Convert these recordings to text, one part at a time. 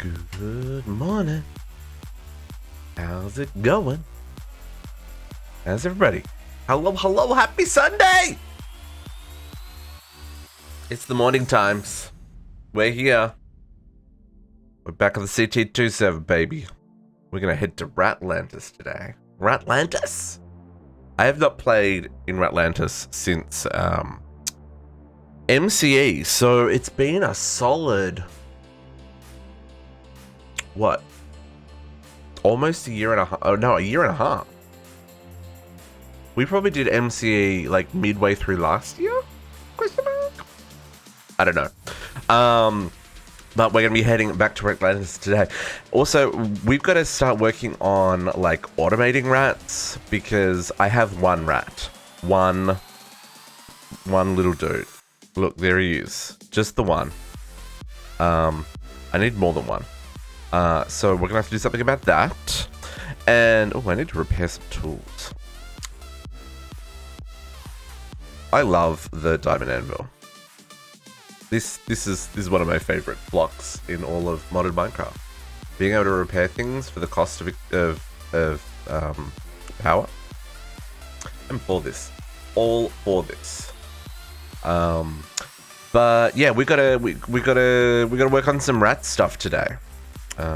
Good morning. How's it going? How's everybody? Hello, happy Sunday! It's the morning times. We're here. We're back on the CT27, baby. We're gonna head to Ratlantis today. Ratlantis? I have not played in Ratlantis since MCE, so it's been a solid... what? Almost a year and a half. Oh no, a year and a half. We probably did MCE like midway through last year? Question mark? I don't know. But we're going to be heading back to Ratlantis today. Also, we've got to start working on like automating rats because I have one rat. One little dude. Look, there he is. Just the one. I need more than one. So we're going to have to do something about that. And, oh, I need to repair some tools. I love the diamond anvil. This is one of my favorite blocks in all of modded Minecraft. Being able to repair things for the cost of power. I'm for this. All for this. But yeah, we gotta work on some rat stuff today.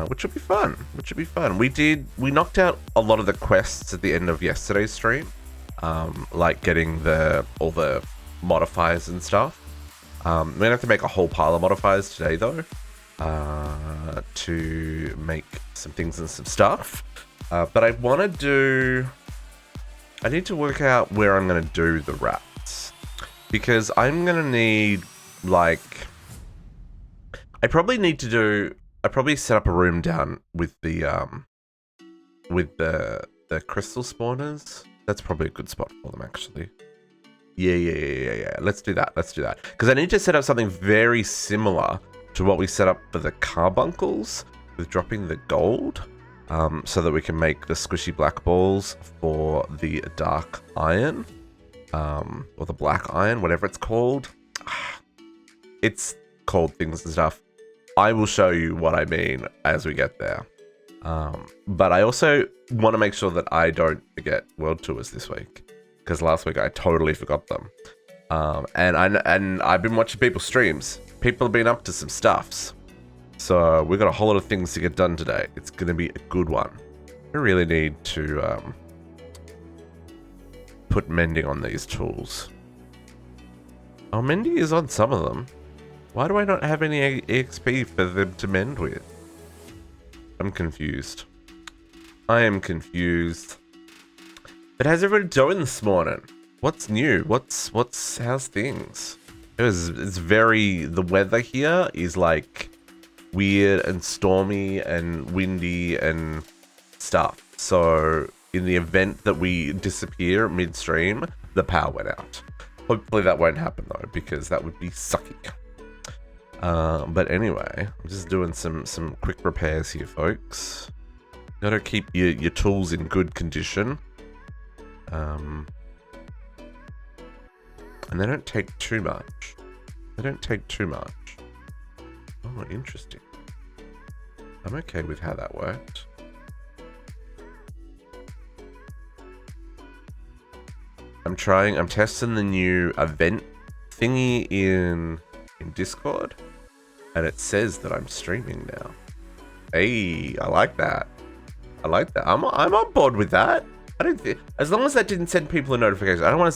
Which will be fun. We knocked out a lot of the quests at the end of yesterday's stream. Like getting all the modifiers and stuff. We're gonna have to make a whole pile of modifiers today though. To make some things and some stuff. But I need to work out where I'm gonna do the rats. Because I'm gonna need like I probably set up a room down with the crystal spawners. That's probably a good spot for them, actually. Yeah. Let's do that. Because I need to set up something very similar to what we set up for the carbuncles with dropping the gold, so that we can make the squishy black balls for the dark iron, or the black iron, whatever it's called. It's called things and stuff. I will show you what I mean as we get there. But I also want to make sure that I don't forget world tours this week, because last week I totally forgot them. And I've been watching people's streams. People have been up to some stuffs. So we've got a whole lot of things to get done today. It's going to be a good one. I really need to put mending on these tools. Oh, mending is on some of them. Why do I not have any EXP for them to mend with? I'm confused. I am confused. But how's everybody doing this morning? What's new? How's things? The weather here is like weird and stormy and windy and stuff. So in the event that we disappear midstream, the power went out. Hopefully that won't happen though, because that would be sucky. But anyway, I'm just doing some quick repairs here, folks. Gotta keep your tools in good condition. And they don't take too much. Oh, interesting. I'm okay with how that worked. I'm testing the new event thingy in Discord, and it says that I'm streaming now. Hey, I like that. I'm on board with that. I don't think, as long as that didn't send people a notification. I don't want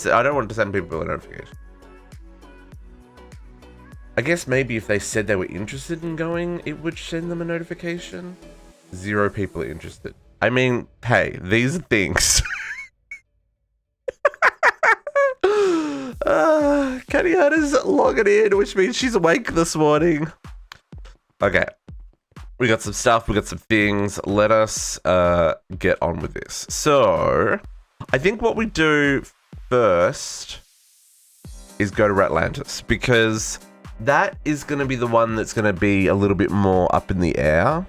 to send people a notification. I guess maybe if they said they were interested in going, it would send them a notification. 0 people are interested. I mean, hey, these are things. Katiana's logging in, which means she's awake this morning. Okay. We got some stuff, we got some things. Let us get on with this. So, I think what we do first is go to Ratlantis, because that is going to be the one that's going to be a little bit more up in the air.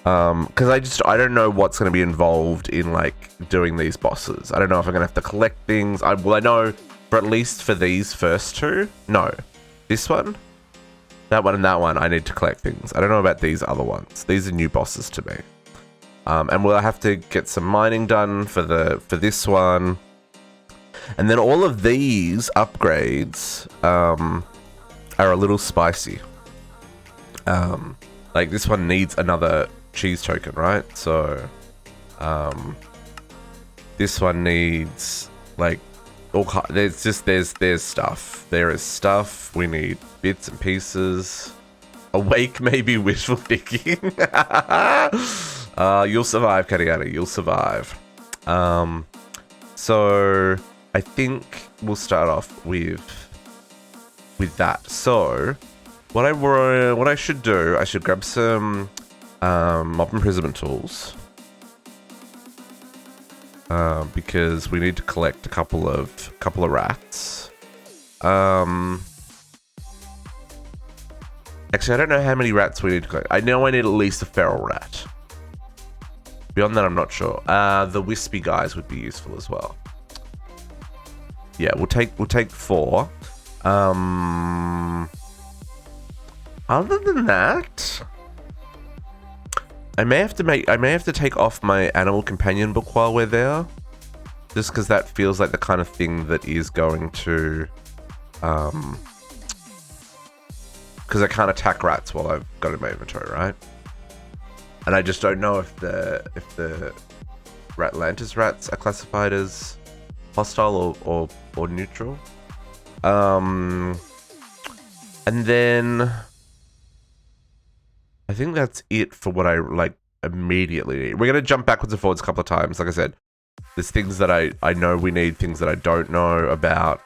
Because I don't know what's going to be involved in like doing these bosses. I don't know if I'm going to have to collect things. I know for at least for these first two. No. This one? That one and that one, I need to collect things. I don't know about these other ones. These are new bosses to me. And we'll have to get some mining done for this one. And then all of these upgrades are a little spicy. Like this one needs another cheese token, right? So this one needs like there's stuff. There is stuff. We need bits and pieces. Awake maybe wishful thinking. You'll survive, Kadiana. You'll survive. So I think we'll start off with that. So what I should do, I should grab some mob imprisonment tools. Because we need to collect a couple of rats. Actually, I don't know how many rats we need to collect. I know I need at least a feral rat. Beyond that, I'm not sure. The wispy guys would be useful as well. Yeah, we'll take 4. Other than that, I may have to take off my animal companion book while we're there, just because that feels like the kind of thing that is going to, because I can't attack rats while I've got it in my inventory, right? And I just don't know if the Ratlantis rats are classified as hostile or neutral. And then I think that's it for what I like immediately need. We're gonna jump backwards and forwards a couple of times. Like I said, there's things that I know we need, things that I don't know about,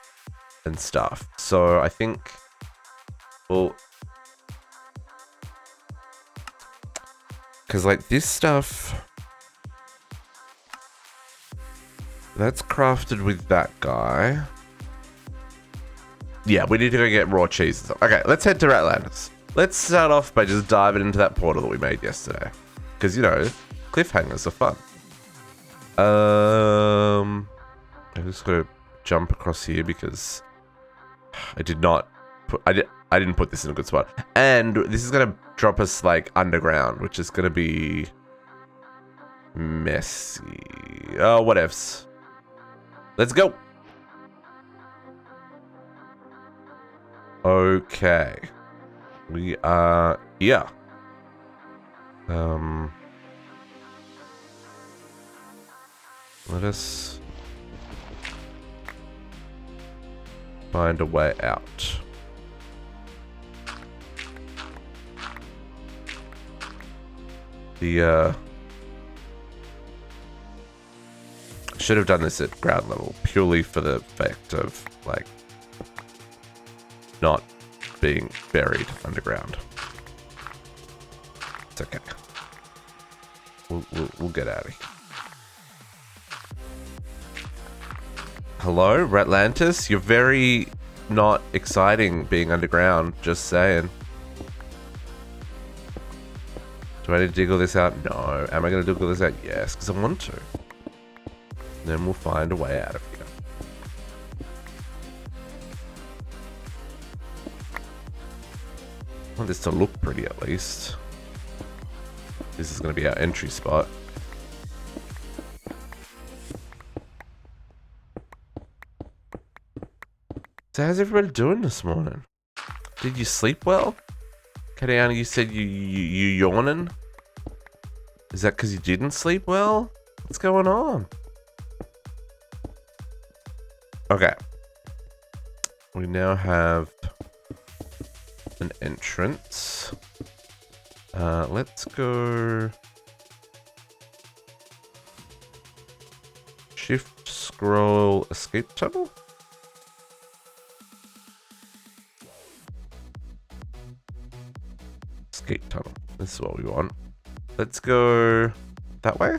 and stuff. So I think, well, because like this stuff, that's crafted with that guy. Yeah, we need to go get raw cheese and stuff. Okay, let's head to Ratlantis. Let's start off by just diving into that portal that we made yesterday. Because, you know, cliffhangers are fun. I'm just going to jump across here because I didn't put this in a good spot. And this is going to drop us, like, underground, which is going to be messy. Oh, whatevs. Let's go. Okay. We are here. Let us find a way out. Should have done this at ground level purely for the fact of like not being buried underground. It's okay. We'll get out of here. Hello, Ratlantis. You're very not exciting being underground. Just saying. Do I need to dig all this out? No. Am I going to dig all this out? Yes, because I want to. Then we'll find a way out of here. I want this to look pretty at least. This is going to be our entry spot. So how's everybody doing this morning? Did you sleep well? Kadiana, you said you yawning? Is that because you didn't sleep well? What's going on? Okay. We now have an entrance. Let's go shift scroll escape tunnel. Escape tunnel. This is what we want. Let's go that way.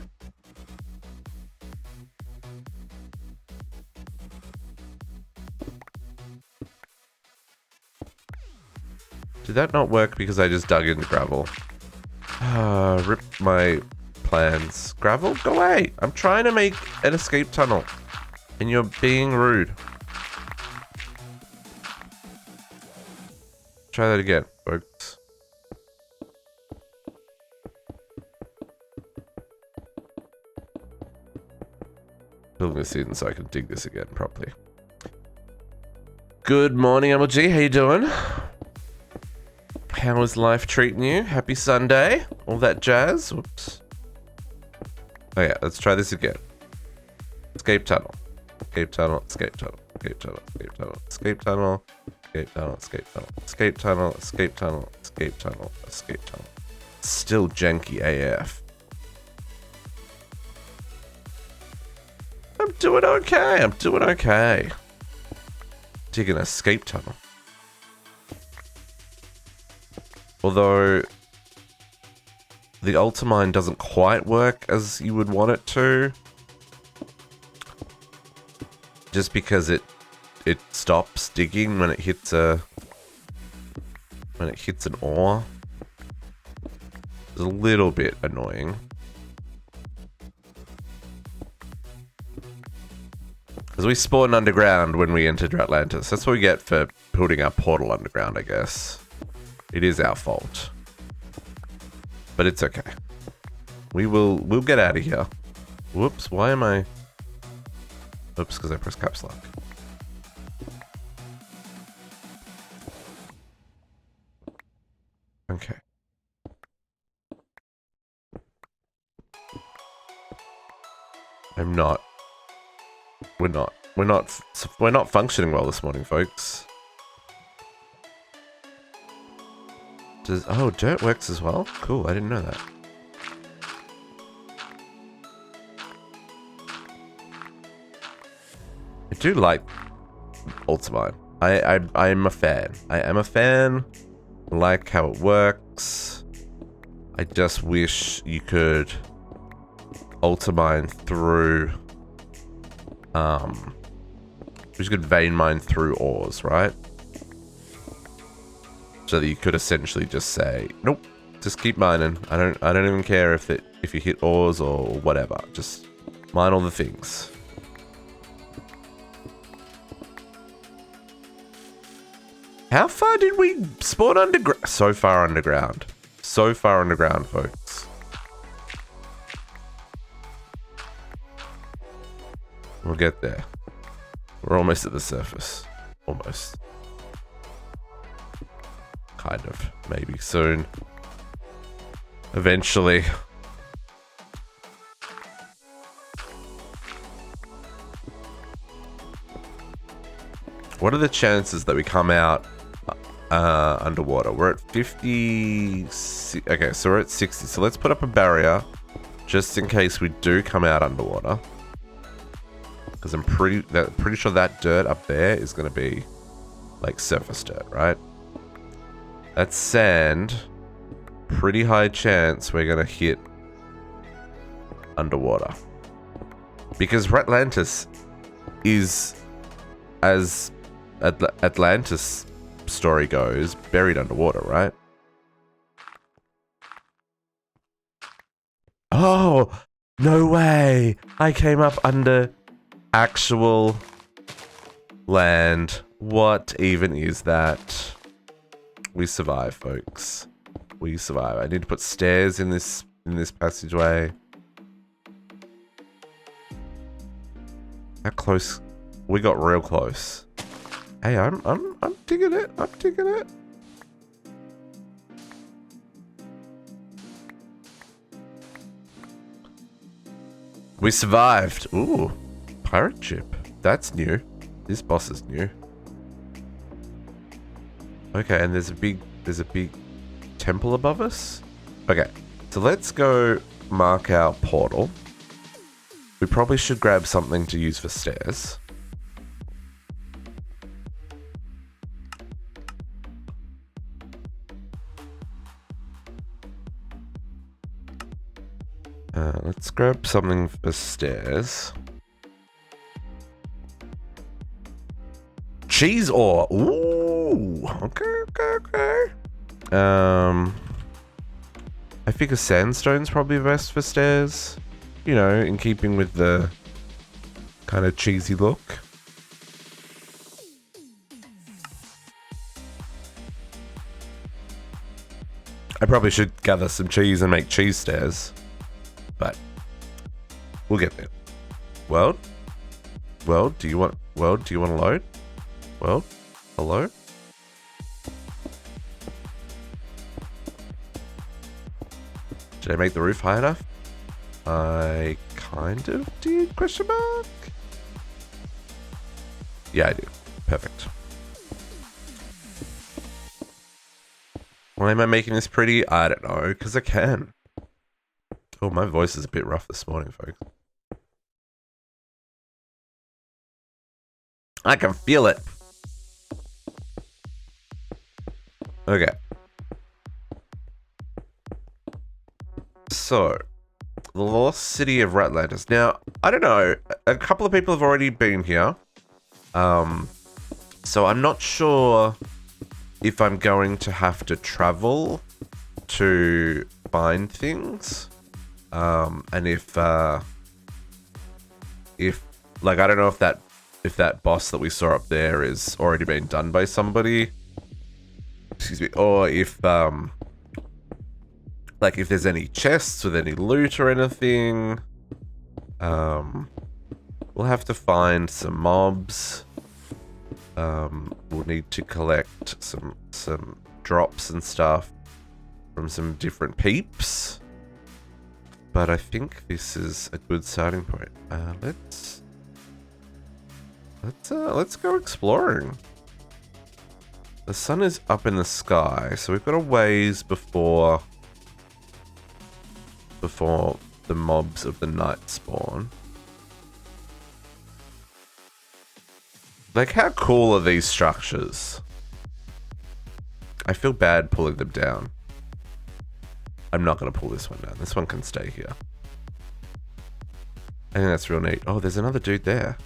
Did that not work because I just dug into gravel? Rip my plans. Gravel, go away. I'm trying to make an escape tunnel. And you're being rude. Try that again. Go Filling this in so I can dig this again properly. Good morning, MLG. How you doing? How is life treating you? Happy Sunday. All that jazz. Whoops. Oh yeah, let's try this again. Escape tunnel. Escape tunnel. Escape tunnel. Escape tunnel. Escape tunnel. Escape tunnel. Escape tunnel. Escape tunnel. Escape tunnel. Escape tunnel. Escape tunnel. Escape tunnel. Still janky AF. I'm doing okay. I'm doing okay. Digging an escape tunnel. Although the ultimine doesn't quite work as you would want it to. Just because it stops digging when it hits an ore. It's a little bit annoying. Because we spawned underground when we entered Ratlantis. That's what we get for putting our portal underground, I guess. It is our fault. But it's okay. We'll get out of here. Whoops, why am I... Oops, because I pressed caps lock. Okay. We're not functioning well this morning, folks. Oh, dirt works as well? Cool, I didn't know that. I do like Ultimate. I'm a fan. I am a fan. I like how it works. I just wish you could Ultimine through you could vein mine through ores, right? So that you could essentially just say, nope, just keep mining. I don't even care if you hit ores or whatever. Just mine all the things. How far did we spawn underground? So far underground. So far underground, folks. We'll get there. We're almost at the surface. Almost. Kind of. Maybe soon. Eventually. What are the chances that we come out underwater? We're at 50... Okay, so we're at 60. So let's put up a barrier just in case we do come out underwater. Because I'm pretty sure that dirt up there is going to be like surface dirt, right? That's sand. Pretty high chance we're going to hit underwater. Because Ratlantis is, as Atlantis story goes, buried underwater, right? Oh, no way. I came up under actual land. What even is that? We survive, folks. We survive. I need to put stairs in this passageway. How close? We got real close. Hey, I'm digging it. I'm digging it. We survived. Ooh, pirate ship. That's new. This boss is new. Okay, and there's a big temple above us. Okay, so let's go mark our portal. We probably should grab something to use for stairs. Let's grab something for stairs. Cheese ore. Ooh. Okay. I figure sandstone's probably best for stairs. You know, in keeping with the kind of cheesy look. I probably should gather some cheese and make cheese stairs. But we'll get there. Well, World, do you want to load? World? Hello? Did I make the roof high enough? I kind of did, question mark? Yeah, I did. Perfect. Why am I making this pretty? I don't know, because I can. Oh, my voice is a bit rough this morning, folks. I can feel it. Okay. So, the lost city of Ratlantis. Now, I don't know. A couple of people have already been here. So I'm not sure if I'm going to have to travel to find things. And if like, I don't know if that boss that we saw up there is already been done by somebody. Excuse me. Or if, like, if there's any chests with any loot or anything. We'll have to find some mobs. We'll need to collect some drops and stuff from some different peeps. But I think this is a good starting point. Let's go exploring. The sun is up in the sky, so we've got a ways before the mobs of the night spawn. Like, how cool are these structures? I feel bad pulling them down. I'm not going to pull this one down. This one can stay here. I think that's real neat. Oh, there's another dude there.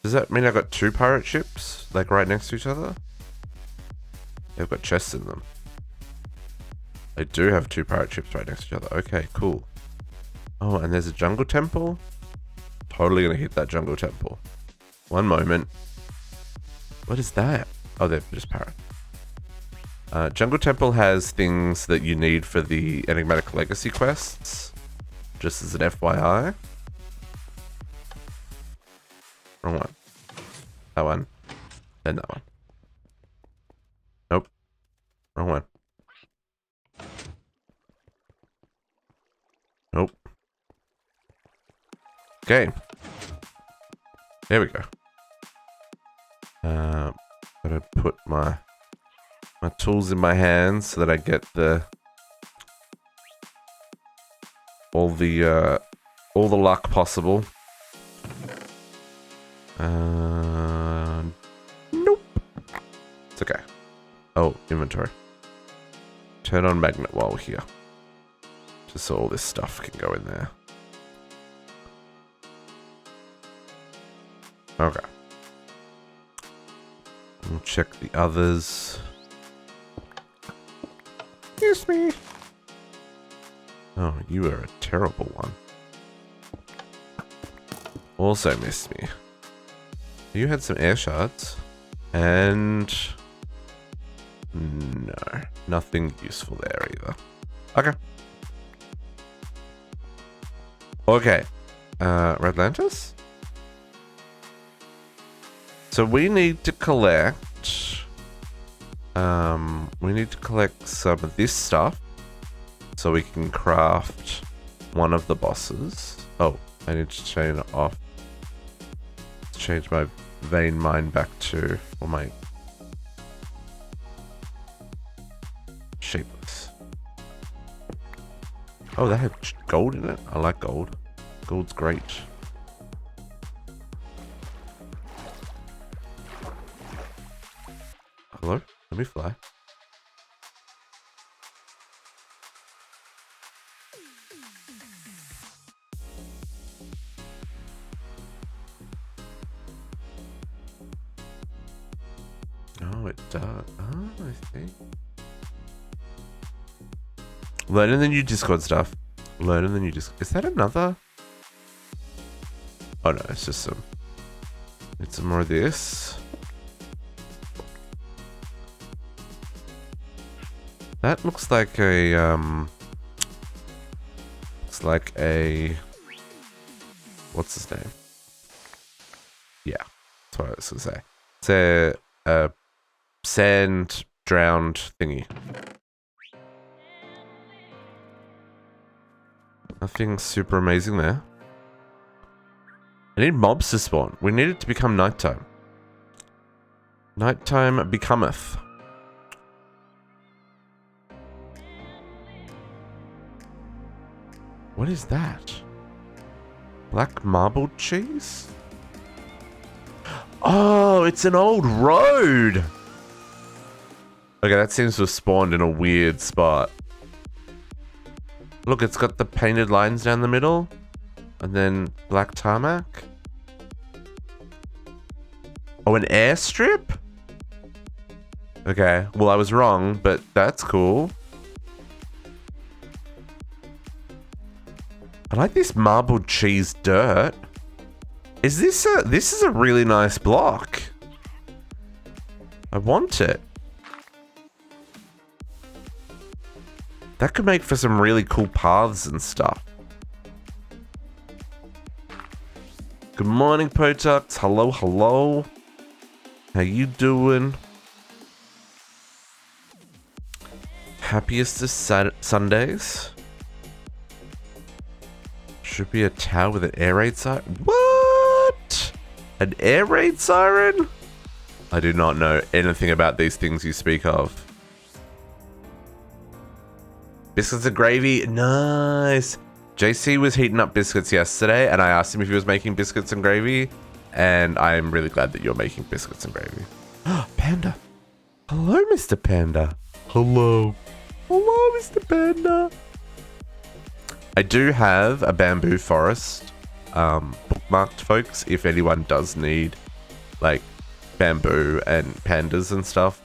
Does that mean I've got two pirate ships, like, right next to each other? They've got chests in them. I do have two pirate ships right next to each other. Okay, cool. Oh, and there's a jungle temple? Totally going to hit that jungle temple. One moment. What is that? Oh, they're just parrot. Jungle Temple has things that you need for the Enigmatic Legacy quests. Just as an FYI. Wrong one. That one. And that one. Nope. Wrong one. Nope. Okay. There we go. Gotta put my tools in my hands so that I get all the luck possible. Nope. It's okay. Oh, inventory. Turn on magnet while we're here. Just so all this stuff can go in there. Okay. We'll check the others. Excuse me. Oh, you are a terrible one. Also missed me. You had some air shards. And... no. Nothing useful there either. Okay. Okay. Ratlantis? So we need to collect... some of this stuff so we can craft one of the bosses. Oh, I need to chain it off. Let's change my vein mine back to, or my shapeless. Oh, that had gold in it. I like gold. Gold's great. Hello? Let me fly. Oh, it does. Oh, I see. Learning the new Discord stuff. Learning the new Discord. Is that another? Oh no, it's just some. It's some more of this. That looks like a what's his name? Yeah, that's what I was gonna say. It's a sand drowned thingy. Nothing super amazing there. I need mobs to spawn. We need it to become nighttime. Nighttime becometh. What is that? Black marbled cheese? Oh, it's an old road! Okay, that seems to have spawned in a weird spot. Look, it's got the painted lines down the middle. And then black tarmac. Oh, an airstrip? Okay, well I was wrong, but that's cool. I like this marbled cheese dirt. This is a really nice block. I want it. That could make for some really cool paths and stuff. Good morning, Potux. Hello, hello. How you doing? Happiest of Sundays. Should be a tower with an air raid siren. What? An air raid siren? I do not know anything about these things you speak of. Biscuits and gravy. Nice. JC was heating up biscuits yesterday, and I asked him if he was making biscuits and gravy, and I'm really glad that you're making biscuits and gravy. Panda. Hello, Mr. Panda. Hello. Hello, Mr. Panda. I do have a bamboo forest bookmarked, folks, if anyone does need, like, bamboo and pandas and stuff,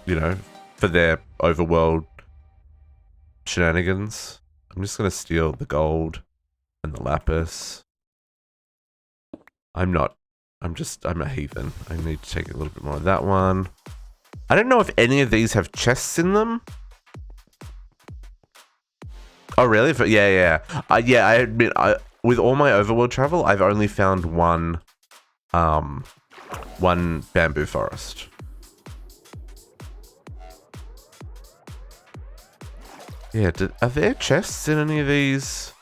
you know, for their overworld shenanigans. I'm just gonna steal the gold and the lapis. I'm a heathen. I need to take a little bit more of that one. I don't know if any of these have chests in them. Oh, really? Yeah. Yeah, I admit, with all my overworld travel, I've only found one bamboo forest. Yeah, are there chests in any of these?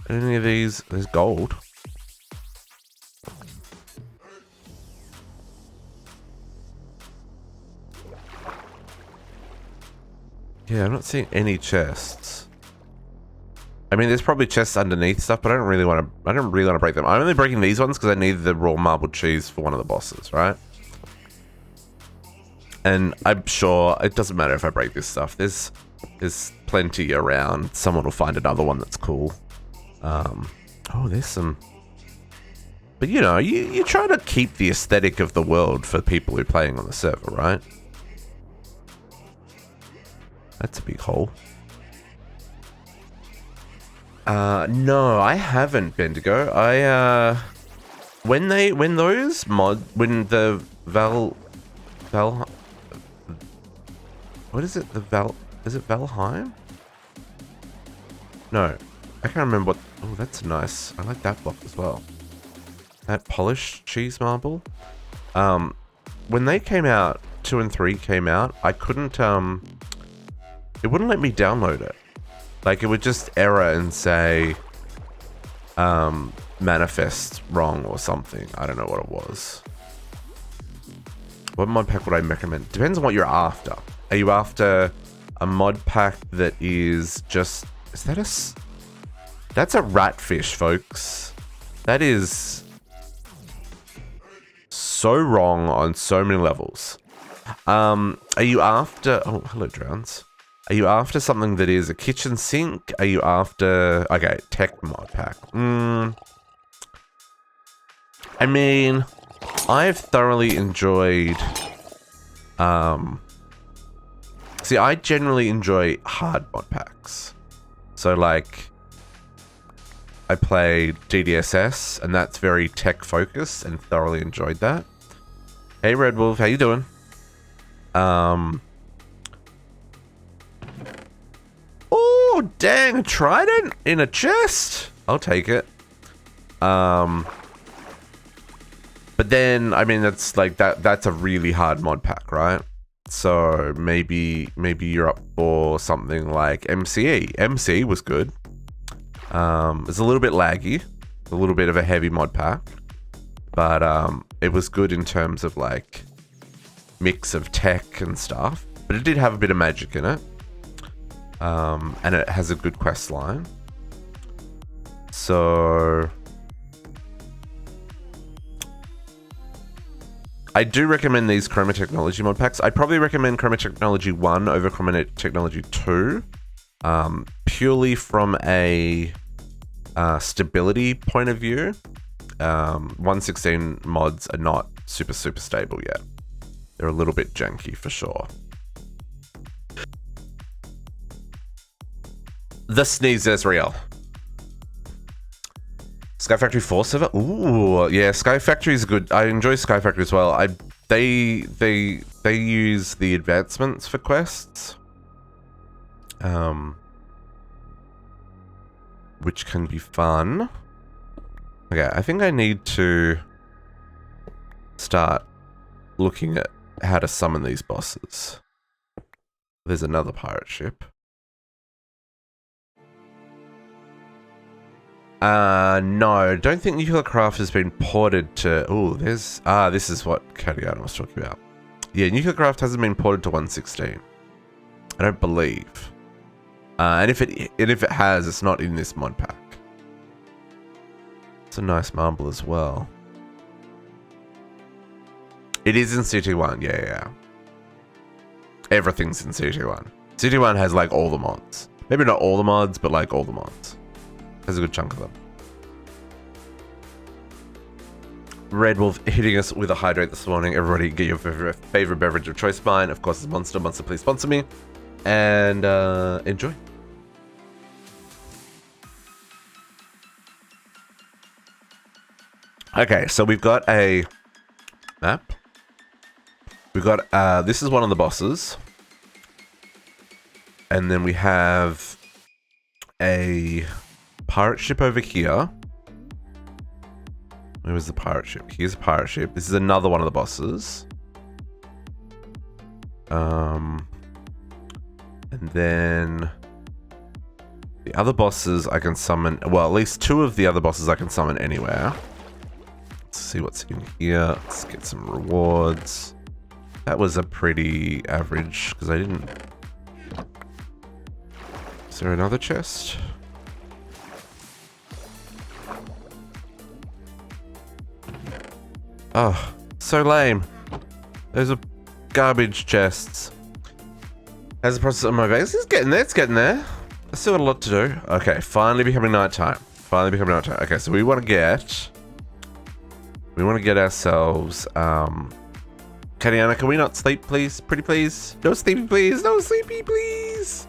There's gold. Yeah, I'm not seeing any chests. I mean, there's probably chests underneath stuff, but I don't really want to break them. I'm only breaking these ones because I need the raw marbled cheese for one of the bosses, right? And I'm sure it doesn't matter if I break this stuff. There's plenty around. Someone will find another one that's cool. Oh, there's some. But you know, you try to keep the aesthetic of the world for people who are playing on the server, right? That's a big hole. No, I haven't, Bendigo. When the what is it? Is it Valheim? No, I can't remember what. Oh, that's nice. I like that block as well. That polished cheese marble. When they came out, 2 and 3 came out, I couldn't, it wouldn't let me download it. Like, it would just error and say, manifest wrong or something. I don't know what it was. What mod pack would I recommend? Depends on what you're after. Are you after a mod pack that is just... Is that a... That's a ratfish, folks. That is... so wrong on so many levels. Are you after... Oh, hello, Drowns. Are you after something that is a kitchen sink? Are you after... Okay, tech mod pack. I mean, I've thoroughly enjoyed... See, I generally enjoy hard mod packs. So, like... I played DDSS, and that's very tech-focused, and thoroughly enjoyed that. Hey, Red Wolf, how you doing? Oh, dang, a trident in a chest. I'll take it. But then, I mean, that's like that's a really hard mod pack, right? So maybe you're up for something like MCE. MCE was good. It's a little bit laggy, a little bit of a heavy mod pack, but it was good in terms of like mix of tech and stuff. But it did have a bit of magic in it, and it has a good quest line. So I do recommend these Chroma Technology mod packs. I'd probably recommend Chroma Technology 1 over Chroma Technology 2, purely from a stability point of view. 1.16 mods are not super stable yet. They're a little bit janky for sure. The Sneeze Ezreal. Sky Factory 4 server? Ooh, yeah, Sky Factory is good. I enjoy Sky Factory as well. They use the advancements for quests. Which can be fun. Okay, I think I need to start looking at how to summon these bosses. There's another pirate ship. No, don't think Nuclear Craft has been ported to... Oh, there's... this is what Kadiana was talking about. Yeah, Nuclear Craft hasn't been ported to 1.16. I don't believe. And if it has, it's not in this mod pack. It's a nice marble as well. It is in CT1, yeah. Everything's in CT1. CT1 has like all the mods. Maybe not all the mods, but like all the mods. Has a good chunk of them. Red Wolf hitting us with a hydrate this morning. Everybody get your favorite beverage of choice. Mine, of course, is Monster. Monster, please sponsor me. And enjoy. Okay, so we've got a map. We've got, this is one of the bosses. And then we have a pirate ship over here. Where was the pirate ship? Here's a pirate ship. This is another one of the bosses. And then the other bosses I can summon. Well, at least two of the other bosses I can summon anywhere. Let's see what's in here. Let's get some rewards. That was a pretty average because I didn't. Is there another chest? Oh, so lame. Those are garbage chests. As the process of my base is getting there, it's getting there. I still got a lot to do. Okay, finally becoming nighttime. Finally becoming nighttime. Okay, so we want to get ourselves, Kadiana, can we not sleep, please? Pretty please? No sleepy, please. No sleepy, please.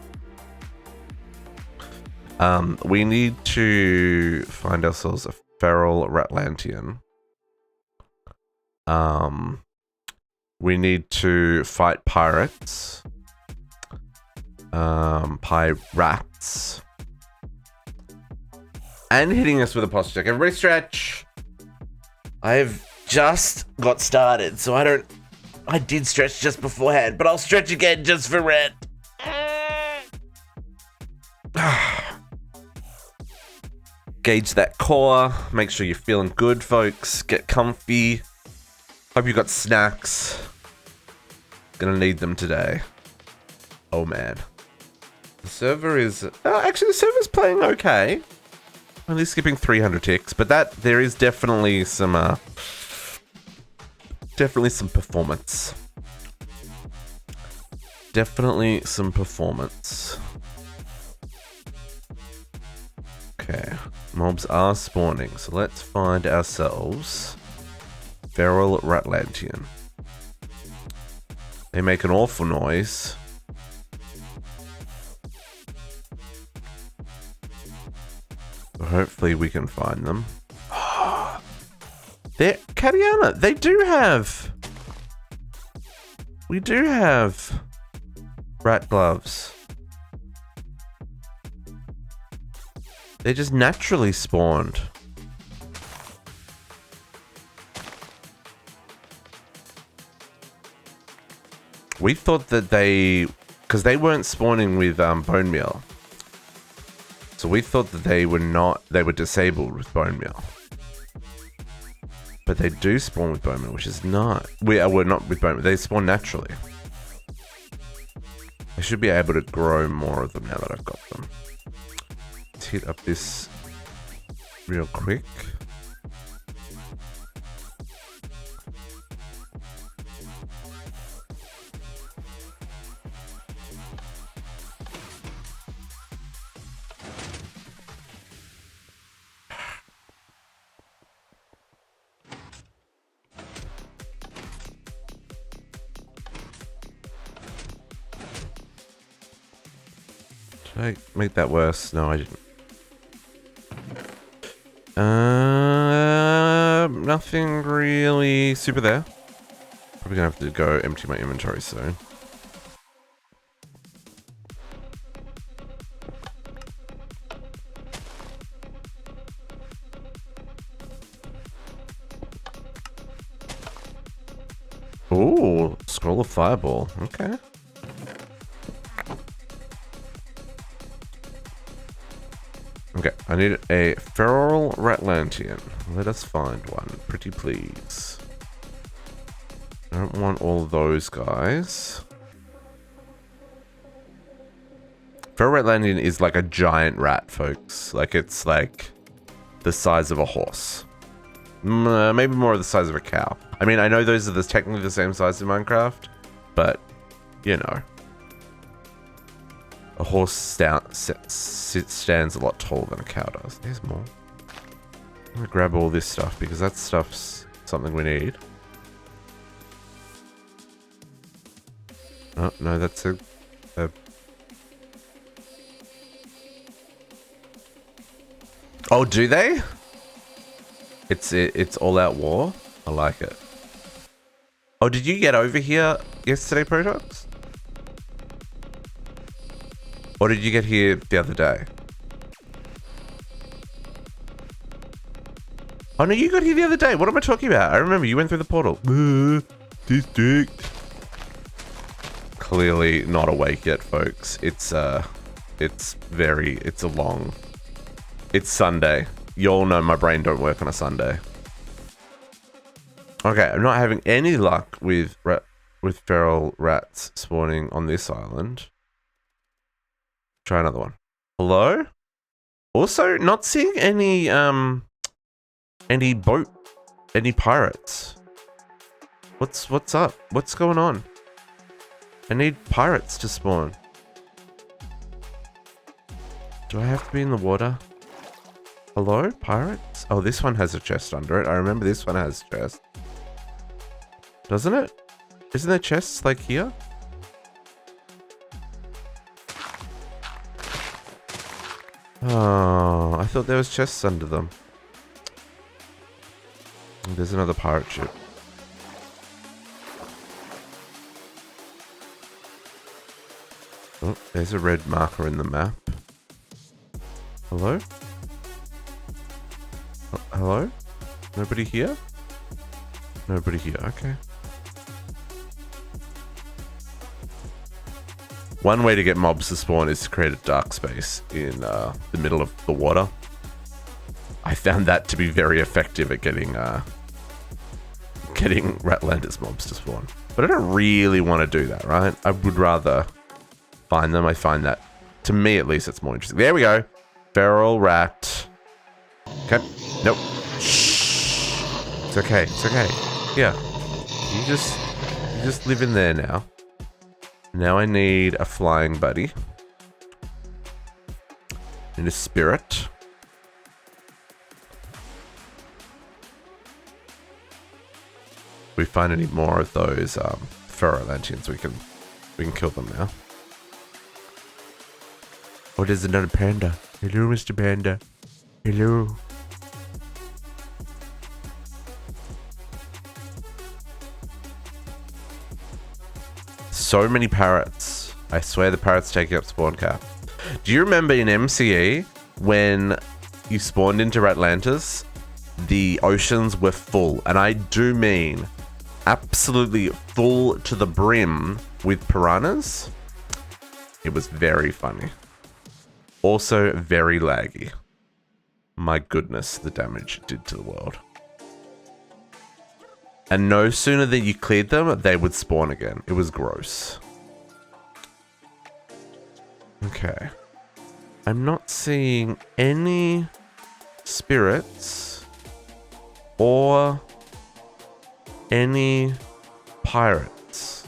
We need to find ourselves a feral Ratlantian. We need to fight pirates. Pirates. And hitting us with a posture check. Everybody stretch. I've just got started, so I did stretch just beforehand, but I'll stretch again just for Red. Gauge that core. Make sure you're feeling good, folks. Get comfy. Hope you got snacks. Gonna need them today. Oh man. The server is... actually, the server's playing okay. Only skipping 300 ticks, but there is definitely some performance. Definitely some performance. Okay. Mobs are spawning, so let's find ourselves feral Ratlantian. They make an awful noise. Hopefully we can find them. They're Kadiana. They do have. We do have rat gloves. They just naturally spawned. We thought that because they weren't spawning with bone meal. So we thought that they were disabled with bone meal. But they do spawn with bone meal, which is not... We're not with bone meal, they spawn naturally. I should be able to grow more of them now that I've got them. Let's hit up this real quick. Did I make that worse? No, I didn't. Nothing really super there. Probably gonna have to go empty my inventory soon. Ooh, scroll of fireball. Okay. Okay, I need a feral Ratlantian. Let us find one, pretty please. I don't want all of those guys. Feral Ratlantian is like a giant rat, folks. Like, it's like the size of a horse. Maybe more the size of a cow. I mean, I know those are technically the same size in Minecraft, but, you know. A horse stands a lot taller than a cow does. There's more. I'm gonna grab all this stuff because that stuff's something we need. Oh, no, that's a... Oh, do they? It's all out war? I like it. Oh, did you get over here yesterday, Protox? Or did you get here the other day? Oh no, you got here the other day. What am I talking about? I remember you went through the portal. District. Clearly not awake yet, folks. It's Sunday. You all know my brain don't work on a Sunday. Okay, I'm not having any luck with feral rats spawning on this island. Try another one. Hello? Also, not seeing any pirates. What's up? What's going on? I need pirates to spawn. Do I have to be in the water? Hello, pirates? Oh, this one has a chest under it. I remember this one has a chest. Doesn't it? Isn't there chests like here? Oh, I thought there was chests under them. There's another pirate ship. Oh, there's a red marker in the map. Hello? Oh, hello? Nobody here? Nobody here, okay. One way to get mobs to spawn is to create a dark space in the middle of the water. I found that to be very effective at getting Ratlantis mobs to spawn. But I don't really want to do that, right? I would rather find them. I find that, to me at least, it's more interesting. There we go. Feral rat. Okay. Nope. Shh. It's okay. It's okay. Here. You just live in there now. Now I need a flying buddy. And a spirit. If we find any more of those Ratlantians, we can kill them now. Oh, there's another panda. Hello, Mr. Panda. Hello. So many parrots. I swear the parrots taking up spawn cap. Do you remember in MCE when you spawned into Ratlantis, the oceans were full, and I do mean absolutely full to the brim with piranhas. It was very funny. Also very laggy. My goodness, the damage it did to the world. And no sooner than you cleared them, they would spawn again. It was gross. Okay. I'm not seeing any spirits or any pirates.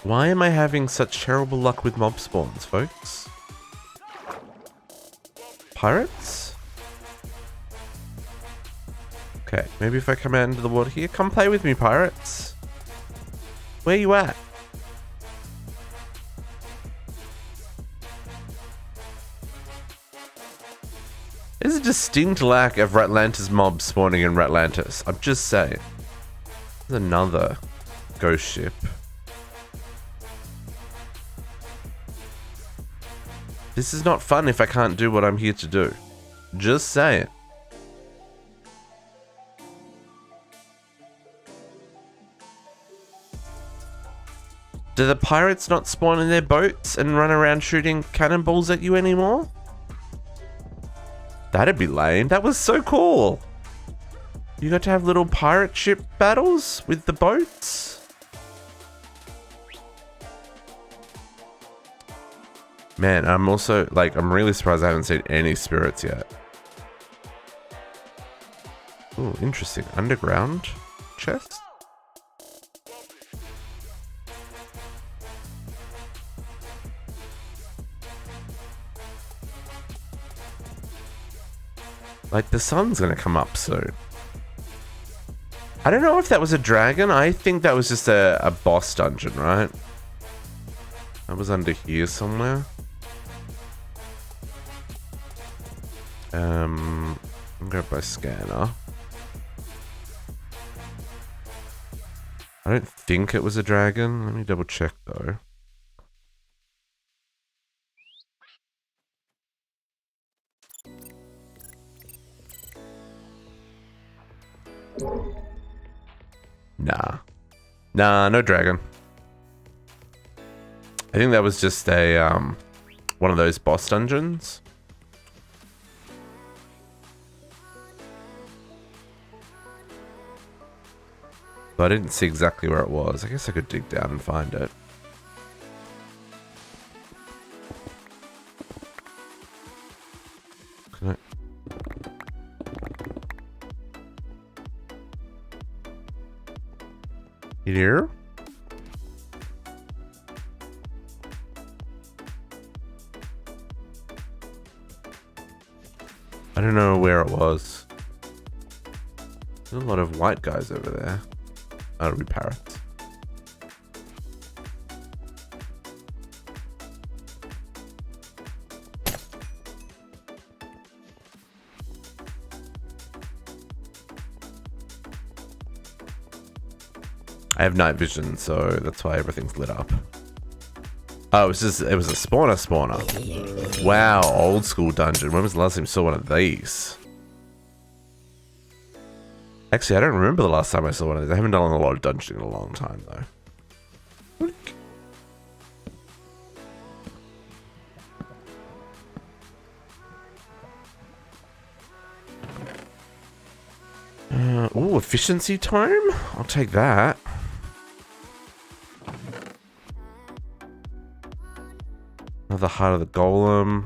Why am I having such terrible luck with mob spawns, folks? Pirates? Okay, maybe if I come out into the water here. Come play with me, pirates. Where you at? There's a distinct lack of Ratlantis mobs spawning in Ratlantis. I'm just saying. There's another ghost ship. This is not fun if I can't do what I'm here to do. Just saying. Do the pirates not spawn in their boats and run around shooting cannonballs at you anymore? That'd be lame. That was so cool. You got to have little pirate ship battles with the boats. Man, I'm also, like, I'm really surprised I haven't seen any spirits yet. Ooh, interesting. Underground chest? Like, the sun's gonna come up soon. I don't know if that was a dragon. I think that was just a boss dungeon, right? That was under here somewhere. I'm gonna grab my scanner. I don't think it was a dragon. Let me double check though. Nah, no dragon. I think that was just a one of those boss dungeons. But I didn't see exactly where it was. I guess I could dig down and find it. Can I... Here? I don't know where it was. There's a lot of white guys over there. That'll be parrots. I have night vision, so that's why everything's lit up. Oh, it was a spawner. Wow, old school dungeon. When was the last time you saw one of these? Actually, I don't remember the last time I saw one of these. I haven't done a lot of dungeoning in a long time, though. Ooh, efficiency tome? I'll take that. Another Heart of the Golem.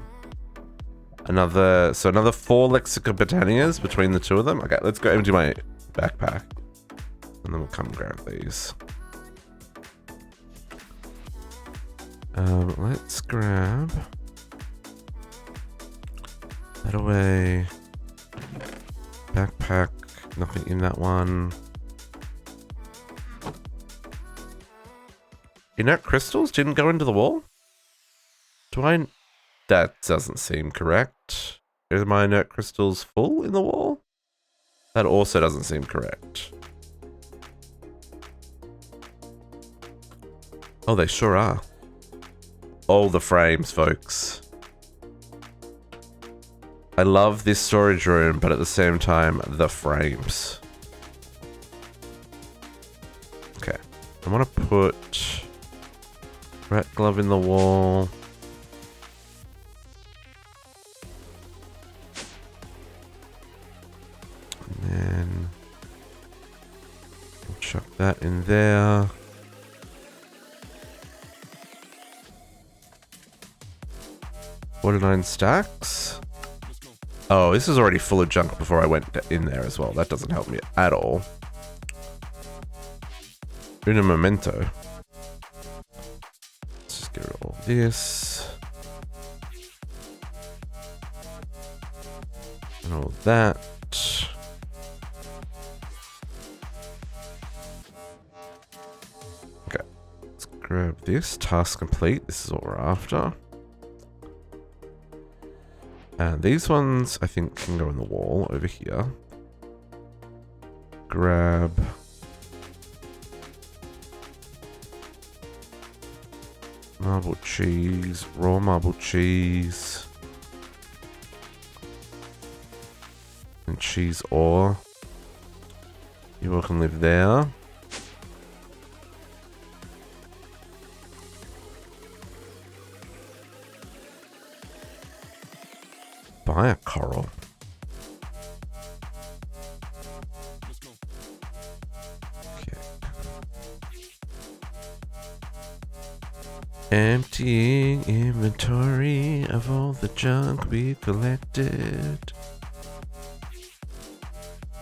Another 4 Lexica Botanias between the two of them. Okay, let's go empty my backpack. And then we'll come grab these. Let's grab that away. Backpack, nothing in that one. Inert crystals didn't go into the wall? That doesn't seem correct. Are my inert crystals full in the wall? That also doesn't seem correct. Oh, they sure are. Oh, the frames, folks. I love this storage room, but at the same time, the frames. Okay. I want to put rat glove in the wall. And then we'll chuck that in there. What are 9 stacks? Oh, this is already full of junk before I went in there as well. That doesn't help me at all. Una memento. Let's just get rid of all this. And all that. Okay. Let's grab this. Task complete. This is what we're after. And these ones, I think, can go in the wall over here. Grab... marble cheese, raw marble cheese. And cheese ore. You all can live there. Buy a coral. Okay. Emptying inventory of all the junk we collected.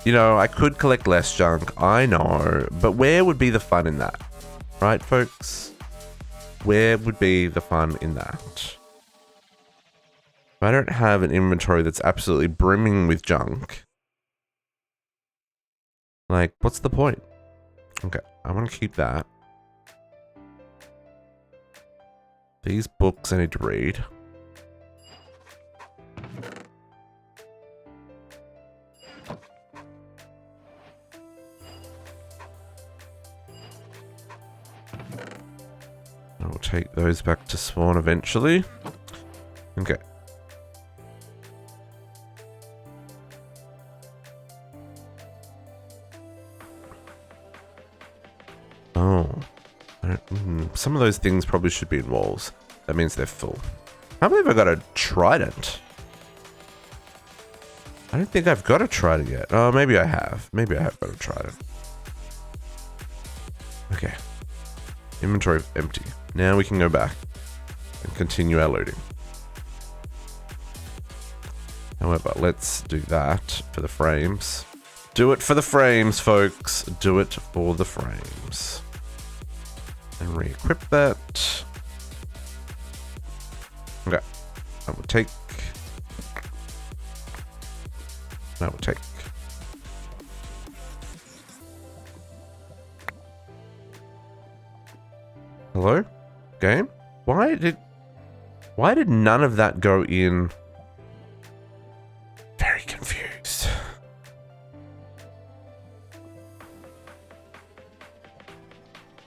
You know, I could collect less junk, I know, but where would be the fun in that? Right, folks? Where would be the fun in that? If I don't have an inventory that's absolutely brimming with junk, like, what's the point? Okay, I want to keep that. These books I need to read. I will take those back to spawn eventually. Okay. Oh. Some of those things probably should be in walls. That means they're full. I believe I got a trident. I don't think I've got a trident yet. Oh, maybe I have. Maybe I have got a trident. Okay. Inventory empty. Now we can go back and continue our looting. However, let's do that for the frames. Do it for the frames, folks. Do it for the frames. And re-equip that. Okay. I will take. I will take. Hello? Game? Why did none of that go in? Very confused.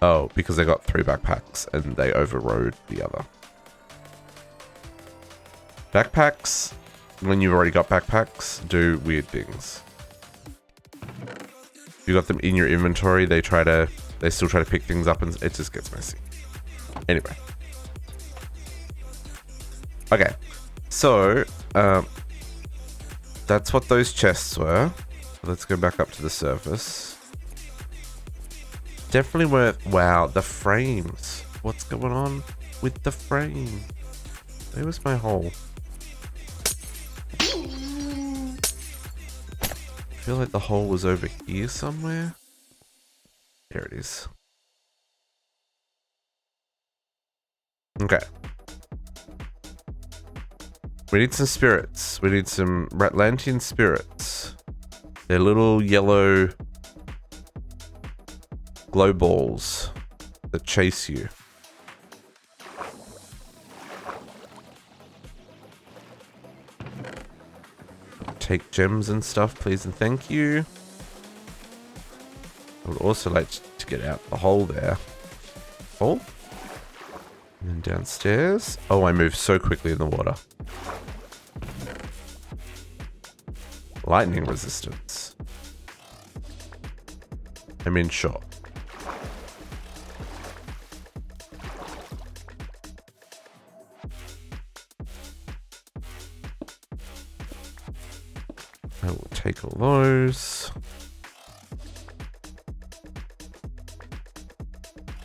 Oh, because they got 3 backpacks and they overrode the other. Backpacks, when you've already got backpacks, do weird things. If you got them in your inventory, they still try to pick things up and it just gets messy. Anyway. Okay. So, that's what those chests were. Let's go back up to the surface. Definitely worth... Wow, the frames. What's going on with the frame? Where was my hole? I feel like the hole was over here somewhere. There it is. Okay. We need some spirits. We need some Ratlantian spirits. They're little yellow glow balls that chase you. Take gems and stuff, please and thank you. I would also like to get out the hole there. Hole? And then downstairs. Oh, I move so quickly in the water. Lightning resistance. I mean, sure.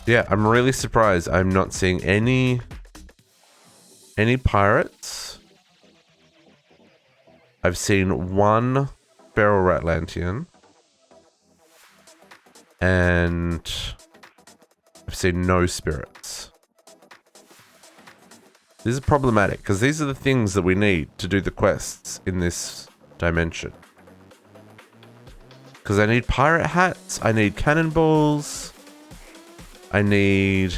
Yeah, I'm really surprised I'm not seeing any pirates. I've seen one feral Ratlantian. And I've seen no spirits. This is problematic because these are the things that we need to do the quests in this dimension. Because I need pirate hats, I need cannonballs, I need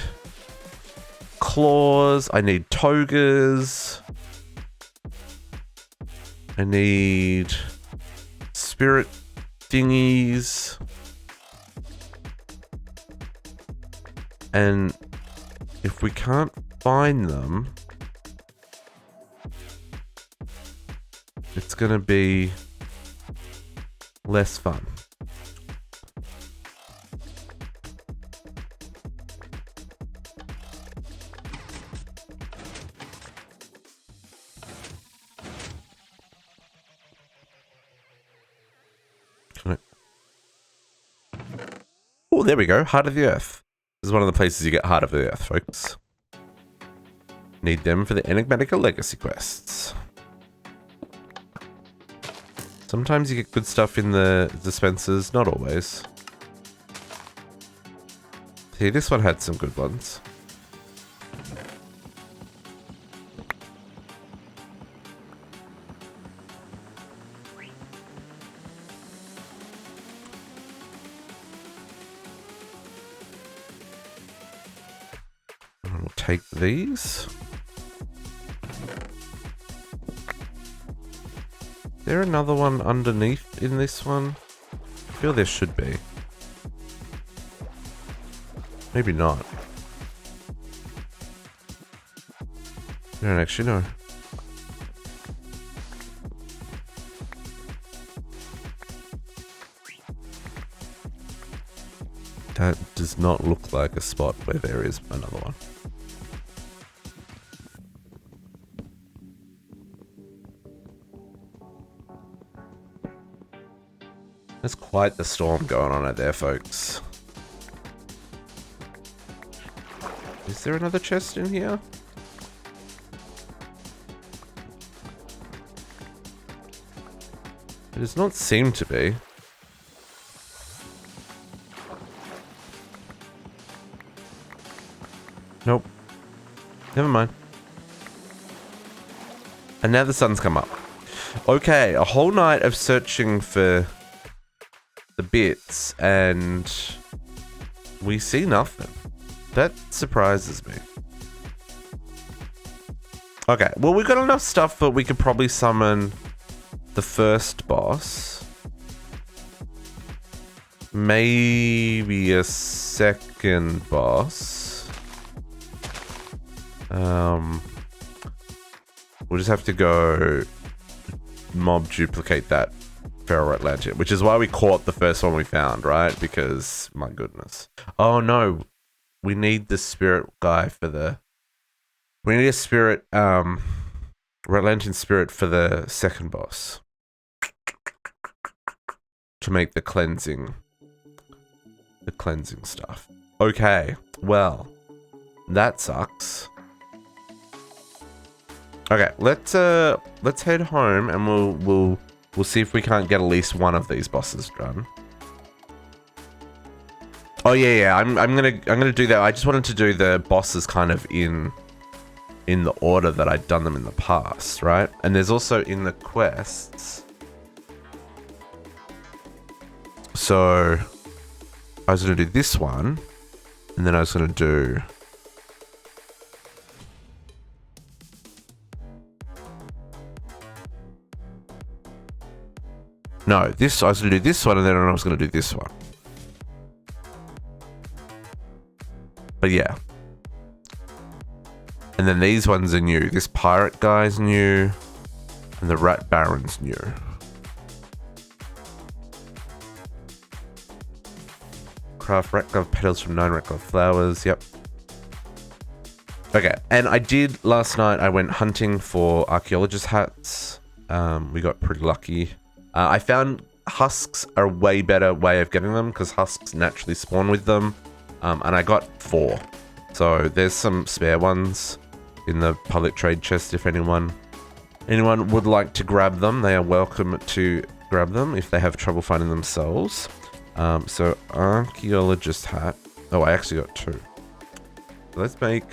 claws, I need togas, I need spirit thingies. And if we can't find them, it's gonna be less fun. Oh, there we go. Heart of the Earth. This is one of the places you get Heart of the Earth, folks. Need them for the Enigmatica Legacy quests. Sometimes you get good stuff in the dispensers, not always. See, this one had some good ones. We'll take these. Is there another one underneath in this one? I feel there should be. Maybe not. I don't actually know. That does not look like a spot where there is another one. There's quite the storm going on out there, folks. Is there another chest in here? It does not seem to be. Nope. Never mind. And now the sun's come up. Okay, a whole night of searching for the bits, and we see nothing. That surprises me. Okay, well, we've got enough stuff that we could probably summon the first boss. Maybe a second boss. We'll just have to go mob duplicate that feral Ratlantis, which is why we caught the first one we found, right? Because, my goodness. Oh no, we need the spirit guy for the... We need a spirit, Ratlantian spirit for the second boss. To make the cleansing stuff. Okay, well, that sucks. Okay, let's head home and we'll see if we can't get at least one of these bosses done. Oh yeah, I'm gonna do that. I just wanted to do the bosses kind of in the order that I'd done them in the past, right? And there's also in the quests. So I was gonna do this one, and then I was gonna do I was gonna do this one, and then I was gonna do this one. But yeah. And then these ones are new. This pirate guy's new, and the rat baron's new. Craft rat glove petals from 9 rat glove flowers. Yep. Okay, and I did last night. I went hunting for archaeologist hats. We got pretty lucky. I found husks are a way better way of getting them because husks naturally spawn with them. And I got 4. So there's some spare ones in the public trade chest if anyone would like to grab them. They are welcome to grab them if they have trouble finding themselves. So archaeologist hat. Oh, I actually got 2. Let's make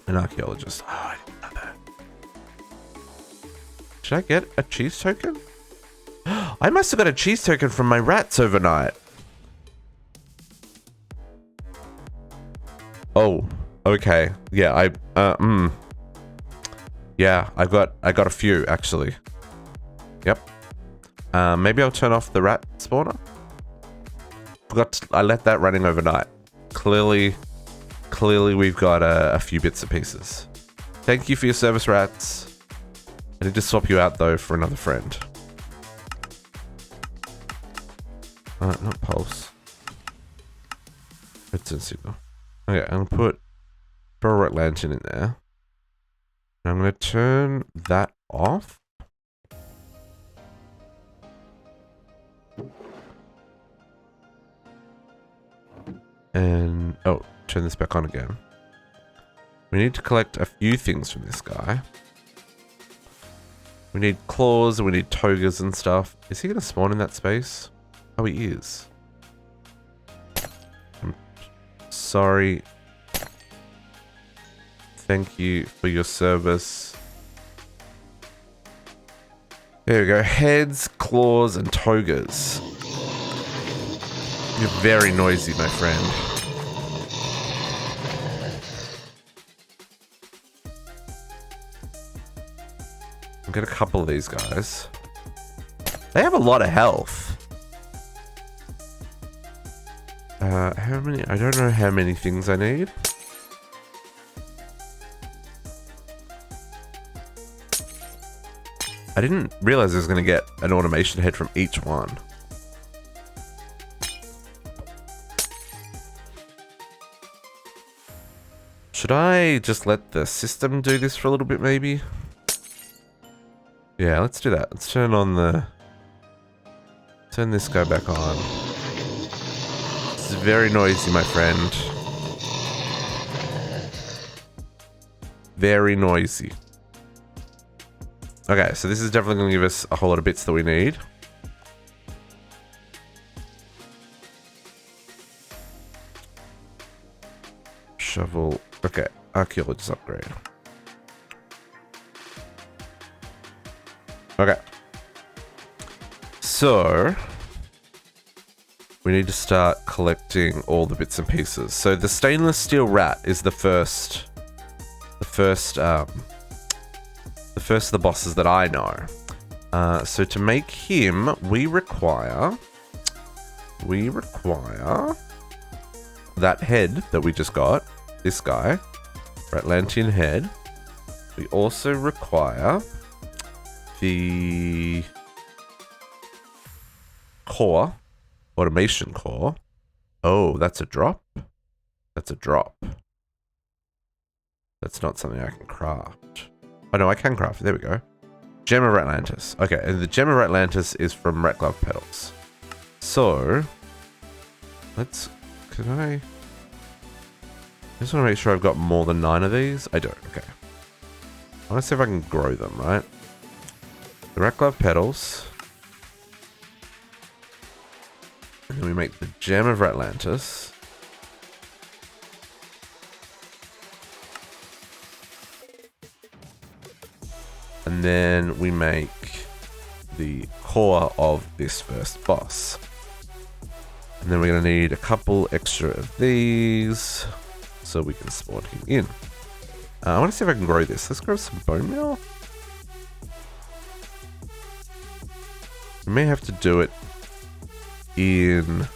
an archaeologist. Oh, I didn't know that. Should I get a cheese token? I must have got a cheese token from my rats overnight. Oh, okay. Yeah, yeah, I got a few actually. Yep. Maybe I'll turn off the rat spawner. I let that running overnight. Clearly we've got a few bits and pieces. Thank you for your service, rats. I need to swap you out though for another friend. Not pulse. Redstone signal. Okay, I'm gonna throw a Ratlantis in there. And I'm gonna turn that off. And turn this back on again. We need to collect a few things from this guy. We need claws, we need togas and stuff. Is he gonna spawn in that space? Oh, he is. I'm sorry. Thank you for your service. There we go. Heads, claws, and togas. You're very noisy, my friend. I'll get a couple of these guys. They have a lot of health. How many? I don't know how many things I need. I didn't realize I was going to get an automation head from each one. Should I just let the system do this for a little bit, maybe? Yeah, let's do that. Let's turn this guy back on. This is very noisy, my friend. Very noisy. Okay, so this is definitely going to give us a whole lot of bits that we need. Shovel. Okay, archaeologist upgrade. Okay. So we need to start collecting all the bits and pieces. So the stainless steel rat is the first of the bosses that I know. So to make him, we require that head that we just got. This guy, Ratlantian head. We also require the core, automation core. Oh, that's a drop. That's a drop. That's not something I can craft. Oh no, I can craft it. There we go. Gem of Ratlantis. Okay, and the Gem of Ratlantis is from Rat Glove Petals. So, I just want to make sure I've got more than 9 of these. I don't, okay. I want to see if I can grow them, right? The Rat Glove Petals. And then we make the Gem of Ratlantis. And then we make the core of this first boss. And then we're going to need a couple extra of these so we can spawn him in. I want to see if I can grow this. Let's grow some bone meal. We may have to do it in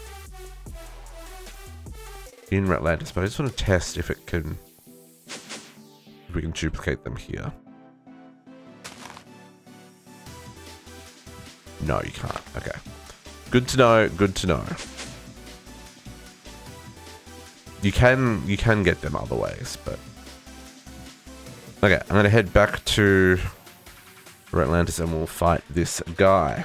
Ratlantis, but I just want to test if we can duplicate them here. No, you can't. Okay. Good to know. Good to know. You can get them other ways, but okay. I'm gonna head back to Ratlantis and we'll fight this guy.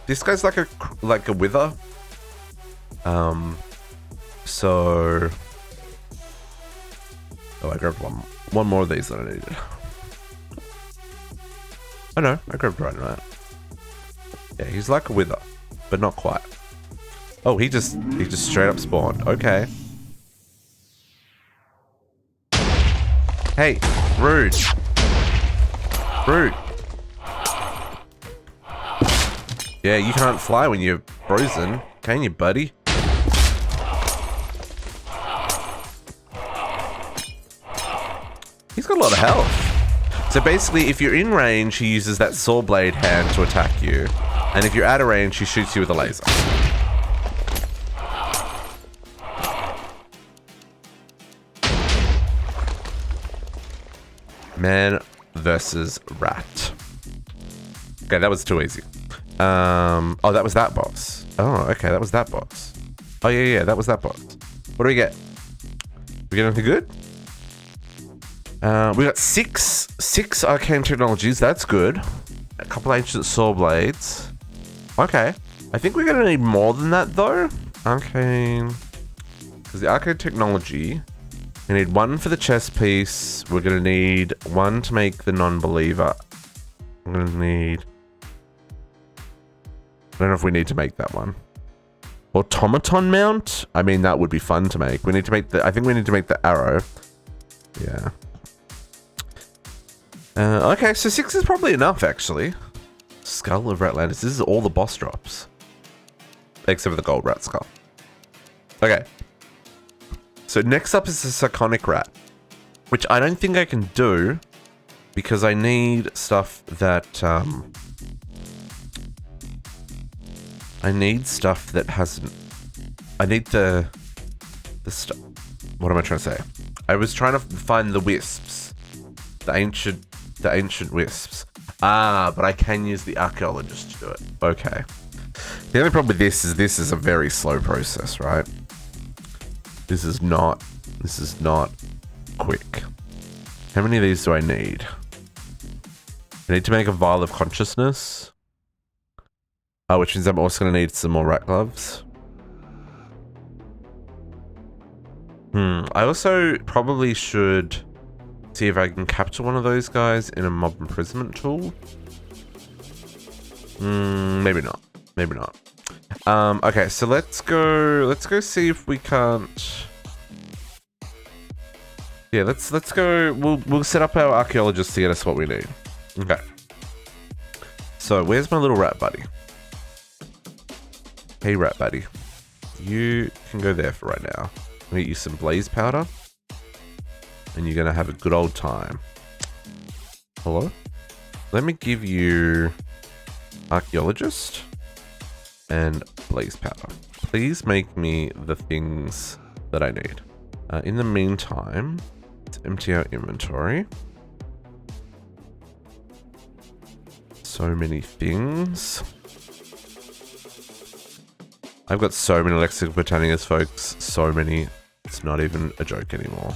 This guy's like a wither. So. Oh, I grabbed one more of these that I needed. Oh no, I grabbed right now. Yeah, he's like a wither, but not quite. Oh, he just straight up spawned. Okay. Hey, rude. Rude. Yeah, you can't fly when you're frozen, can you, buddy? He's got a lot of health. So basically, if you're in range, he uses that saw blade hand to attack you. And if you're out of range, he shoots you with a laser. Man versus rat. Okay, that was too easy. Oh, that was that boss. Oh, okay, that was that boss. Oh, yeah, that was that boss. What do we get? We get anything good? We got six arcane technologies. That's good. A couple ancient saw blades. Okay. I think we're going to need more than that, though. Arcane. Because the arcane technology... We need one for the chess piece. We're going to need one to make the non-believer. I'm going to need... I don't know if we need to make that one. Automaton mount? I mean, that would be fun to make. We need to make the... I think we need to make the arrow. Yeah. Okay, so 6 is probably enough, actually. Skull of Ratlantis. This is all the boss drops. Except for the gold rat skull. Okay. So next up is the Sarconic Rat. Which I don't think I can do. Because I need stuff that... I need stuff that hasn't... I need the stuff... What am I trying to say? I was trying to find the wisps. The ancient wisps. Ah, but I can use the archaeologist to do it. Okay. The only problem with this is a very slow process, right? This is not quick. How many of these do I need? I need to make a vial of consciousness. Oh, which means I'm also going to need some more rat gloves. I also probably should see if I can capture one of those guys in a mob imprisonment tool. Maybe not. Maybe not. Okay, so let's go see if we can't... Yeah, let's go. We'll set up our archaeologist to get us what we need. Okay. So, where's my little rat buddy? Hey, rat buddy. You can go there for right now. I'm gonna get you some blaze powder. And you're gonna have a good old time. Hello? Let me give you archaeologist and blaze powder. Please make me the things that I need. In the meantime, let's empty our inventory. So many things. I've got so many lexical botanicus, folks. So many. It's not even a joke anymore.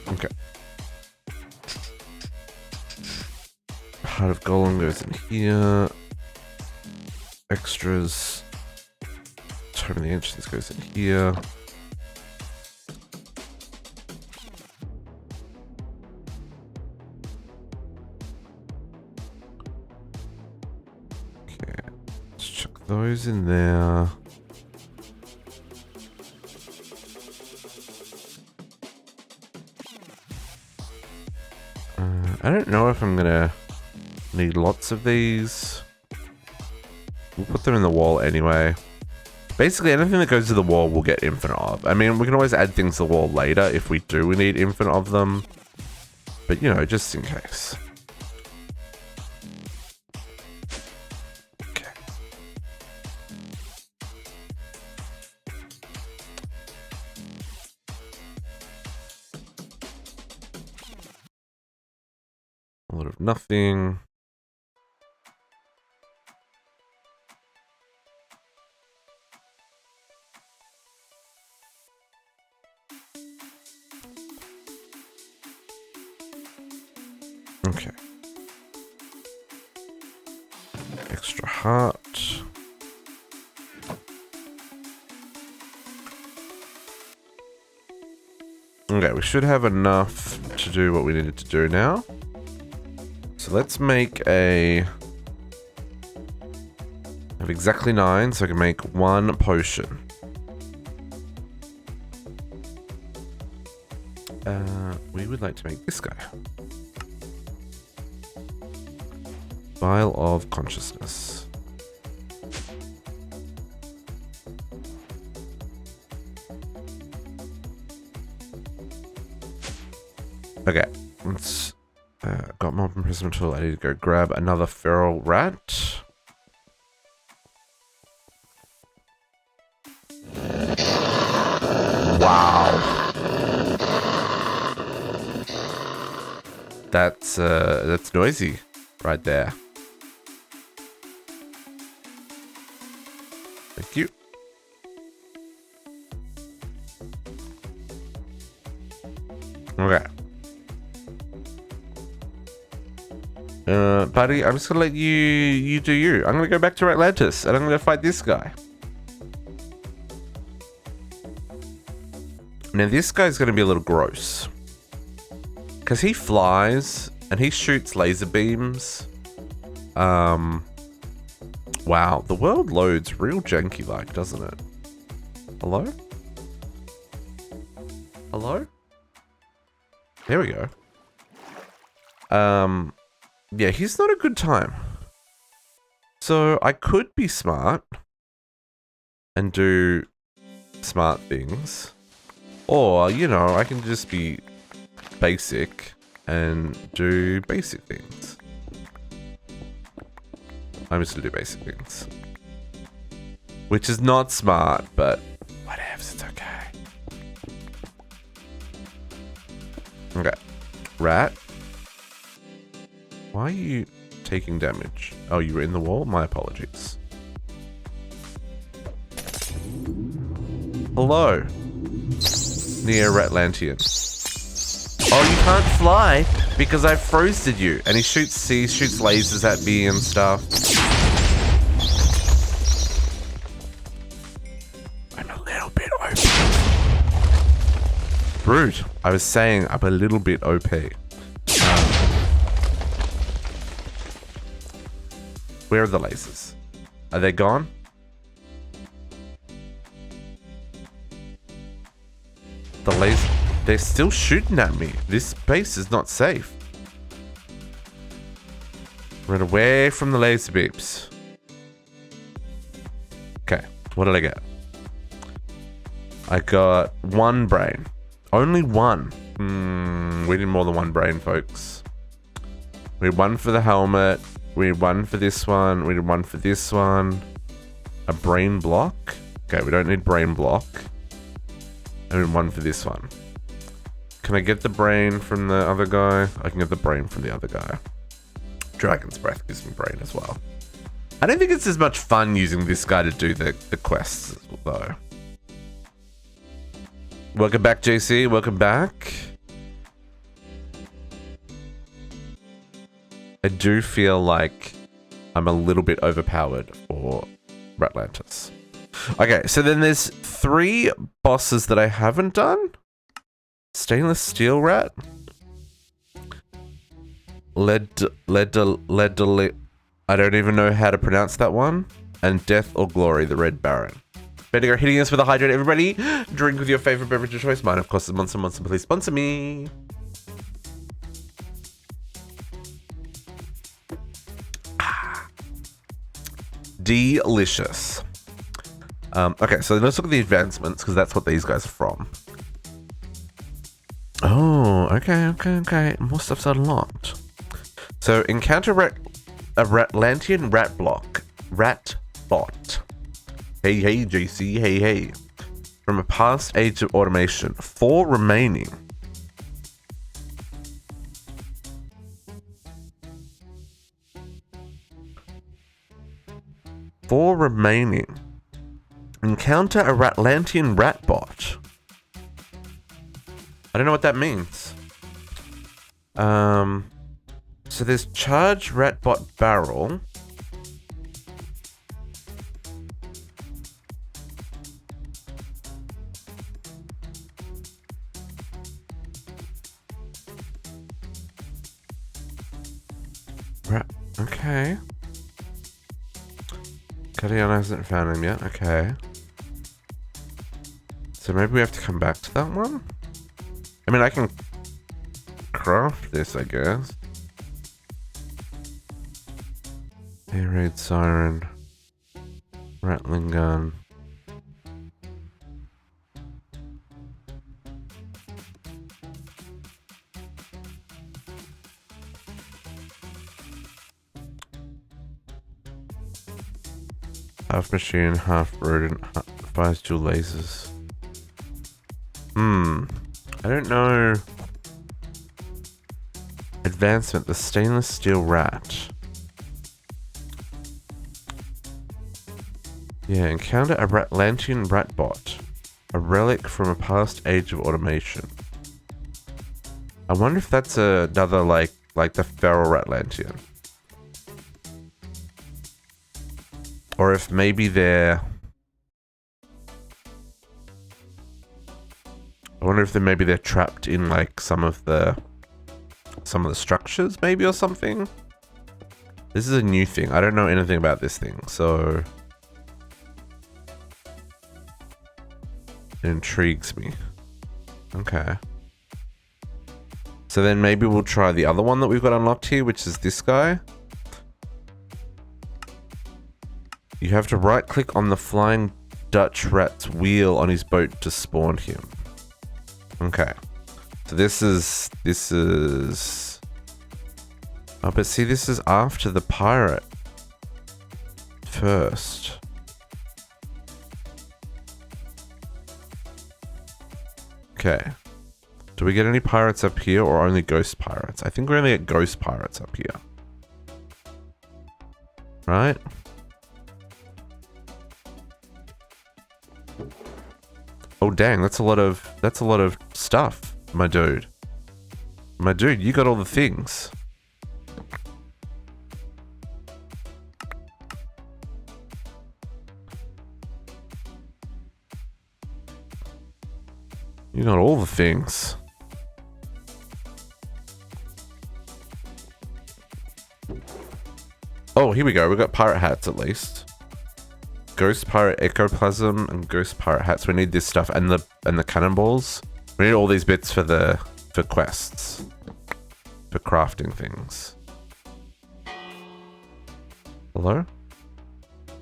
Okay. Heart of Golem goes in here. Extras. Tome of the Ancients goes in here. Okay. Let's chuck those in there. I don't know if I'm gonna need lots of these. We'll put them in the wall anyway. Basically, anything that goes to the wall will get infinite of. I mean, we can always add things to the wall later if we do need infinite of them. But, you know, just in case. Okay. A lot of nothing. Okay. Extra heart. Okay, we should have enough to do what we needed to do now. So let's make a... I have exactly 9, so I can make 1 potion. We would like to make this guy. Vial of Consciousness. Okay, let's... got mob imprisonment tool. I need to go grab another feral rat. Wow. That's noisy right there. Thank you. Okay. Buddy, I'm just gonna let you do you. I'm gonna go back to Ratlantis and I'm gonna fight this guy. Now this guy's gonna be a little gross. Because he flies and he shoots laser beams. Wow, the world loads real janky like, doesn't it? Hello? Hello? There we go. Yeah, he's not a good time. So I could be smart and do smart things. Or, you know, I can just be basic and do basic things. I'm just gonna do basic things. Which is not smart, but whatever, it's okay. Okay. Rat. Why are you taking damage? Oh, you were in the wall? My apologies. Hello. Near Ratlantian. Oh, you can't fly because I frosted you. And he shoots lasers at me and stuff. I'm a little bit OP. Rude. I was saying I'm a little bit OP. Where are the lasers? Are they gone? The laser... They're still shooting at me. This base is not safe. Run away from the laser beeps. Okay, what did I get? I got 1 brain. Only 1. We need more than 1 brain, folks. We need 1 for the helmet. We need 1 for this one. We need 1 for this one. A brain block. Okay, we don't need brain block. And 1 for this one. Can I get the brain from the other guy? I can get the brain from the other guy. Dragon's Breath gives me brain as well. I don't think it's as much fun using this guy to do the quests, though. Welcome back, JC. Welcome back. I do feel like I'm a little bit overpowered for Ratlantis. Okay, so then there's 3 bosses that I haven't done. Stainless steel rat. Lead. I don't even know how to pronounce that one. And Death or Glory, the Red Baron. Bendigo hitting us with a hydrate, everybody. Drink with your favorite beverage of choice. Mine, of course, is Monster. Monster, please sponsor me. Delicious. Okay, so let's look at the advancements, because that's what these guys are from. Oh, okay. More stuff's unlocked. So, encounter a Ratlantian rat block. Rat bot. Hey, JC, hey. From a past age of automation. 4 remaining. Encounter a Ratlantian rat bot. I don't know what that means. So there's charge ratbot barrel. Okay. Kadiana hasn't found him yet. Okay. So maybe we have to come back to that one? I mean, I can craft this, I guess. Air raid siren. Rattling gun. Half machine, half rodent, fires dual lasers. I don't know. Advancement, the stainless steel rat. Yeah, encounter a Ratlantian ratbot. A relic from a past age of automation. I wonder if that's another like the feral Ratlantian. Or if maybe they're... I wonder if maybe they're trapped in like some of the structures maybe or something. This is a new thing. I don't know anything about this thing, so it intrigues me. Okay. So then maybe we'll try the other one that we've got unlocked here, which is this guy. You have to right click on the flying Dutch rat's wheel on his boat to spawn him. Okay. So this is oh, but see, this is after the pirate first. Okay. Do we get any pirates up here or only ghost pirates? I think we're only at ghost pirates up here. Right? Oh dang, that's a lot of stuff, my dude. My dude, you got all the things. You got all the things. Oh, here we go. We got pirate hats at least. Ghost pirate ectoplasm and ghost pirate hats. We need this stuff and the cannonballs. We need all these bits for quests, for crafting things. Hello?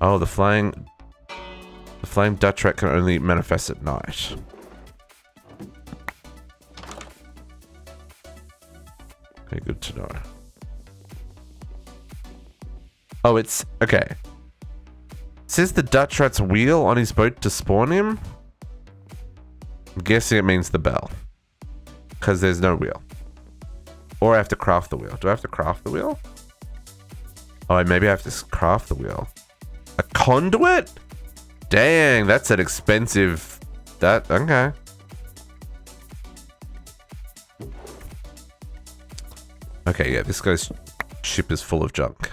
Oh, the flying Dutch rat can only manifest at night. Okay, good to know. Oh, it's okay. It says the Dutch rat's wheel on his boat to spawn him. I'm guessing it means the bell. Because there's no wheel. Or I have to craft the wheel. Do I have to craft the wheel? Oh, maybe I have to craft the wheel. A conduit? Dang, that's an expensive... okay. Okay, yeah, this guy's ship is full of junk.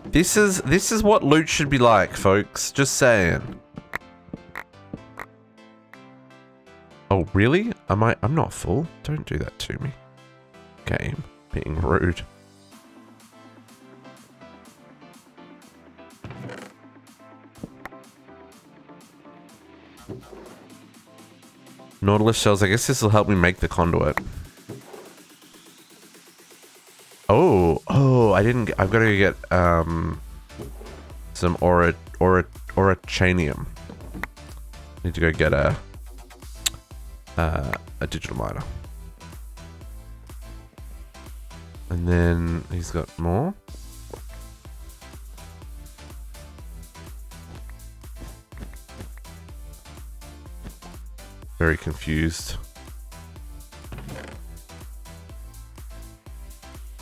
This is what loot should be like, folks. Just saying. Oh, really? I'm not full. Don't do that to me. Game. Being rude. Nautilus shells. I guess this will help me make the conduit. Oh, I didn't get, I've got to get some orachanium. Need to go get a digital miner. And then he's got more. Very confused.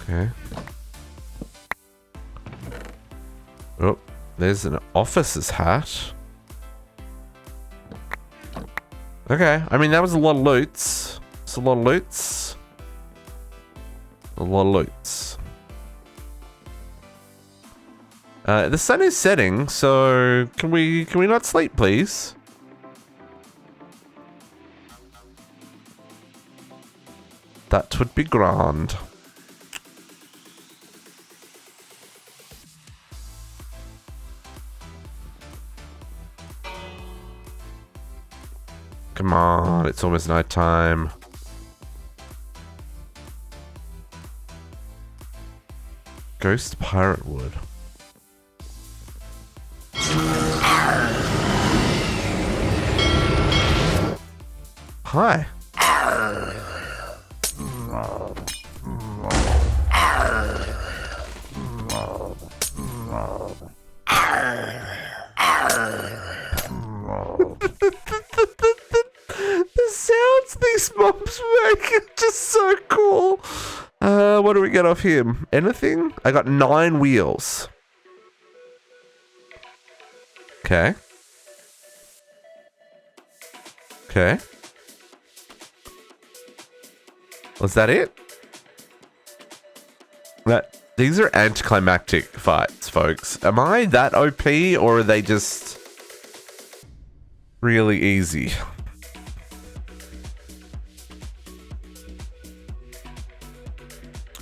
Okay. Oh, there's an officer's hat. Okay, I mean, that was a lot of loots. It's a lot of loots. A lot of loots. The sun is setting, so can we not sleep, please? That would be grand. Come on, it's almost night time. Ghost pirate wood. Hi. The sounds these mobs make are just so cool. What do we get off him? Anything? I got 9 wheels. Okay. Okay. Was that it? These are anticlimactic fights, folks. Am I that OP or are they just really easy?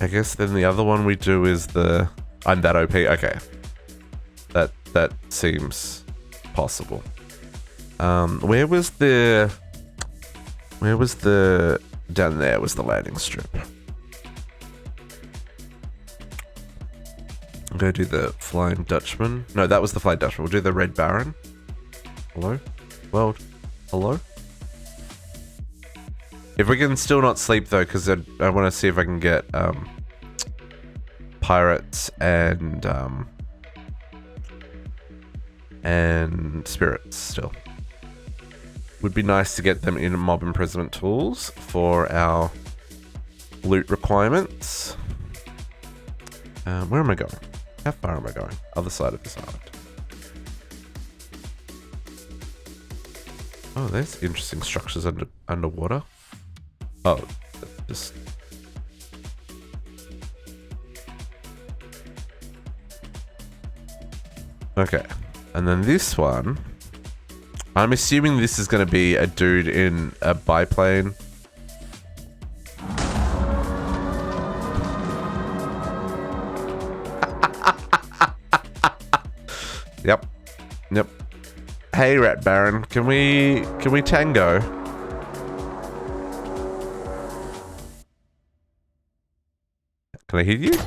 I guess then the other one we do is the I'm that OP. Okay. That seems possible. Where was the down there was the landing strip. I'm gonna do the Flying Dutchman. No, that was the Flying Dutchman. We'll do the Red Baron. Hello? World? Hello? If we can still not sleep though, because I want to see if I can get pirates and spirits still. Would be nice to get them in mob imprisonment tools for our loot requirements. Where am I going? How far am I going? Other side of this island. Oh, there's interesting structures underwater. Oh, just... Okay. And then this one... I'm assuming this is going to be a dude in a biplane. Yep. Yep. Hey, Rat Baron, can we tango? Can I hit you?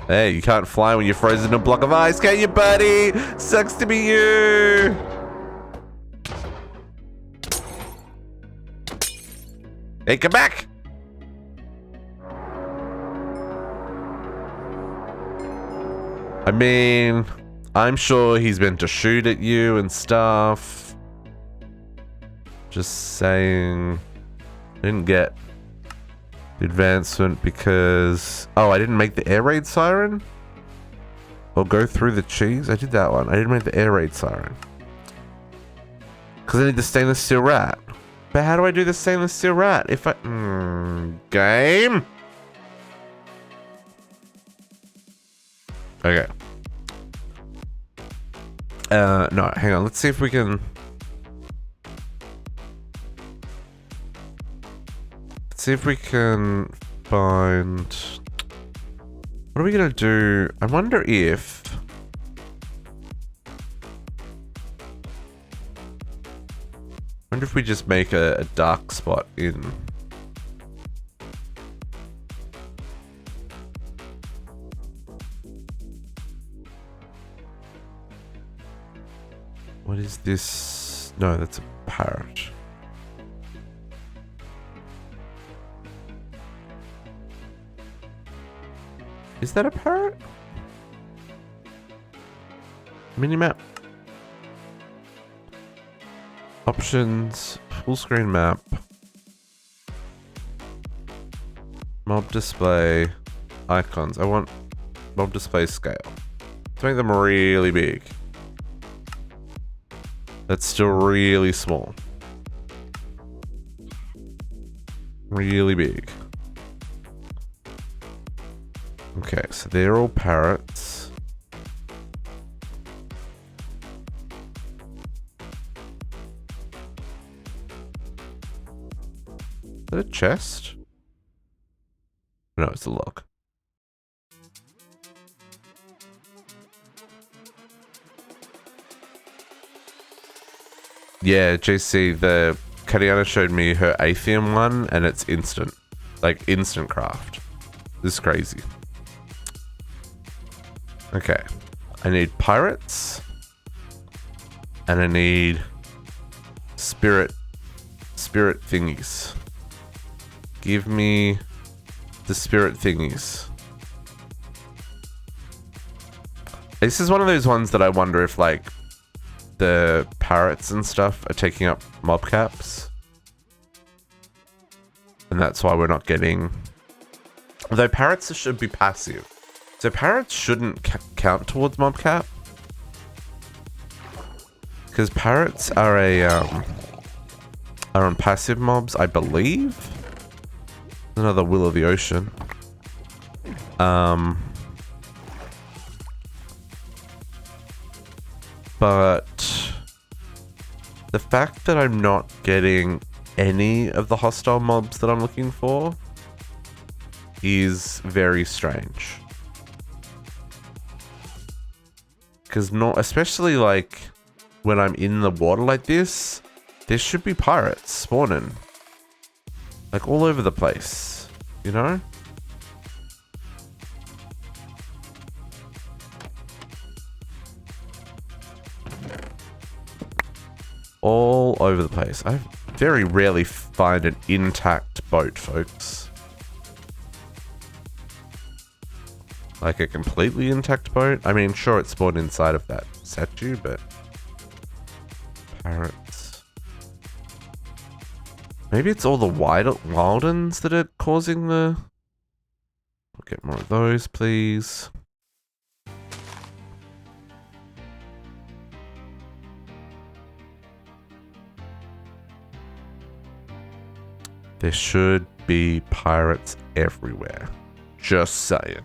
Hey, you can't fly when you're frozen in a block of ice, can you, buddy? Sucks to be you. Hey, come back. I mean, I'm sure he's meant to shoot at you and stuff. Just saying. Didn't get the advancement because... Oh, I didn't make the air raid siren? Or go through the cheese? I did that one. I didn't make the air raid siren. Because I need the stainless steel rat. But how do I do the stainless steel rat? If I... game? Okay. No, hang on. Let's see if we can... Let's see if we can find... What are we gonna do? I wonder if... I wonder if we just make a dark spot in... What is this? No, that's a parrot. Is that a parrot? Minimap. Options. Full screen map. Mob display. Icons. I want mob display scale. Let's make them really big. That's still really small. Really big. Okay, so they're all parrots. Is that a chest? No, it's a lock. Yeah, JC, the Kadiana showed me her Atheum one, and it's instant. Like, instant craft. This is crazy. Okay. I need pirates. And I need spirit thingies. Give me the spirit thingies. This is one of those ones that I wonder if, like, the parrots and stuff are taking up mob caps. And that's why we're not getting... Although parrots should be passive. So parrots shouldn't count towards mob cap. Because parrots are are on passive mobs, I believe. Another Will of the Ocean. But the fact that I'm not getting any of the hostile mobs that I'm looking for is very strange. Because especially like when I'm in the water like this, there should be pirates spawning. Like all over the place, you know? All over the place. I very rarely find an intact boat, folks. Like a completely intact boat. I mean, sure, it spawned inside of that statue, but... Parrots. Maybe it's all the wildens that are causing the... We'll get more of those, please. There should be pirates everywhere. Just saying.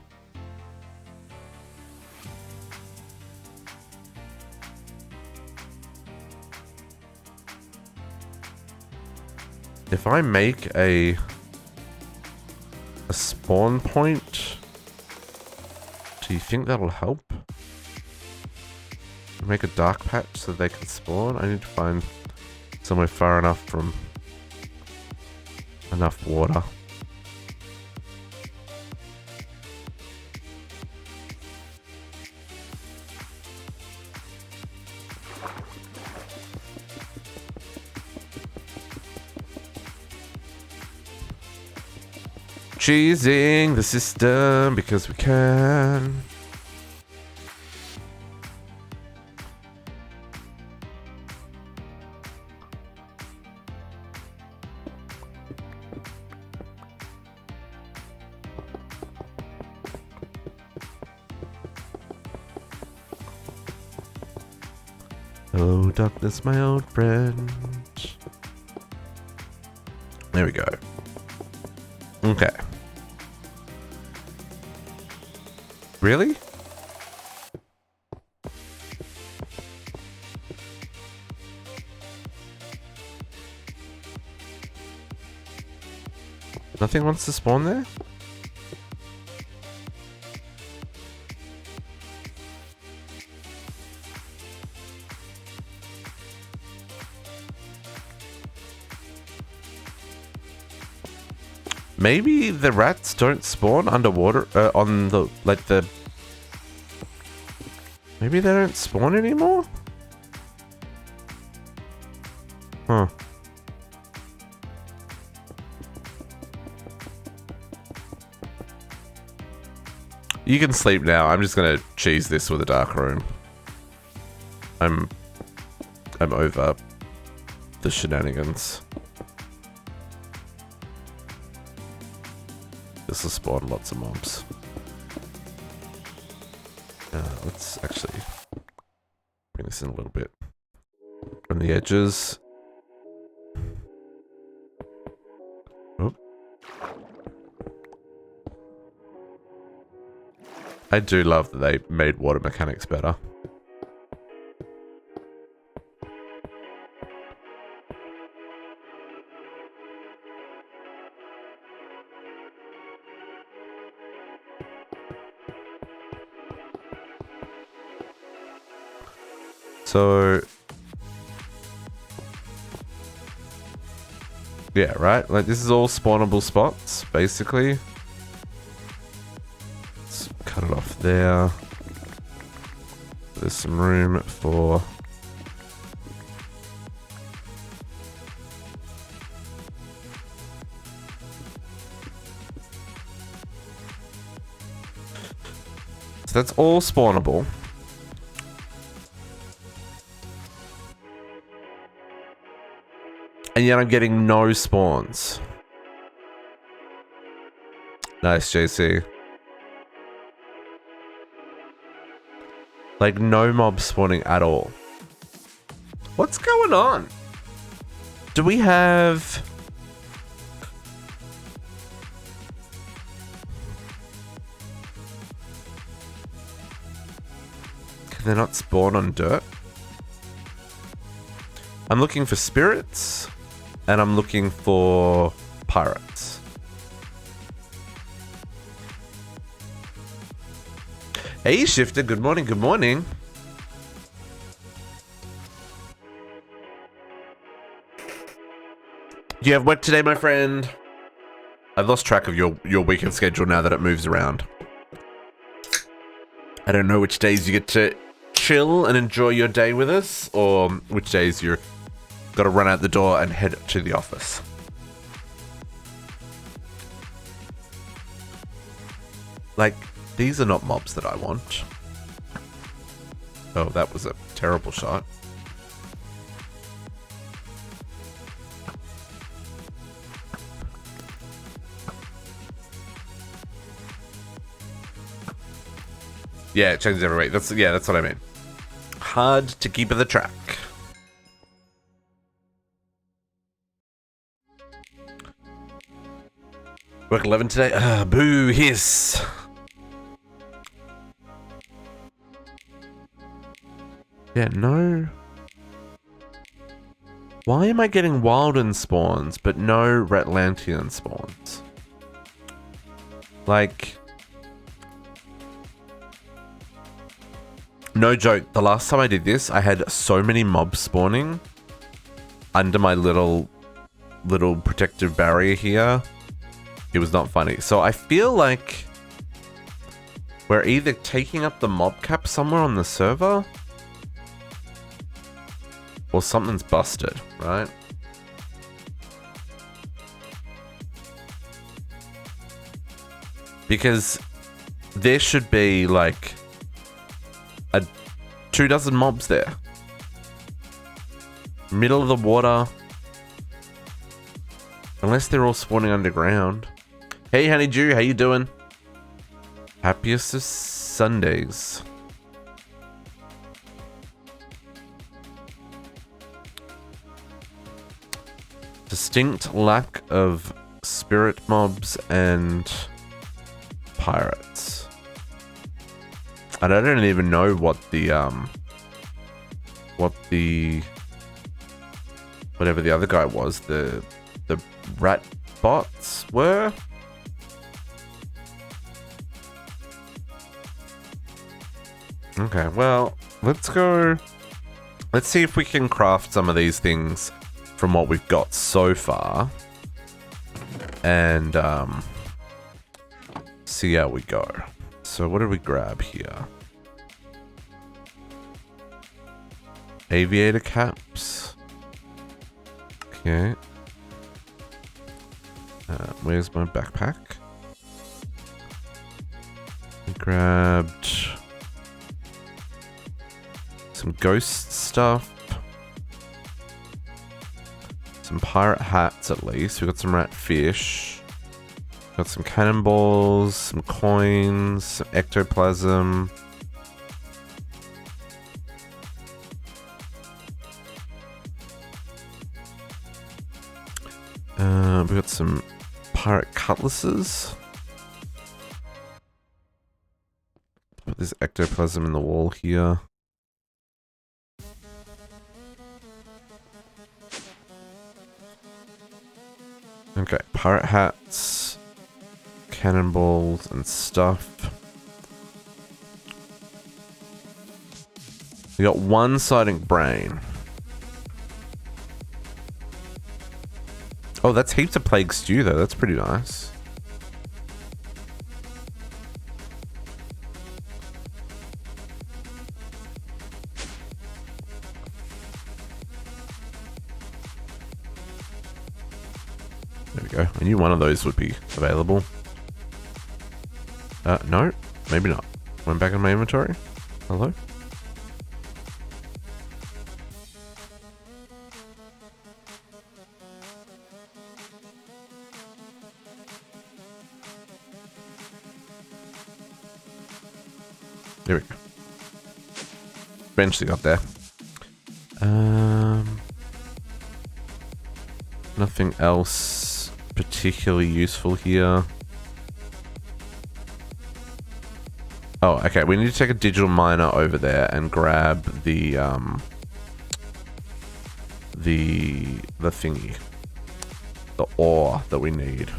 If I make a spawn point, do you think that'll help? Make a dark patch so they can spawn? I need to find somewhere far enough from enough water. Cheesing the system because we can. Hello, darkness, my old friend. There we go. Okay. Really? Nothing wants to spawn there? Maybe the rats don't spawn underwater on the maybe they don't spawn anymore? Huh. You can sleep now. I'm just gonna cheese this with a dark room. I'm over the shenanigans. This will spawn lots of mobs. Let's actually bring this in a little bit from the edges. Oh, I do love that they made water mechanics better. So, yeah, right? Like, this is all spawnable spots, basically. Let's cut it off there. There's some room for... So that's all spawnable. And yet I'm getting no spawns. Nice, JC. Like, no mob spawning at all. What's going on? Do we have... Can they not spawn on dirt? I'm looking for spirits. And I'm looking for pirates. Hey, Shifter. Good morning. Good morning. Do you have work today, my friend? I've lost track of your weekend schedule now that it moves around. I don't know which days you get to chill and enjoy your day with us, or which days you're got to run out the door and head to the office. Like, these are not mobs that I want. Oh, that was a terrible shot. Yeah, it changes every week. That's what I mean. Hard to keep the track. Work 11 today? Boo, hiss. Yeah, no. Why am I getting Wilden spawns, but no Ratlantian spawns? Like... No joke, the last time I did this, I had so many mobs spawning under my little protective barrier here. It was not funny. So I feel like we're either taking up the mob cap somewhere on the server or something's busted, right? Because there should be like 24 mobs there. Middle of the water. Unless they're all spawning underground. Hey Honeydew, how you doing? Happiest of Sundays. Distinct lack of spirit mobs and pirates. And I don't even know what whatever the other guy was, the rat bots were. Okay, well, let's see if we can craft some of these things from what we've got so far. And see how we go. So what did we grab here? Aviator caps. Okay. Where's my backpack? We grabbed some ghost stuff. Some pirate hats at least. We got some rat fish. Got some cannonballs, some coins, some ectoplasm. We got some pirate cutlasses. this ectoplasm in the wall here. Okay, pirate hats, cannonballs and stuff. We got one siding brain. Oh, that's heaps of plague stew though. That's pretty nice. There we go. I knew one of those would be available. No, maybe not. Went back in my inventory. Hello? There we go. Eventually got there. Nothing else particularly useful here. Oh, okay. We need to take a digital miner over there and grab the thingy, the ore that we need.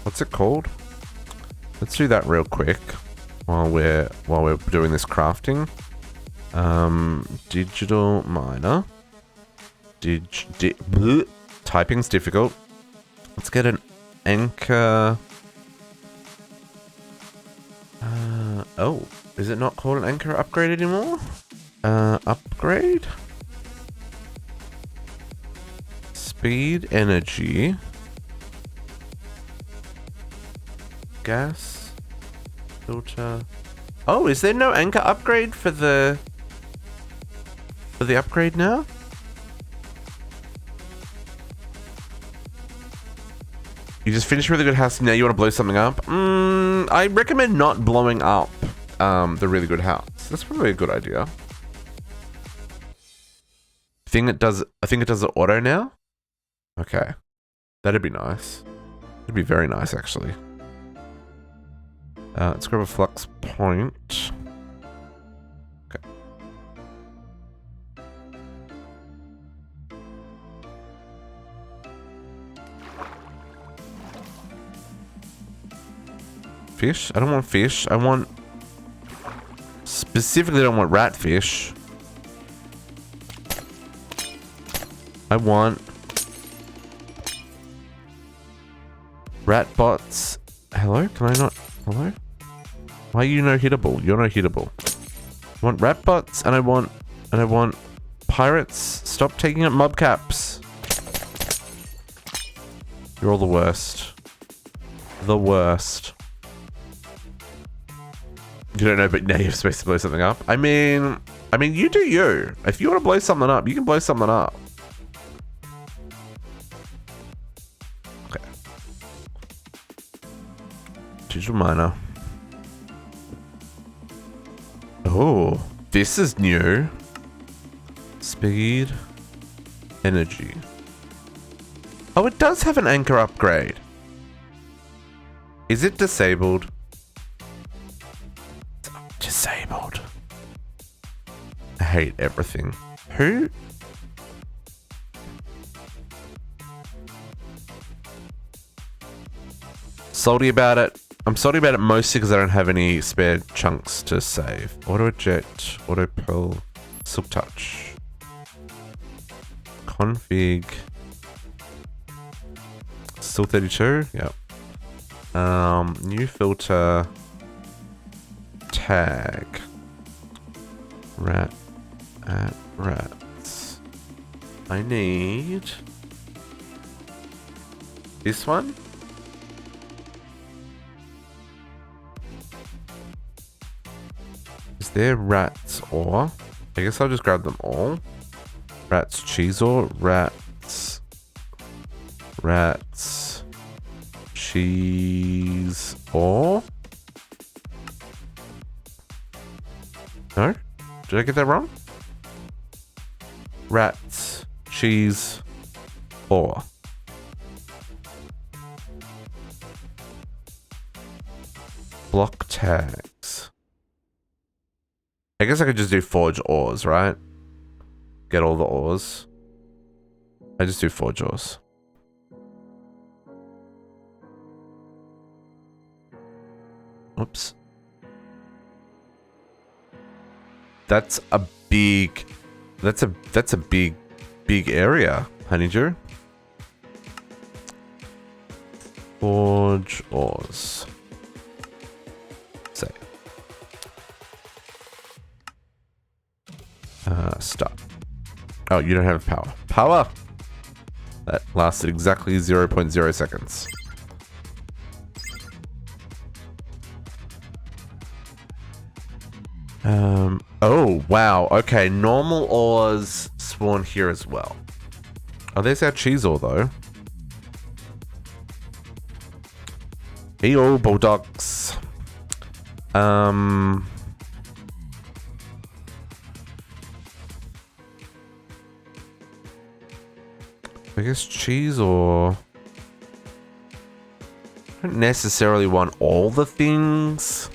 What's it called? Let's do that real quick while we're doing this crafting. Digital miner. Typing's difficult. Let's get an anchor. Oh, is it not called an anchor upgrade anymore? Upgrade? Speed, energy. Gas. Filter. Oh, is there no anchor upgrade for the upgrade now? You just finished a really good house, now you want to blow something up? I recommend not blowing up the really good house. That's probably a good idea. I think it does the auto now? Okay. That'd be nice. It'd be very nice, actually. Let's grab a flux point. Okay. Fish? I don't want fish. I want... Specifically, I don't want ratfish. I want... rat bots. Hello? Can I not... Hello? Why are you no hittable? You're no hittable. I want rat bots and I want pirates. Stop taking up mob caps. You're all the worst. The worst. You don't know, but now you're supposed to blow something up. I mean, you do you. If you want to blow something up, you can blow something up. Okay. Digital miner. Oh, this is new. Speed. Energy. Oh, it does have an anchor upgrade. Is it disabled? Disabled. I hate everything. Who? Salty about it. I'm salty about it mostly because I don't have any spare chunks to save. Auto eject, auto pull, silk touch, config, still 32. Yep. New filter, tag, rat at rats. I need this one. Is there rats or? I guess I'll just grab them all. Rats cheese or rats cheese or? No? Did I get that wrong? Rats cheese or? Block tags. I guess I could just do forge ores, right? Get all the ores. I just do forge ores. Oops. That's a big big area, Honeydew. Forge ores. Say. Stop. Oh, you don't have power. Power! That lasted exactly 0.0 seconds. Oh, wow. Okay, normal ores spawn here as well. Oh, there's our cheese ore, though. Heyo, bulldogs. I guess cheese or... I don't necessarily want all the things.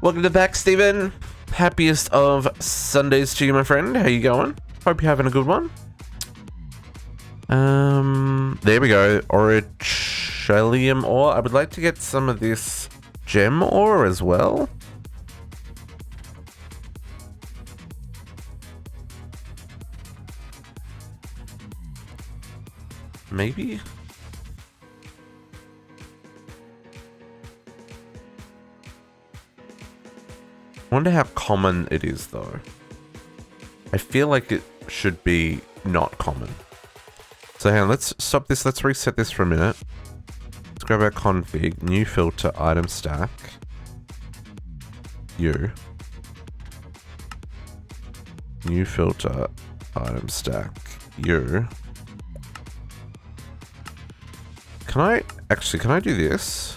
Welcome to back, Steven. Happiest of Sundays to you, my friend. How you going? Hope you're having a good one. There we go. Orichallium ore. I would like to get some of this gem ore as well. Maybe? I wonder how common it is, though. I feel like it should be not common. So hang on, let's stop this. Let's reset this for a minute. Let's grab our config. New filter, item stack. New filter, item stack. Can I do this?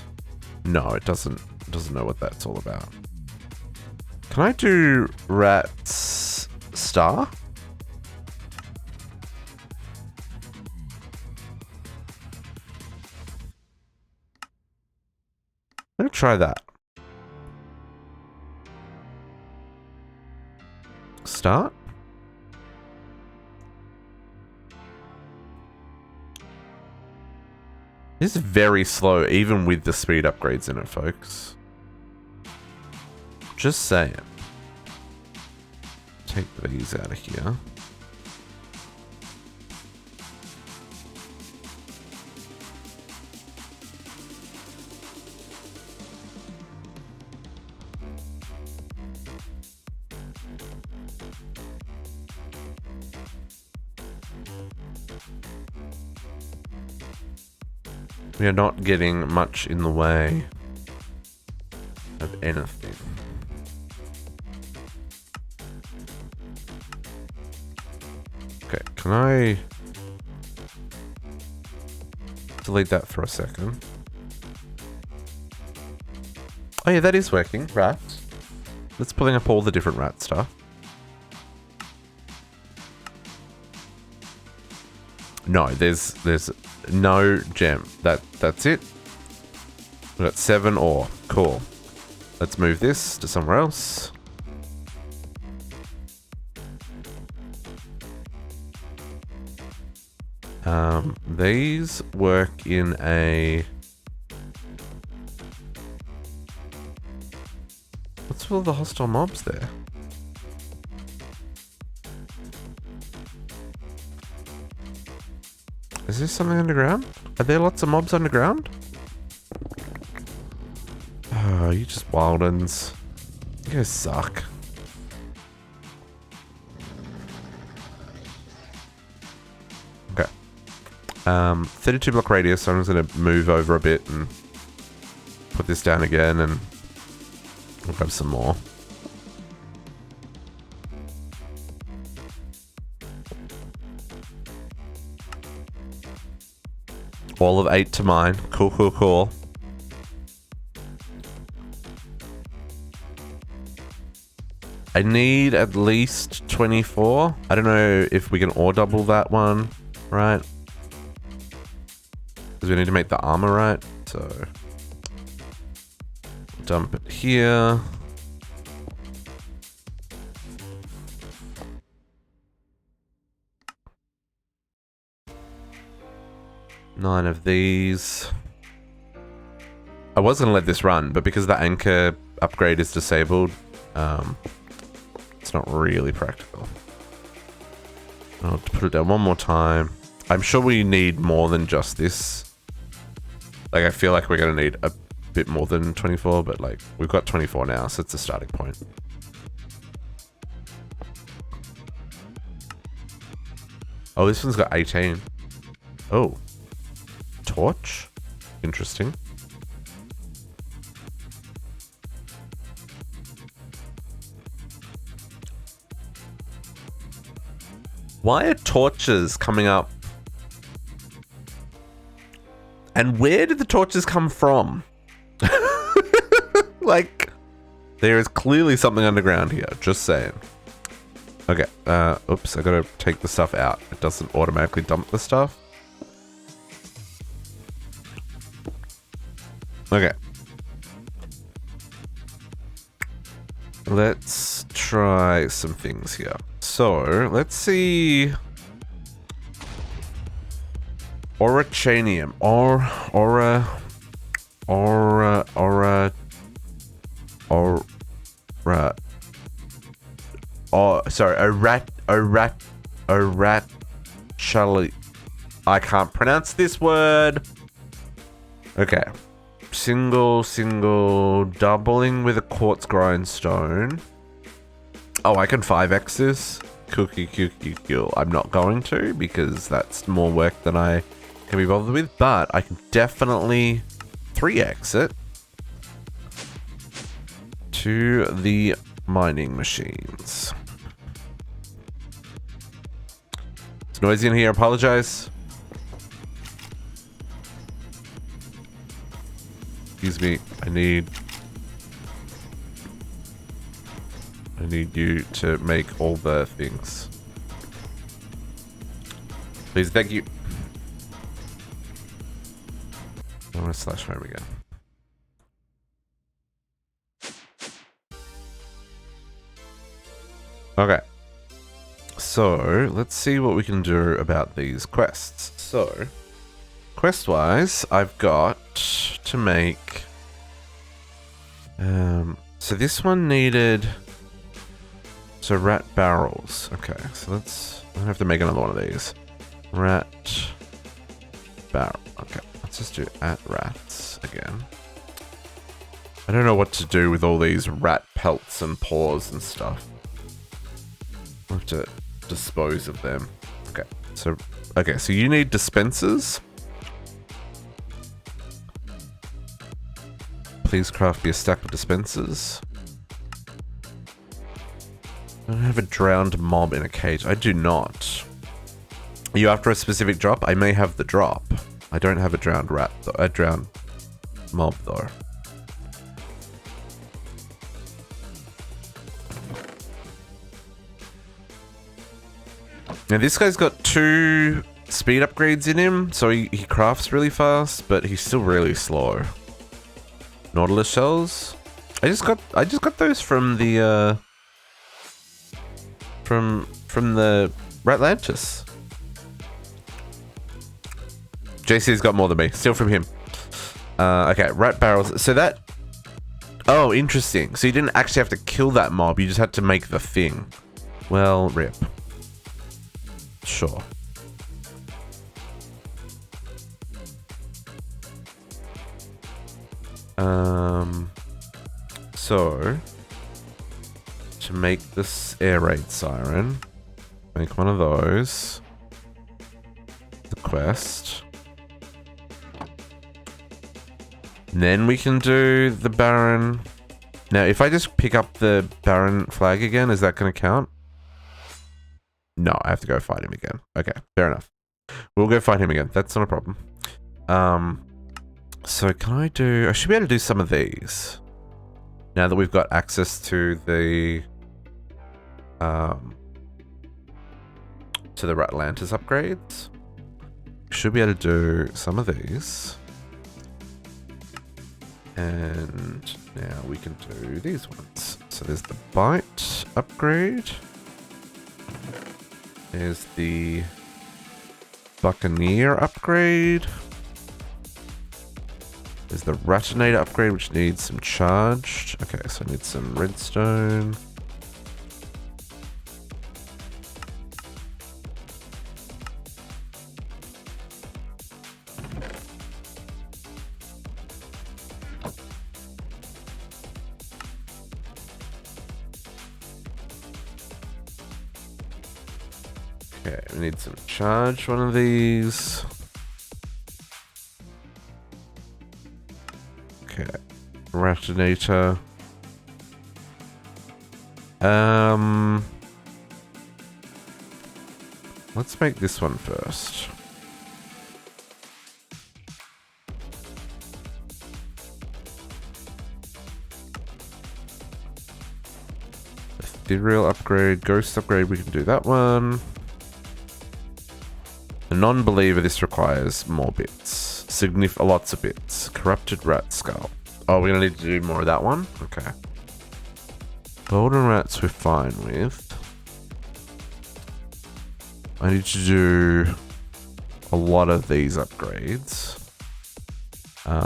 No, it doesn't know what that's all about. Can I do rats star? Let me try that. Start. This is very slow, even with the speed upgrades in it, folks. Just saying. Take these out of here. We are not getting much in the way of anything. Okay, can I delete that for a second? Oh yeah, that is working. Right. Let's pulling up all the different rat stuff. No, there's no gem. That's it. We got 7 ore. Cool. Let's move this to somewhere else. These work in a... What's all the hostile mobs there? Is there something underground? Are there lots of mobs underground? Oh, you just wildens. You guys suck. Okay. 32 block radius, so I'm just going to move over a bit and put this down again and we'll grab some more. All of 8 to mine. Cool, cool, cool. I need at least 24. I don't know if we can ore double that one, right? Because we need to make the armor, right? So dump it here. Nine of these. I was going to let this run, but because the anchor upgrade is disabled, it's not really practical. I'll put it down one more time. I'm sure we need more than just this. Like, I feel like we're going to need a bit more than 24, but like, we've got 24 now, so it's a starting point. Oh, this one's got 18. Oh. Torch? Interesting. Why are torches coming up? And where did the torches come from? Like, there is clearly something underground here. Just saying. Okay. Oops, I gotta take the stuff out. It doesn't automatically dump the stuff. Okay. Let's try some things here. So, let's see. Orachanium. I can't pronounce this word. Okay. Single, doubling with a quartz grindstone. Oh, I can 5x this. Cool. I'm not going to because that's more work than I can be bothered with, but I can definitely 3x it to the mining machines. It's noisy in here, I apologize. Excuse me, I need you to make all the things. Please, thank you. I'm gonna slash home again. Okay. So, let's see what we can do about these quests. So, quest-wise, I've got to make... so this one needed... So, rat barrels. Okay, so let's... I'm gonna have to make another one of these. Rat... barrel. Okay, let's just do at rats again. I don't know what to do with all these rat pelts and paws and stuff. I'll have to dispose of them. Okay, so you need dispensers. Please craft me a stack of dispensers. I don't have a drowned mob in a cage. I do not. Are you after a specific drop? I may have the drop. I don't have a drowned rat though. A drowned mob though. Now this guy's got 2 speed upgrades in him, so he crafts really fast, but he's still really slow. Nautilus shells. I just got those from the from the Ratlantis. JC's got more than me. Steal from him. Okay, rat barrels. So that... Oh, interesting. So you didn't actually have to kill that mob. You just had to make the thing. Well, rip. Sure. So... To make this air raid siren, make one of those. The quest. And then we can do the Baron. Now, if I just pick up the Baron flag again, is that going to count? No, I have to go fight him again. Okay, fair enough. We'll go fight him again. That's not a problem. So can I do... I should be able to do some of these. Now that we've got access to the to the Ratlantis upgrades. Should be able to do some of these. And now we can do these ones. So there's the bite upgrade. There's the Buccaneer upgrade. There's the Ratinator upgrade, which needs some charged. Okay, so I need some redstone. Okay, we need some charge one of these. Okay, Ratinator. Let's make this one first. Ethereal upgrade, ghost upgrade, we can do that one. The non-believer, this requires more bits. Lots of bits. Corrupted rat skull. Oh, we're gonna need to do more of that one? Okay. Golden rats we're fine with. I need to do a lot of these upgrades.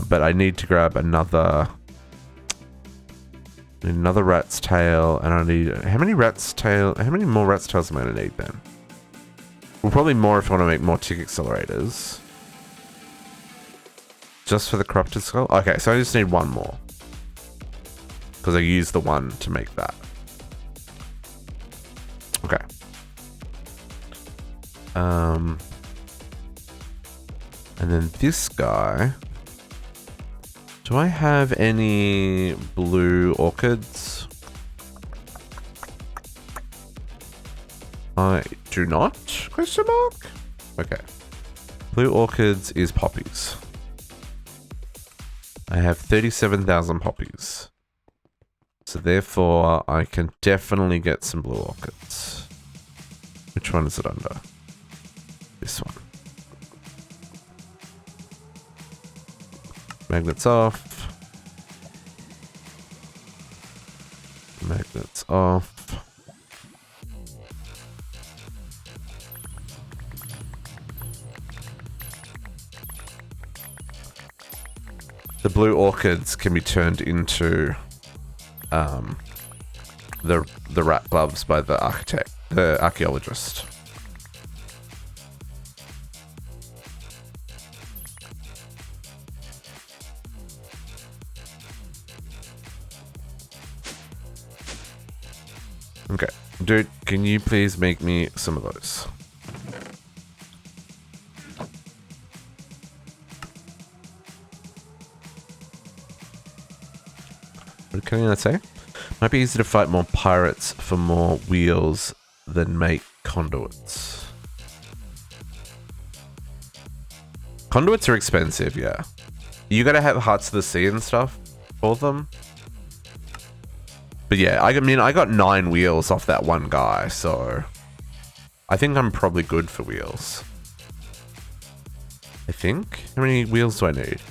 But I need to grab another rat's tail, and I need how many more rat's tails am I gonna need then? Well, probably more if I want to make more tick accelerators. Just for the corrupted skull? Okay, so I just need one more. Because I used the one to make that. Okay. And then this guy. Do I have any blue orchids? I do not? Question mark? Okay. Blue orchids is poppies. I have 37,000 poppies. So therefore, I can definitely get some blue orchids. Which one is it under? This one. Magnets off. Magnets off. The blue orchids can be turned into the rat gloves by the archaeologist. Okay, dude, can you please make me some of those? What can I say? Might be easy to fight more pirates for more wheels than make conduits. Conduits are expensive, yeah. You gotta have Hearts of the Sea and stuff for them. But yeah, I mean, I got 9 wheels off that one guy, so I think I'm probably good for wheels. I think. How many wheels do I need?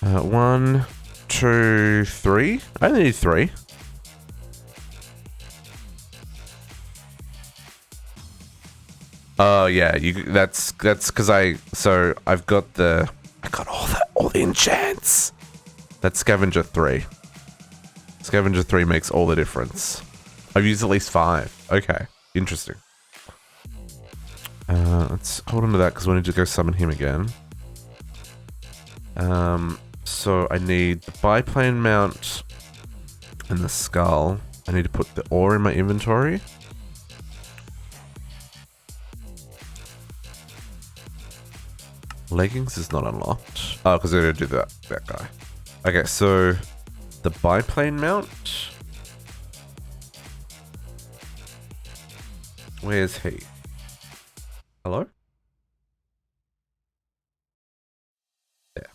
1, 2, 3. I only need 3. Oh yeah, that's because I've got all the enchants. That's scavenger 3. Scavenger 3 makes all the difference. I've used at least 5. Okay, interesting. Let's hold on to that because we need to go summon him again. So I need the biplane mount and the skull. I need to put the ore in my inventory. Leggings is not unlocked. Oh, because I gotta do that guy. Okay, so the biplane mount. Where's he? Hello? There.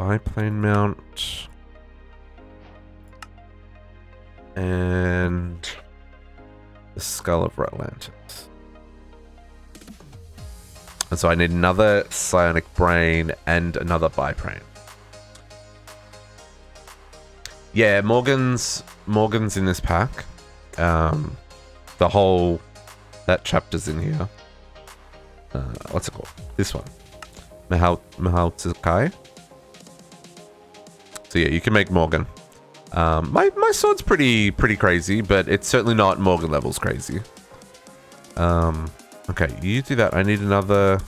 biplane mount. And the skull of Ratlantis. And so I need another psionic brain and another biplane. Yeah, Morgan's in this pack. The whole that chapter's in here. What's it called? This one. Mahal Tsukai. So yeah, you can make Morgan. My sword's pretty crazy, but it's certainly not Morgan levels crazy. Okay, you do that. I need another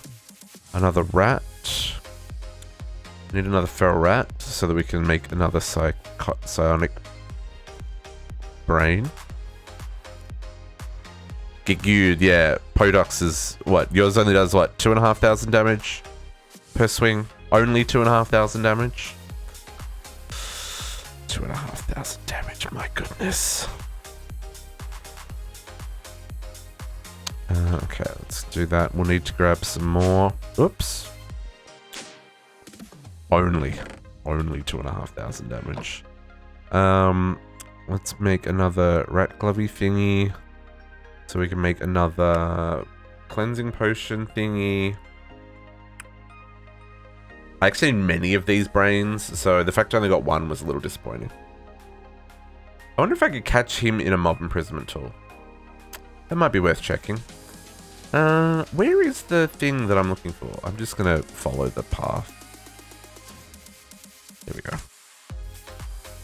rat. I need another feral rat so that we can make another psionic brain. Gigud, yeah. Podox is what? Yours only does what? 2,500 damage per swing. Only 2,500 damage. 2,500 damage, my goodness. Okay, let's do that. We'll need to grab some more. Oops. Only 2,500 damage. Let's make another rat glovey thingy. So we can make another cleansing potion thingy. I actually need many of these brains, so the fact I only got one was a little disappointing. I wonder if I could catch him in a mob imprisonment tool. That might be worth checking. Where is the thing that I'm looking for? I'm just gonna follow the path. Here we go.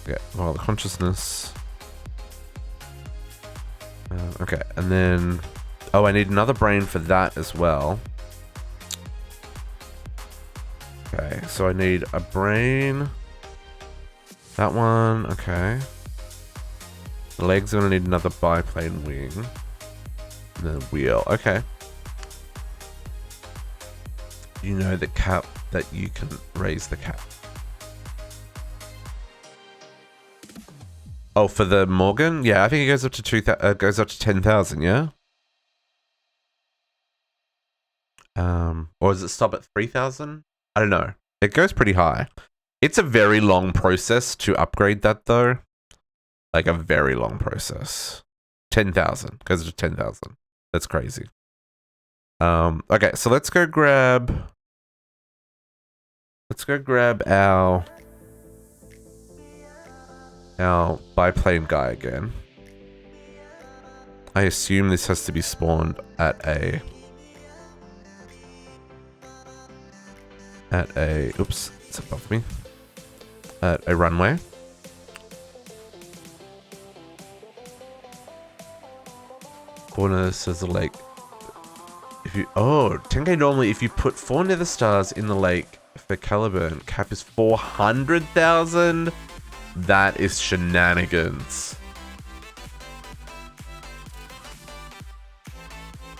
Yeah, well, the consciousness. Okay, and then... Oh, I need another brain for that as well. Okay, so I need a brain. That one, okay. The legs are gonna need another biplane wing. And then a wheel, okay. You know the cap that you can raise the cap. Oh, for the Morgan? Yeah, I think it goes up to 2,000. Goes up to 10,000. Yeah. Or does it stop at 3,000? I don't know. It goes pretty high. It's a very long process to upgrade that, though. Like a very long process. 10,000 goes to 10,000. That's crazy. Okay, so let's go grab our biplane guy again. I assume this has to be spawned at a oops, it's above me. At a runway. Corner says the lake. If you 10k normally, if you put 4 nether stars in the lake for Caliburn, cap is 400,000. That is shenanigans.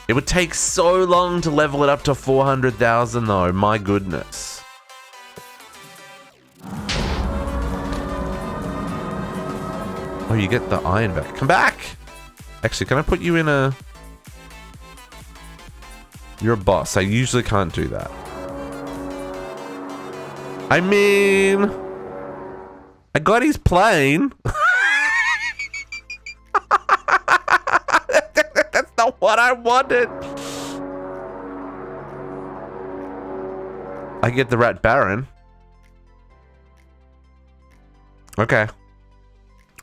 It would take so long to level it up to 400,000 though, my goodness. Oh, you get the iron back. Come back! Actually, can I put you in a... You're a boss. I usually can't do that. I mean... I got his plane. That's not what I wanted. I get the Rat Baron. Okay.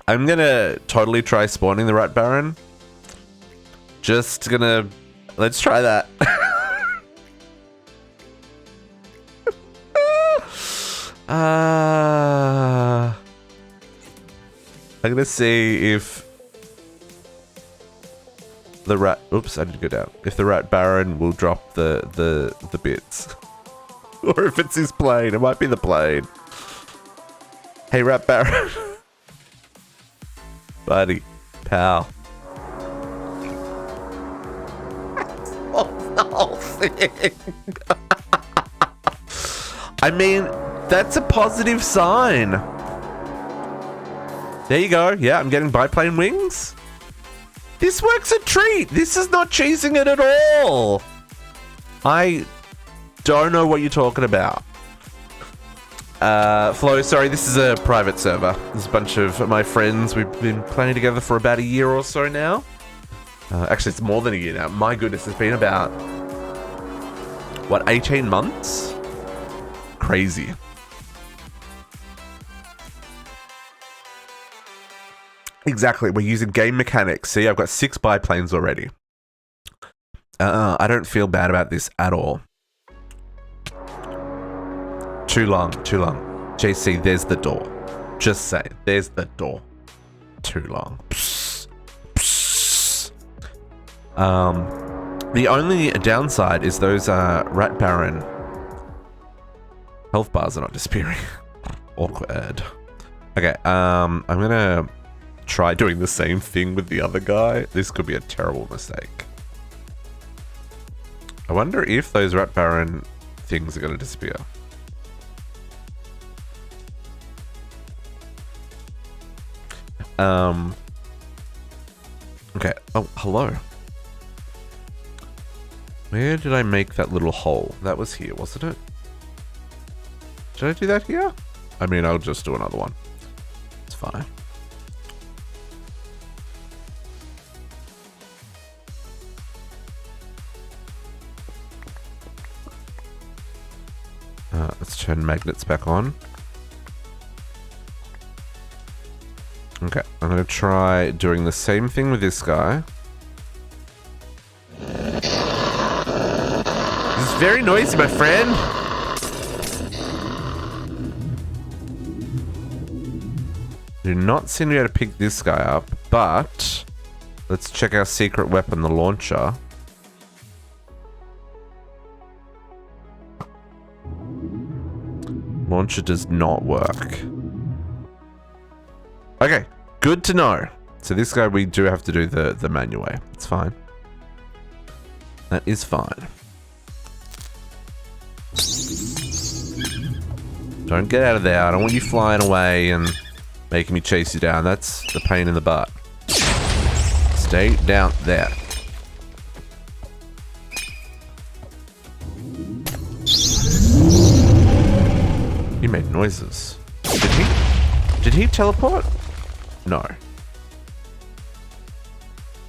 I'm gonna totally try spawning the Rat Baron. Just gonna... Let's try that. I'm gonna see if the rat... Oops, I did go down. If the Rat Baron will drop the bits. Or if it's his plane. It might be the plane. Hey, Rat Baron. Buddy. Pal. The whole thing. I mean, that's a positive sign. There you go. Yeah, I'm getting biplane wings. This works a treat. This is not cheesing it at all. I don't know what you're talking about. Flo, sorry, this is a private server. There's a bunch of my friends. We've been playing together for about a year or so now. Actually, it's more than a year now. My goodness, it's been about, what, 18 months? Crazy. Exactly, we're using game mechanics. See, I've got 6 biplanes already. I don't feel bad about this at all. Too long, too long. JC, there's the door. Just say, there's the door. Too long. Psst. Psst. The only downside is those Rat Baron health bars are not disappearing. Awkward. Okay, I'm gonna try doing the same thing with the other guy. This could be a terrible mistake. I wonder if those Rat Baron things are gonna disappear. Okay. Oh, hello. Where did I make that little hole? That was here, wasn't it? Did I do that here? I mean, I'll just do another one. It's fine. Let's turn magnets back on. Okay, I'm going to try doing the same thing with this guy. This is very noisy, my friend. Do not seem to be able to pick this guy up, but let's check our secret weapon, the launcher. Launcher does not work. Okay, good to know. So this guy, we do have to do the manual way. It's fine. That is fine. Don't get out of there. I don't want you flying away and making me chase you down. That's the pain in the butt. Stay down there. He made noises. Did he teleport? No.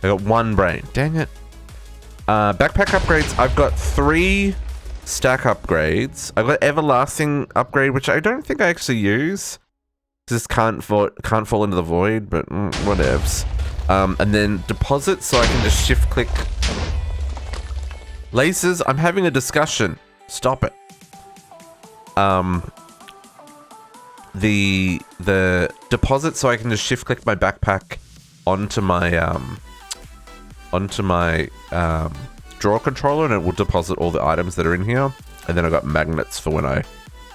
I got 1 brain. Dang it. Backpack upgrades. I've got 3 stack upgrades. I've got everlasting upgrade, which I don't think I actually use. Just can't fall into the void, but whatevs. And then deposit, so I can just shift click. Lasers, I'm having a discussion. Stop it. The deposit, so I can just shift click my backpack onto my drawer controller, and it will deposit all the items that are in here. And then I got magnets for when I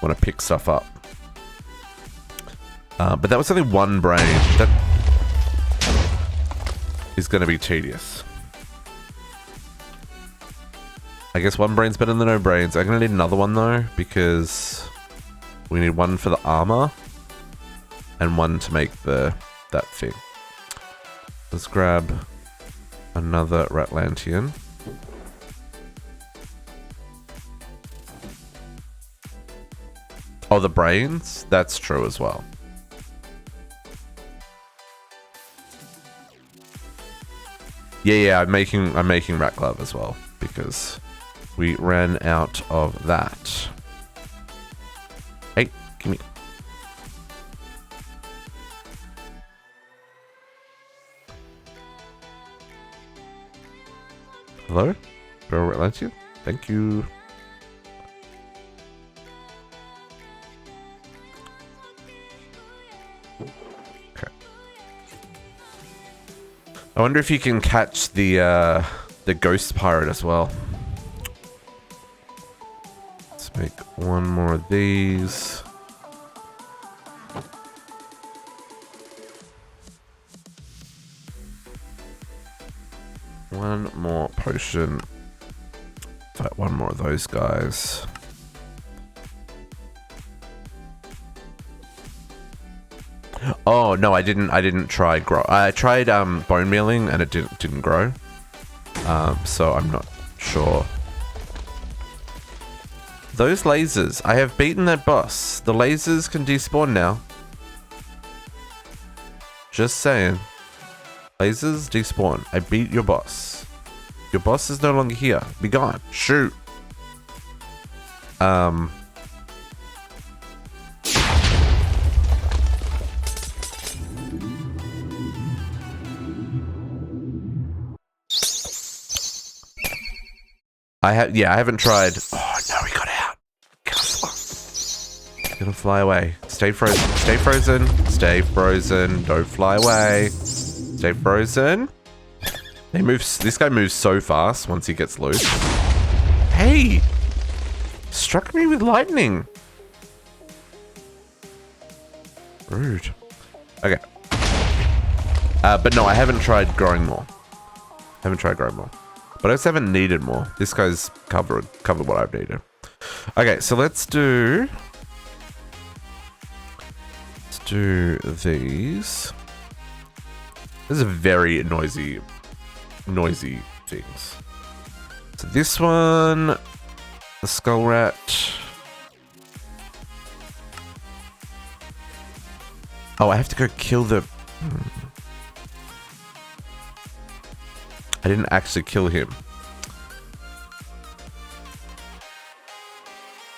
want to pick stuff up. But that was only 1 brain. That is going to be tedious. I guess 1 brain's better than no brains. I'm going to need another one though, because we need 1 for the armor and 1 to make that thing. Let's grab another Ratlantian. Oh, the brains? That's true as well. Yeah, I'm making rat glove as well because we ran out of that. Hey, gimme. Hello? Bro Ratlantis? Thank you. Okay. I wonder if you can catch the ghost pirate as well. Let's make 1 more of these. One more potion. Fight 1 more of those guys. Oh no, I didn't try grow. I tried bone mealing and it didn't grow. So I'm not sure. Those lasers. I have beaten that boss. The lasers can despawn now. Just saying. Lasers despawn. I beat your boss. Your boss is no longer here. Be gone. Shoot. I haven't tried. Oh no, he got out. Gonna fly away. Stay frozen. Stay frozen. Stay frozen. Don't fly away. Stay frozen. They move. This guy moves so fast once he gets loose. Hey! Struck me with lightning. Rude. Okay. But no, I haven't tried growing more. But I just haven't needed more. This guy's covered what I've needed. Okay, so let's do these. This is a very noisy things. So this one, the skull rat. Oh, I have to go kill the... I didn't actually kill him.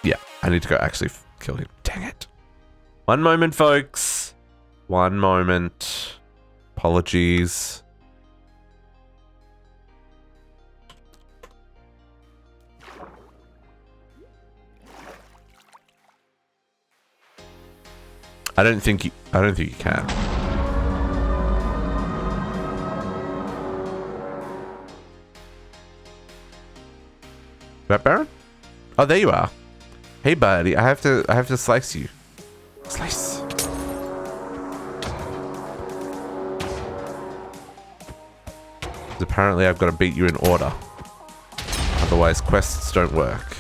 Yeah, I need to go actually kill him. Dang it. One moment, folks. One moment. Apologies. I don't think you can. Rat Baron? Oh, there you are. Hey, buddy. I have to slice you. Slice. Apparently, I've got to beat you in order. Otherwise, quests don't work.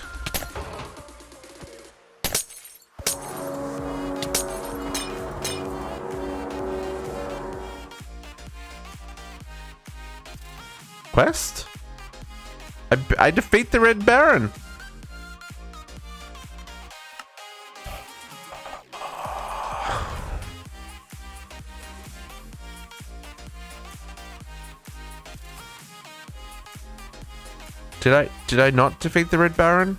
Quest? I defeat the Red Baron. Did I not defeat the Red Baron?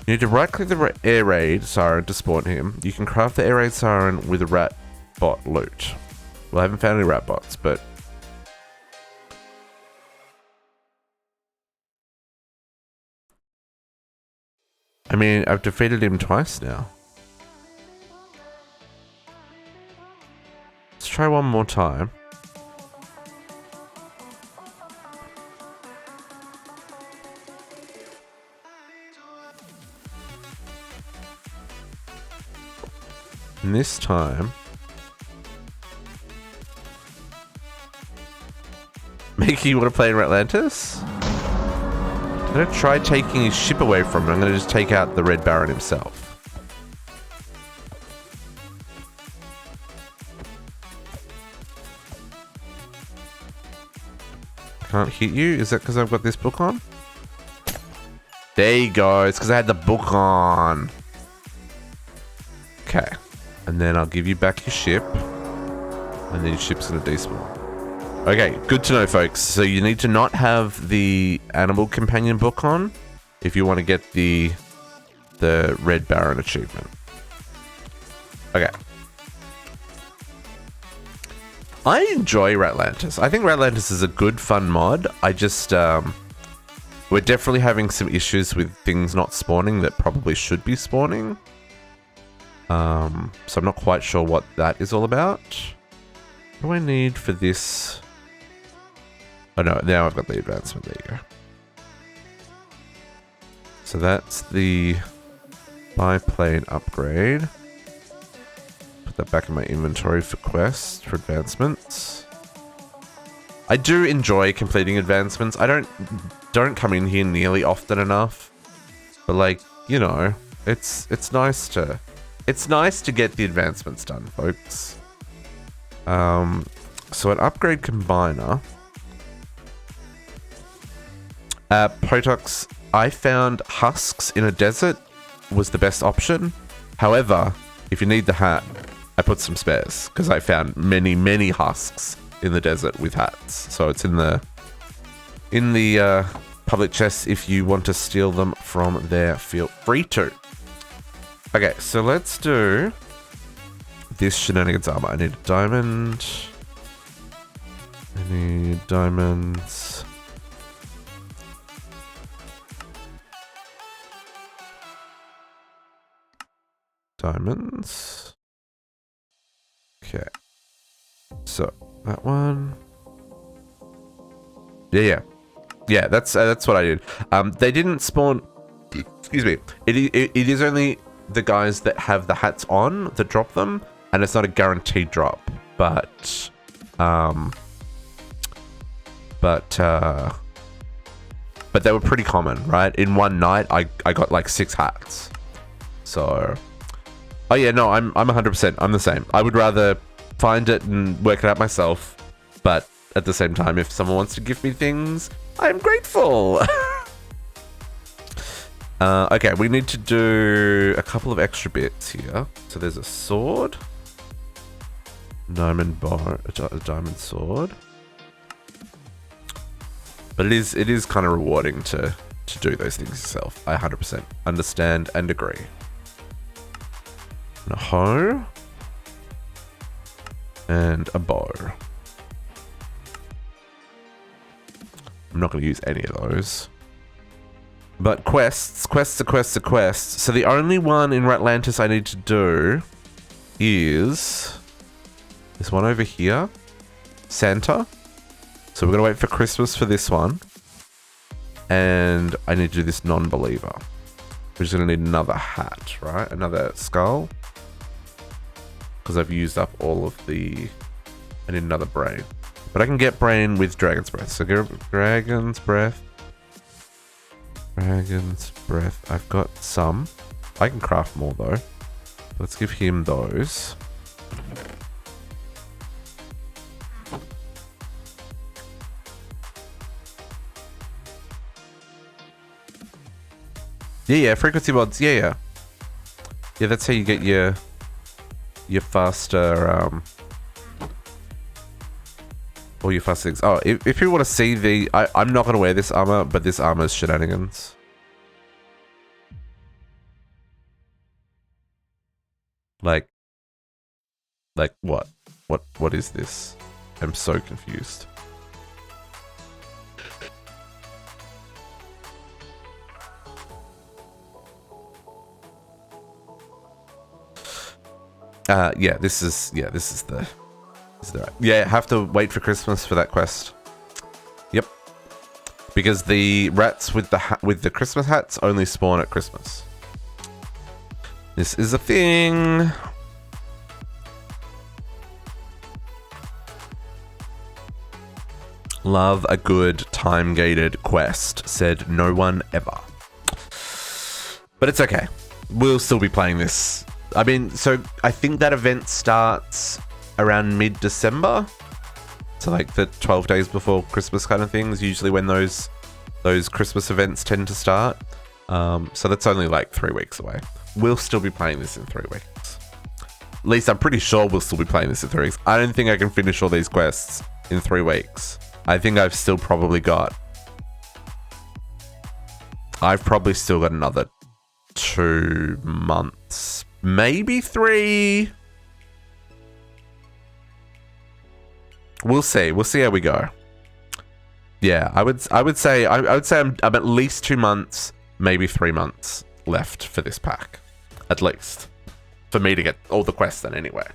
You need to right-click the air raid siren to spawn him. You can craft the air raid siren with a rat bot loot. Well, I haven't found any rat bots, but... I mean, I've defeated him twice now. Let's try one more time. And this time... Mickey, you want to play in Ratlantis? I'm going to try taking his ship away from him. I'm going to just take out the Red Baron himself. Can't hit you? Is that because I've got this book on? There you go. It's because I had the book on. Okay. And then I'll give you back your ship. And then your ship's going to despawn. Okay, good to know, folks. So you need to not have the animal companion book on if you want to get the Red Baron achievement. Okay. I enjoy Ratlantis. I think Ratlantis is a good, fun mod. I just, we're definitely having some issues with things not spawning that probably should be spawning. So I'm not quite sure what that is all about. What do I need for this? Oh no, now I've got the advancement. There you go. So that's the biplane upgrade. Put that back in my inventory for quests, for advancements. I do enjoy completing advancements. I don't come in here nearly often enough. But like, you know, it's nice to get the advancements done, folks. So an upgrade combiner. Potox, I found husks in a desert was the best option. However, if you need the hat, I put some spares because I found many, many husks in the desert with hats. So it's in the public chest. If you want to steal them from there, feel free to. Okay, so let's do this shenanigans armor. I need a diamond. I need diamonds. Diamonds. Okay. So that one. Yeah. That's what I did. They didn't spawn. Excuse me. It is only the guys that have the hats on that drop them, and it's not a guaranteed drop. But they were pretty common, right? In one night, I got like 6 hats. So. Oh yeah, no, I'm 100%. I'm the same. I would rather find it and work it out myself, but at the same time, if someone wants to give me things, I'm grateful. Okay, we need to do a couple of extra bits here. So there's a sword, diamond bar, a diamond sword. But it is kind of rewarding to do those things yourself. I 100% understand and agree. A hoe and a bow. I'm not going to use any of those. But quests. So the only one in Ratlantis I need to do is this one over here, Santa. So we're going to wait for Christmas for this one. And I need to do this non-believer. We're just going to need another hat, right? Another skull. Because I've used up all of the... I need another brain. But I can get brain with Dragon's Breath. So Dragon's Breath. Dragon's Breath. I've got some. I can craft more though. Let's give him those. Yeah, frequency mods. Yeah, that's how you get your faster all your fast things. Oh, if you want to see the I'm not gonna wear this armor, but this armor is shenanigans. Like what is this? I'm so confused. Yeah, this is the right. Yeah, have to wait for Christmas for that quest. Yep. Because the rats with the Christmas hats only spawn at Christmas. This is a thing. Love a good time-gated quest, said no one ever. But it's okay. We'll still be playing this. I mean, so I think that event starts around mid-December. So like the 12 days before Christmas kind of things, usually when those Christmas events tend to start. So that's only like 3 weeks away. We'll still be playing this in 3 weeks. At least I'm pretty sure we'll still be playing this in 3 weeks. I don't think I can finish all these quests in 3 weeks. I think I've still probably got... I've probably still got another 2 months. Maybe 3. We'll see. We'll see how we go. Yeah, I would say I'm at least 2 months, maybe 3 months left for this pack, at least, for me to get all the quests done anyway.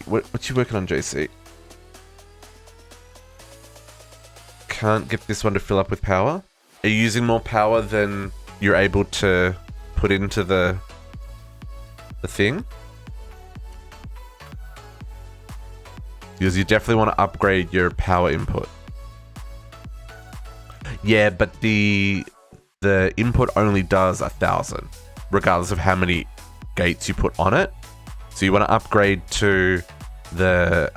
What you working on, JC? Can't get this one to fill up with power. Are you using more power than you're able to put into the thing? Because you definitely want to upgrade your power input. Yeah, but the input only does 1,000, regardless of how many gates you put on it. So you want to upgrade to the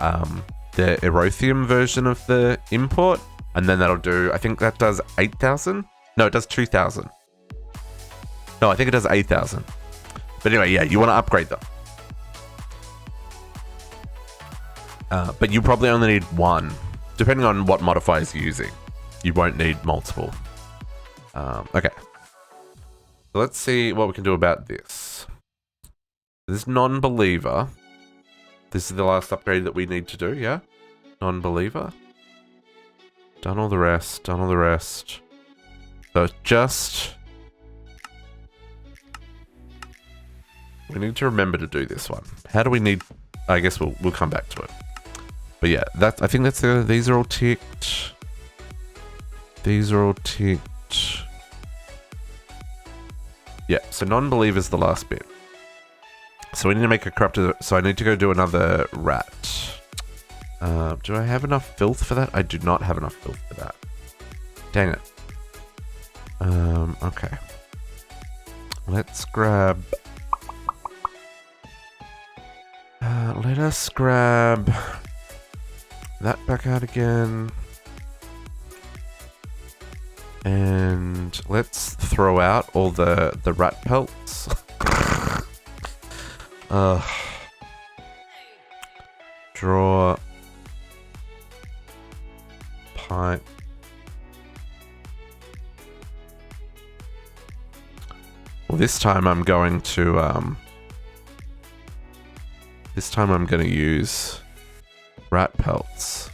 Erothium version of the import, and then that'll do, I think that does 8,000? No, it does 2,000. No, I think it does 8,000. But anyway, yeah, you want to upgrade them. But you probably only need one, depending on what modifiers you're using. You won't need multiple. Okay. So let's see what we can do about this. This non-believer. This is the last upgrade that we need to do, yeah? Non-believer. Done all the rest, done all the rest. So just... we need to remember to do this one. How do we need... I guess we'll come back to it. But yeah, I think that's these are all ticked. These are all ticked. Yeah, so non-believer is the last bit. So we need to make a corrupted... So I need to go do another rat. Do I have enough filth for that? I do not have enough filth for that. Dang it. Okay. Let's grab... let us grab... that back out again. And let's throw out all the rat pelts. Draw pipe. Well, this time I'm going to use rat pelts.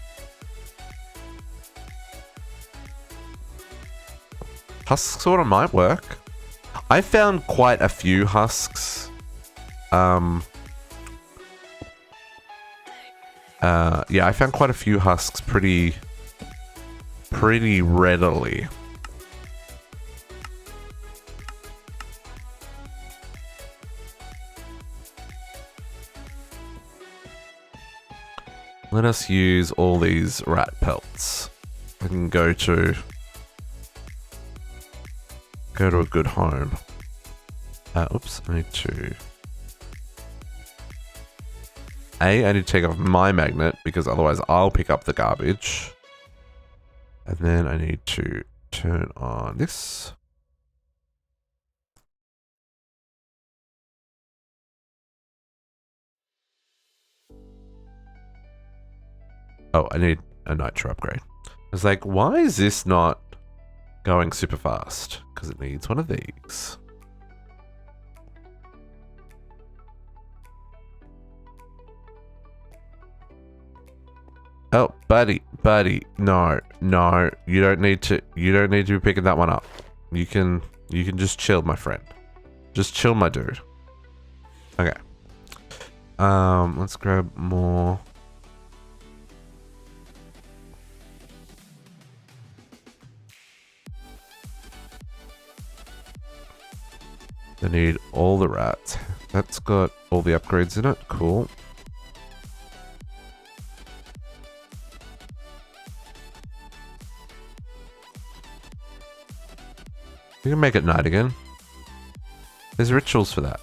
Husk sort of might work. I found quite a few husks. Yeah, I found quite a few husks pretty readily. Let us use all these rat pelts. I can go to a good home. Oops, I need to... I need to take off my magnet because otherwise I'll pick up the garbage. And then I need to turn on this. Oh, I need a nitro upgrade. I was like, why is this not going super fast? Because it needs one of these. Oh, buddy, no, you don't need to be picking that one up. You can just chill, my friend. Just chill, my dude. Okay. Let's grab more. I need all the rats. That's got all the upgrades in it. Cool. We can make it night again. There's rituals for that.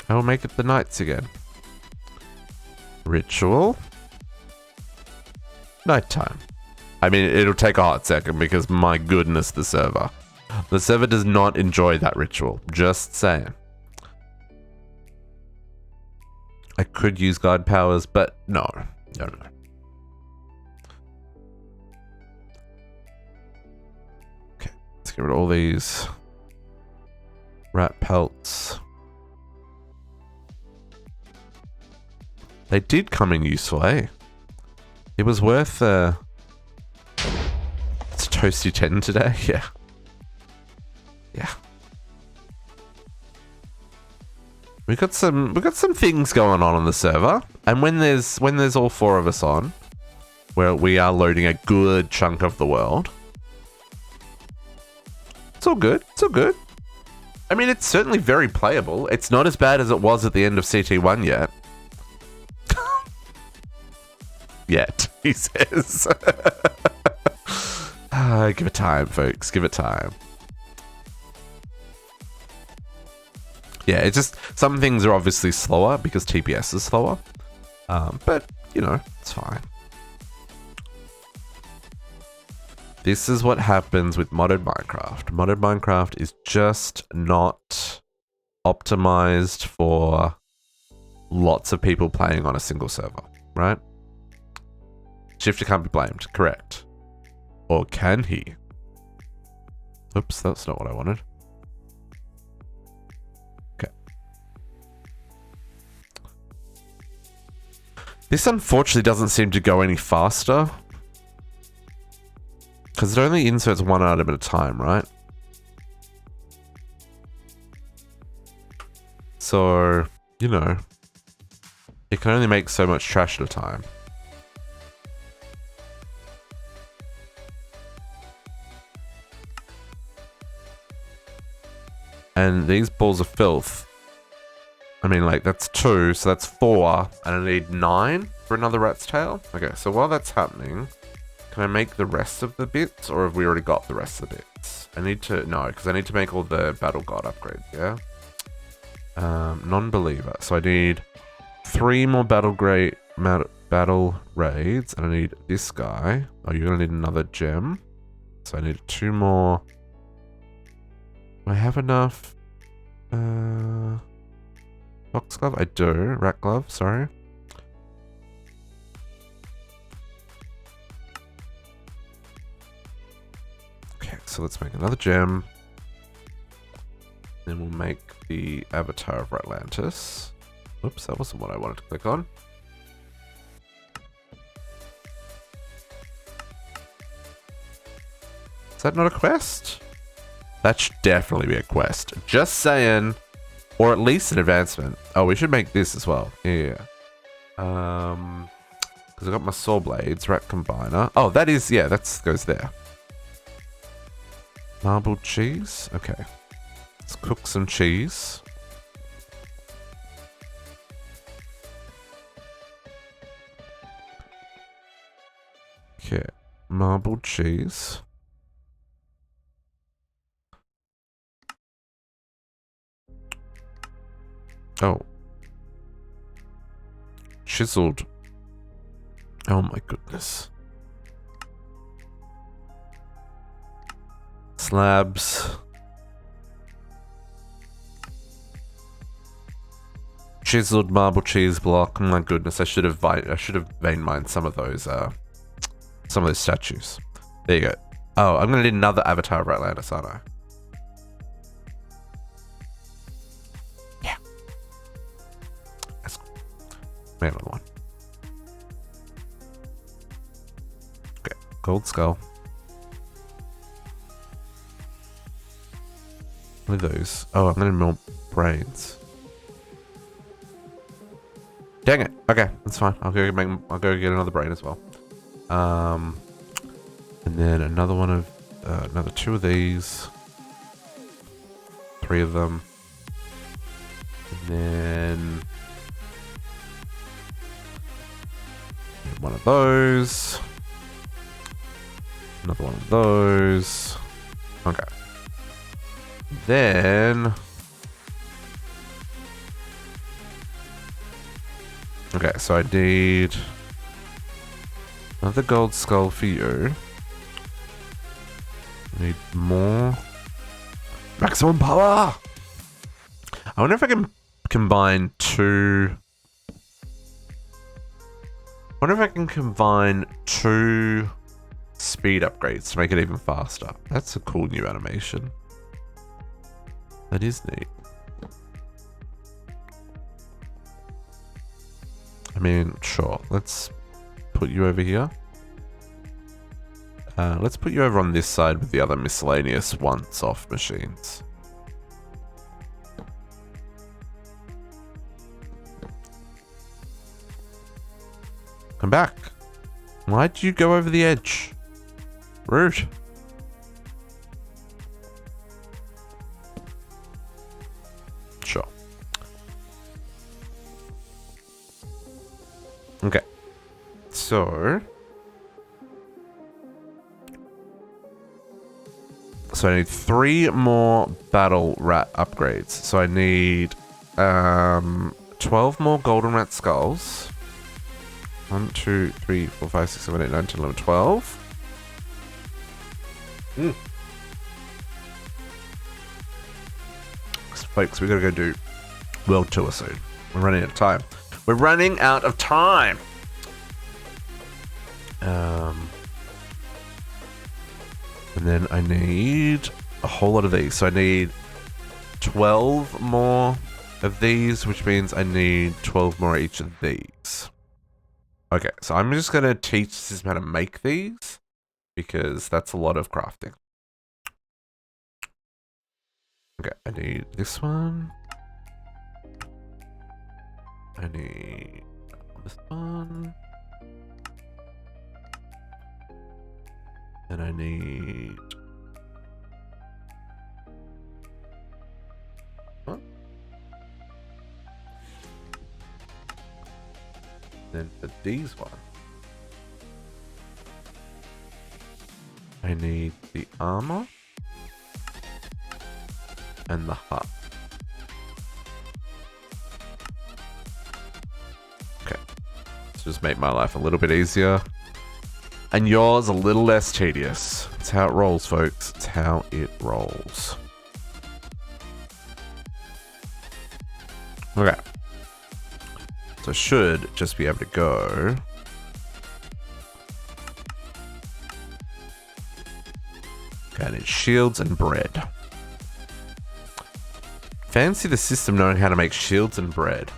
I will make it the nights again. Ritual. Nighttime. I mean, it'll take a hot second because my goodness, the server. The server does not enjoy that ritual. Just saying. I could use guard powers, but no. No. Okay, let's get rid of all these rat pelts. They did come in useful, eh? It was worth it's Toasty 10 today, yeah. Yeah. We got some things going on the server, and when there's all four of us on, where we are loading a good chunk of the world, it's all good. It's all good. I mean, it's certainly very playable. It's not as bad as it was at the end of CT1 yet. Yet, he says. Give it time, folks. Give it time. Yeah, it's just some things are obviously slower because TPS is slower. But, you know, it's fine. This is what happens with modded Minecraft. Modded Minecraft is just not optimized for lots of people playing on a single server, right? Shifter can't be blamed, correct. Or can he? Oops, that's not what I wanted. Okay. This unfortunately doesn't seem to go any faster. Because it only inserts one item at a time, right? So, you know, it can only make so much trash at a time. And these balls of filth, I mean, like, that's 2, so that's 4, and I need 9 for another rat's tail. Okay, so while that's happening, can I make the rest of the bits, or have we already got the rest of the bits? I need to, no, because I need to make all the battle god upgrades, yeah? Non-believer, so I need 3 more battle raids, and I need this guy. Oh, you're gonna need another gem. So I need 2 more. Do I have enough? Fox glove? I do. Rat glove, sorry. Okay, so let's make another gem. Then we'll make the avatar of Ratlantis. Oops, that wasn't what I wanted to click on. Is that not a quest? That should definitely be a quest. Just saying. Or at least an advancement. Oh, we should make this as well. Yeah. Because I got my saw blades, rat combiner. Oh, that is, yeah, that goes there. Marbled cheese. Okay. Let's cook some cheese. Okay. Marbled cheese. Oh. Chiseled. Oh my goodness. Slabs. Chiseled marble cheese block. Oh my goodness, I should have vein mined some of those statues. There you go. Oh, I'm gonna need another avatar of Ratlantis, aren't I? Made another one. Okay, gold skull. What are those? Oh, I'm gonna need more brains. Dang it. Okay, that's fine. I'll go get another brain as well. And then another one of another 2 of these. 3 of them. And then one of those. Another one of those. Okay. Then... Okay, so I need another gold skull for you. I need more. Maximum power! I wonder if I can combine 2... I wonder if I can combine 2 speed upgrades to make it even faster. That's a cool new animation. That is neat. I mean, sure. Let's put you over here. Let's put you over on this side with the other miscellaneous once-off machines. Come back. Why'd you go over the edge? Rude. Sure. Okay. So... So I need 3 more battle rat upgrades. So I need 12 more golden rat skulls. 1, 2, 3, 4, 5, 6, 7, 8, 9, 10, 11, 12. Folks, we gotta go do World Tour soon. We're running out of time. We're running out of time! And then I need a whole lot of these. So I need 12 more of these, which means I need 12 more each of these. Okay, so I'm just going to teach the system how to make these, because that's a lot of crafting. Okay, I need this one. I need this one. And I need... What? Then for these ones, I need the armor and the hut. Okay, let's just make my life a little bit easier. And yours a little less tedious. It's how it rolls, folks. It's how it rolls. Okay. So I should just be able to go. Okay, I need shields and bread. Fancy the system knowing how to make shields and bread.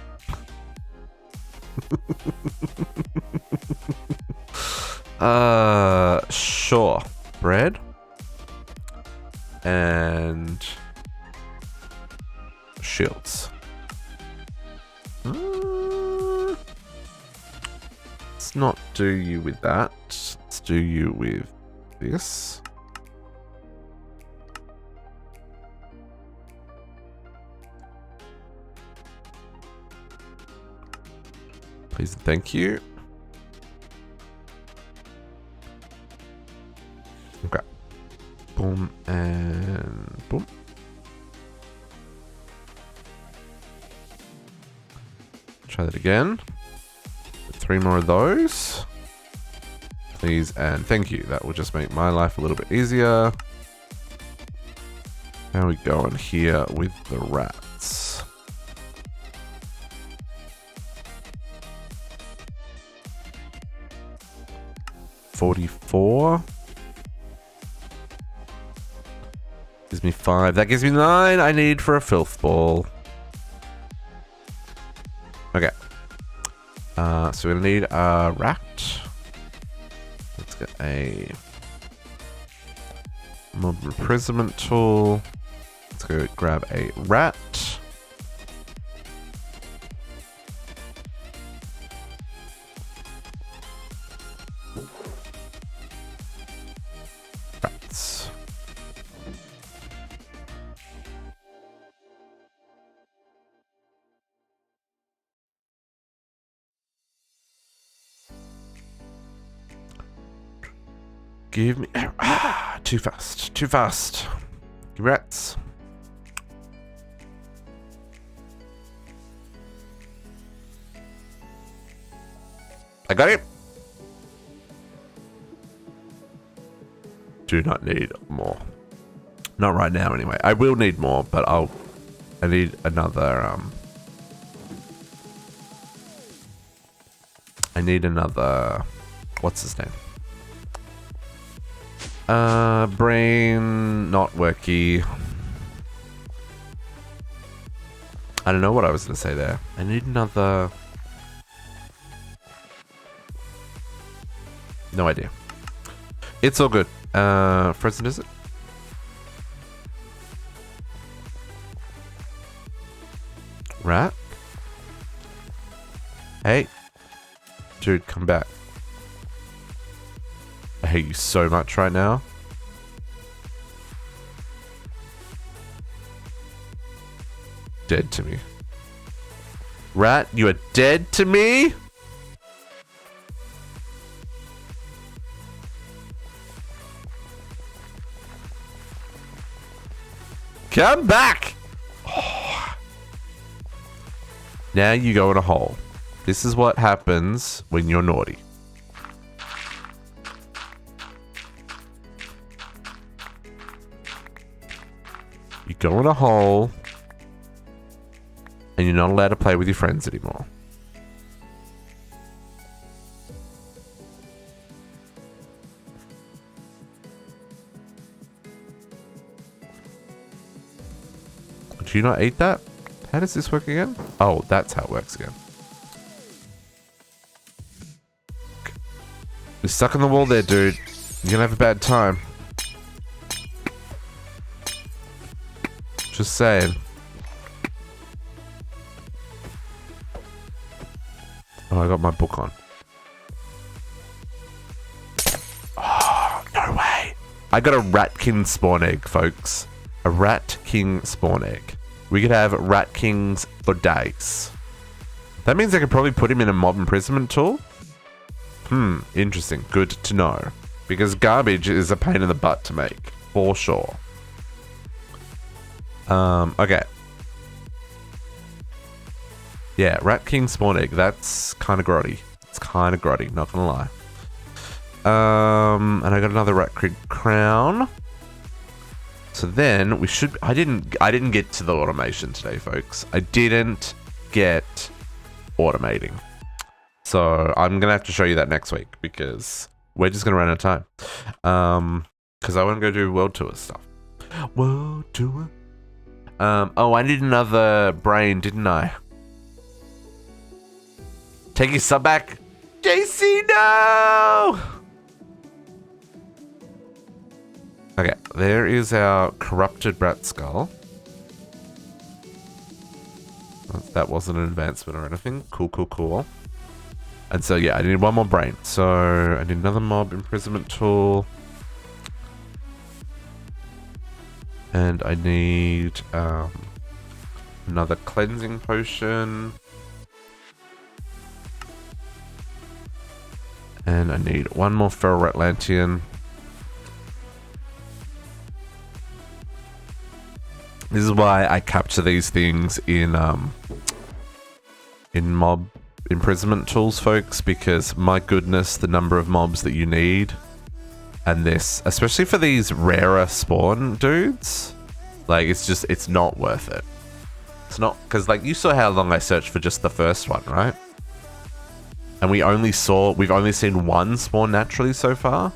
Sure. Bread. And shields. Let's not do you with that. Let's do you with this. Please and thank you. Okay. Boom and boom. Try that again. 3 more of those. Please and thank you. That will just make my life a little bit easier. How are we going here with the rats? $44. Gives me 5. That gives me 9 I need for a filth ball. Okay. So we'll need a rat. Let's get a mob imprisonment tool. Let's go grab a rat. Rats. Give me... too fast. Too fast. Rats. I got it. Do not need more. Not right now, anyway. I will need more, but I need another, I need another... What's his name? Brain not worky. I don't know what I was gonna say there. I need another... No idea. It's all good. Frozen is it? Rat? Hey. Dude, come back. I hate you so much right now. Dead to me. Rat, you are dead to me? Come back! Oh. Now you go in a hole. This is what happens when you're naughty. You go in a hole, and you're not allowed to play with your friends anymore. Do you not eat that? How does this work again? Oh, that's how it works again. You're stuck in the wall there, dude. You're gonna have a bad time. Just saying. Oh, I got my book on. Oh, no way. I got a Rat King spawn egg, folks. A Rat King spawn egg. We could have Rat Kings for days. That means I could probably put him in a mob imprisonment tool. Interesting. Good to know. Because garbage is a pain in the butt to make. For sure. Okay. Yeah, Rat King spawn egg. That's kind of grotty. It's kind of grotty, not gonna lie. And I got another Rat King crown. So then we should. I didn't get to the automation today, folks. I didn't get automating. So I'm gonna have to show you that next week because we're just gonna run out of time. Because I want to go do world tour stuff. World tour. Oh, I need another brain, didn't I? Take your sub back, JC. No. Okay, there is our corrupted rat skull. That wasn't an advancement or anything. Cool, cool, cool. And so, yeah, I need one more brain. So, I need another mob imprisonment tool. And I need another cleansing potion. And I need one more feral Ratlantian. This is why I capture these things in mob imprisonment tools, folks, because my goodness, the number of mobs that you need, and this, especially for these rarer spawn dudes, like it's not worth it. It's not, because like you saw how long I searched for just the first one, right? And we've only seen one spawn naturally so far,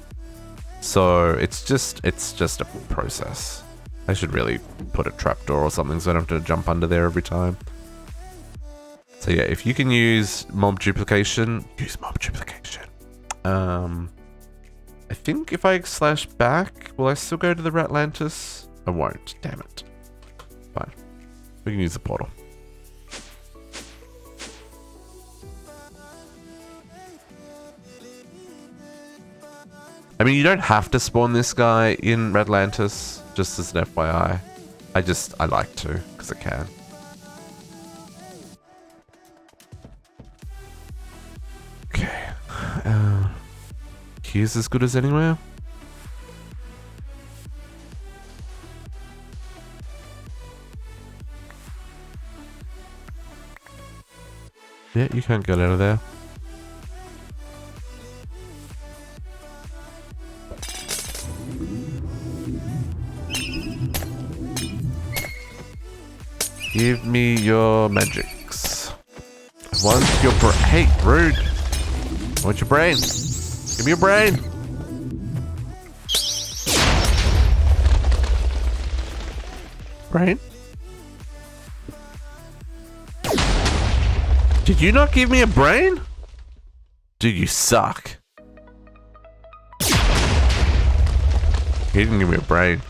so it's just a process. I should really put a trapdoor or something so I don't have to jump under there every time. So yeah, if you can use mob duplication, use mob duplication. I think if I slash back, will I still go to the Ratlantis? I won't, damn it. Fine. We can use the portal. I mean, you don't have to spawn this guy in Ratlantis, just as an FYI. I like to, because I can. Okay. Here's as good as anywhere. Yeah, you can't get out of there. Give me your magics. I want your hey, rude. I want your brain. Give me your brain. Brain? Did you not give me a brain? Dude, you suck. He didn't give me a brain.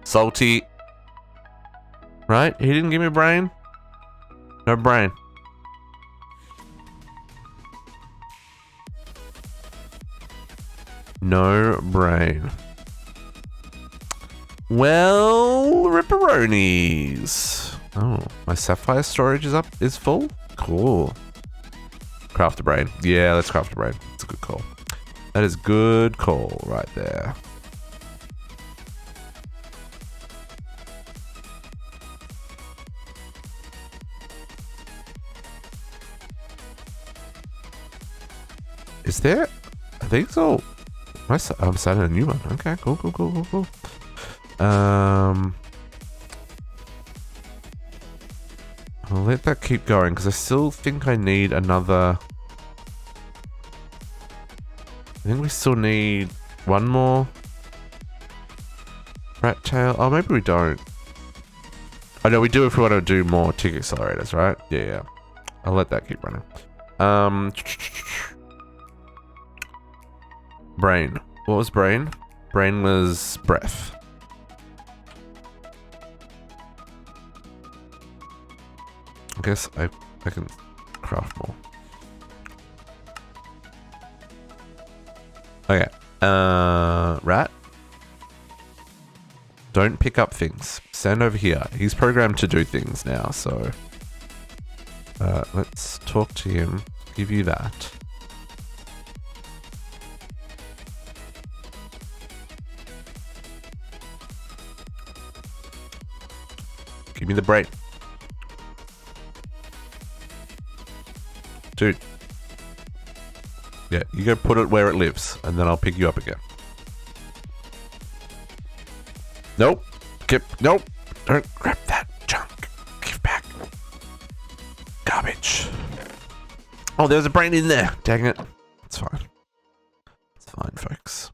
Salty. Right? He didn't give me a brain. No brain. No brain. Well, ripperonis. Oh, my sapphire storage is full? Cool. Craft a brain. Yeah, let's craft a brain. It's a good call. That is good call right there. Is there? I think so. I'm starting a new one. Okay, cool. I'll let that keep going because I still think I need another. I think we still need one more rat tail. Oh, maybe we don't. Oh no, we do if we want to do more tick accelerators, right? Yeah. I'll let that keep running. Brain. What was brain? Brain was breath. I guess I can craft more. Okay. Rat. Don't pick up things. Stand over here. He's programmed to do things now, so let's talk to him. Give you that. Give me the brain. Dude. Yeah, you go put it where it lives, and then I'll pick you up again. Nope. Nope. Don't grab that junk. Give back. Garbage. Oh, there's a brain in there. Dang it. It's fine. It's fine, folks.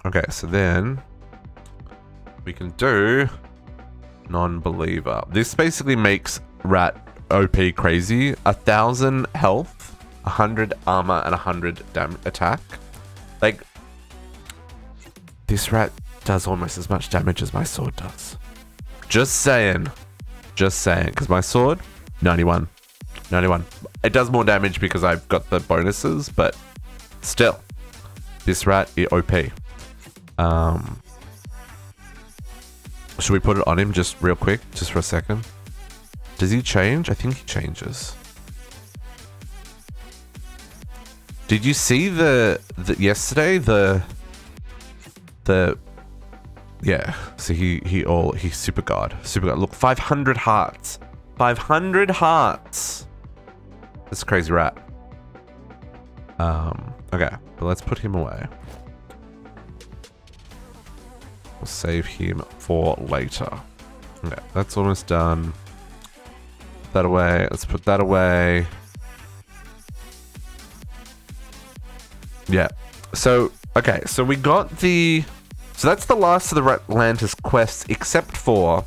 Okay, so then we can do non-believer. This basically makes Rat OP crazy. 1,000 health, 100 armor, and 100 attack. Like, this rat does almost as much damage as my sword does. Just saying. Just saying. Because my sword, 91. 91. It does more damage because I've got the bonuses, but still. This rat is OP. Should we put it on him just real quick? Just for a second. Does he change? I think he changes. Did you see the yesterday yeah, so he's super god. Look, 500 hearts. 500 hearts. That's a crazy rat. Okay, but let's put him away. We'll save him for later. Okay, that's almost done. Put that away. Let's put that away. Yeah. So, okay, so we got the... So that's the last of the Ratlantis quests, except for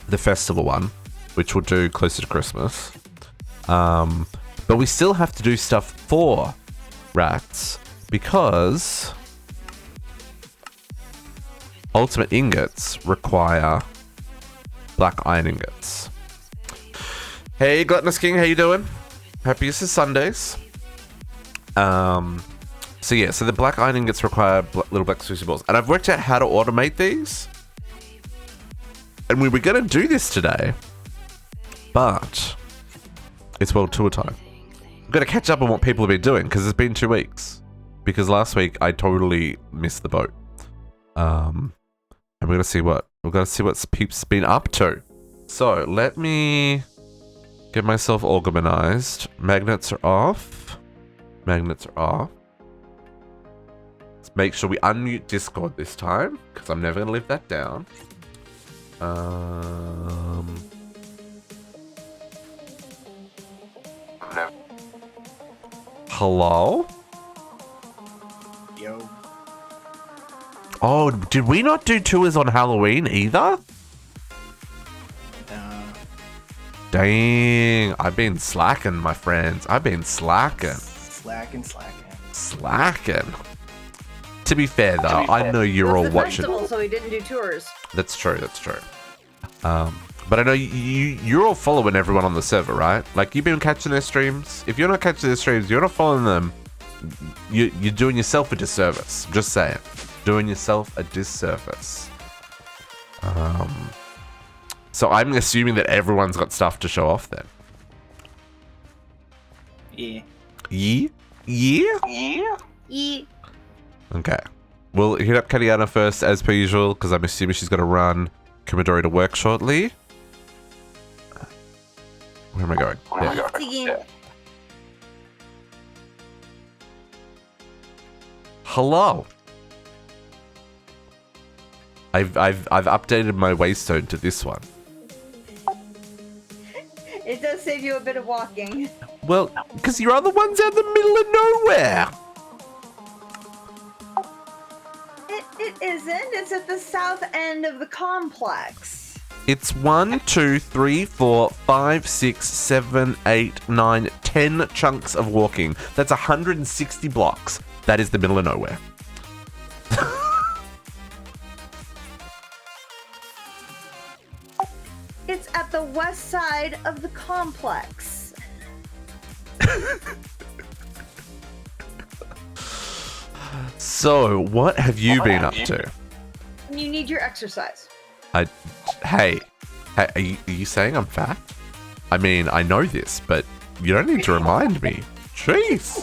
the festival one, which we'll do closer to Christmas. But we still have to do stuff for rats, because ultimate ingots require black iron ingots. Hey, Gluttonous King, how you doing? Happiest of Sundays. So yeah, so the black iron ingots require little black crucibles, and I've worked out how to automate these. And we were going to do this today, but it's World Tour time. I've got to catch up on what people have been doing, because it's been 2 weeks. Because last week I totally missed the boat. And we're going to see what Peep's been up to. So let me get myself organized. Magnets are off. Magnets are off. Let's make sure we unmute Discord this time, because I'm never going to live that down. Hello? Yo. Oh, did we not do tours on Halloween either? Dang, I've been slacking, my friends. I've been slacking. Slacking. To be fair, though, I know you're all watching. Festival, so we didn't do tours. That's true. But I know you're all following everyone on the server, right? Like, you've been catching their streams. If you're not catching their streams, you're not following them. You're doing yourself a disservice. Just saying. Doing yourself a disservice. So I'm assuming that everyone's got stuff to show off then. Yeah. Yeah? Yeah? Yeah. Okay. We'll hit up Katiana first, as per usual, because I'm assuming she's going to run Kumadori to work shortly. Where am I going? Yeah. Hello. I've updated my waystone to this one. It does save you a bit of walking. Well, because your other one's out in the middle of nowhere. It isn't. It's at the south end of the complex. It's 1, 2, 3, 4, 5, 6, 7, 8, 9, 10 chunks of walking. That's 160 blocks. That is the middle of nowhere. It's at the west side of the complex. So, what have you been up to? You need your exercise. Hey, are you saying I'm fat? I mean, I know this, but you don't need to remind me. Jeez.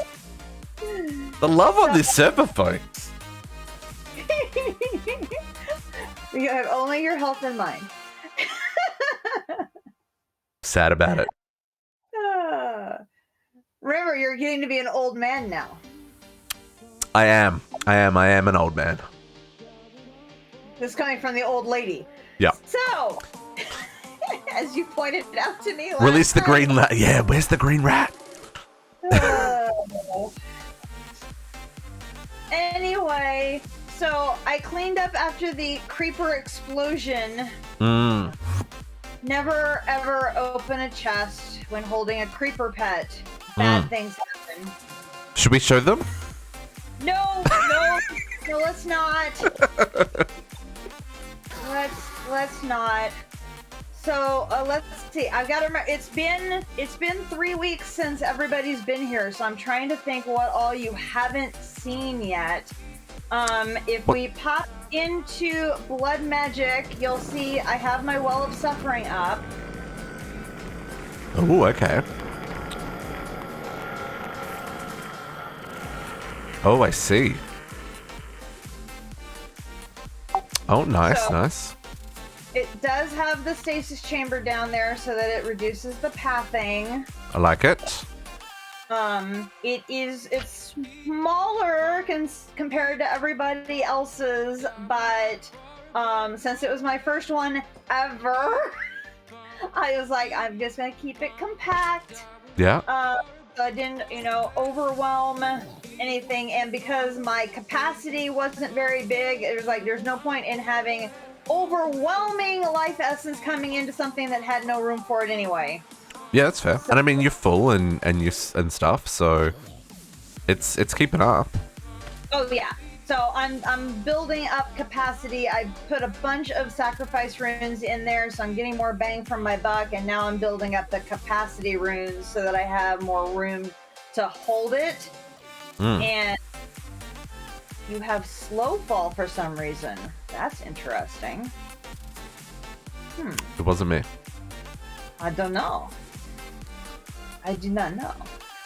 The love on this server, folks. You have only your health in mind. Sad about it. Remember, you're getting to be an old man now. I am an old man. This is coming from the old lady. Yeah. So, as you pointed out to me last Release the time, green rat. Yeah, where's the green rat? Anyway, so I cleaned up after the creeper explosion. Never ever open a chest when holding a creeper pet. Bad things happen. Should we show them? No, let's not. Let's not. So let's see. I've got to remember. It's been 3 weeks since everybody's been here, so I'm trying to think what all you haven't seen yet. If we pop into blood magic, you'll see I have my well of suffering up. Oh, okay. Oh, I see. Oh, nice, nice. It does have the stasis chamber down there so that it reduces the pathing. I like it. It's smaller compared to everybody else's, but since it was my first one ever, I was like, I'm just gonna keep it compact. Yeah. So I didn't, overwhelm anything, and because my capacity wasn't very big, it was like there's no point in having overwhelming life essence coming into something that had no room for it anyway. Yeah, that's fair. And I mean, you're full and stuff, so it's keeping up. Oh yeah. So I'm building up capacity. I put a bunch of sacrifice runes in there, so I'm getting more bang from my buck, and now I'm building up the capacity runes so that I have more room to hold it. And you have slow fall for some reason. That's interesting. It wasn't me. I don't know. I do not know.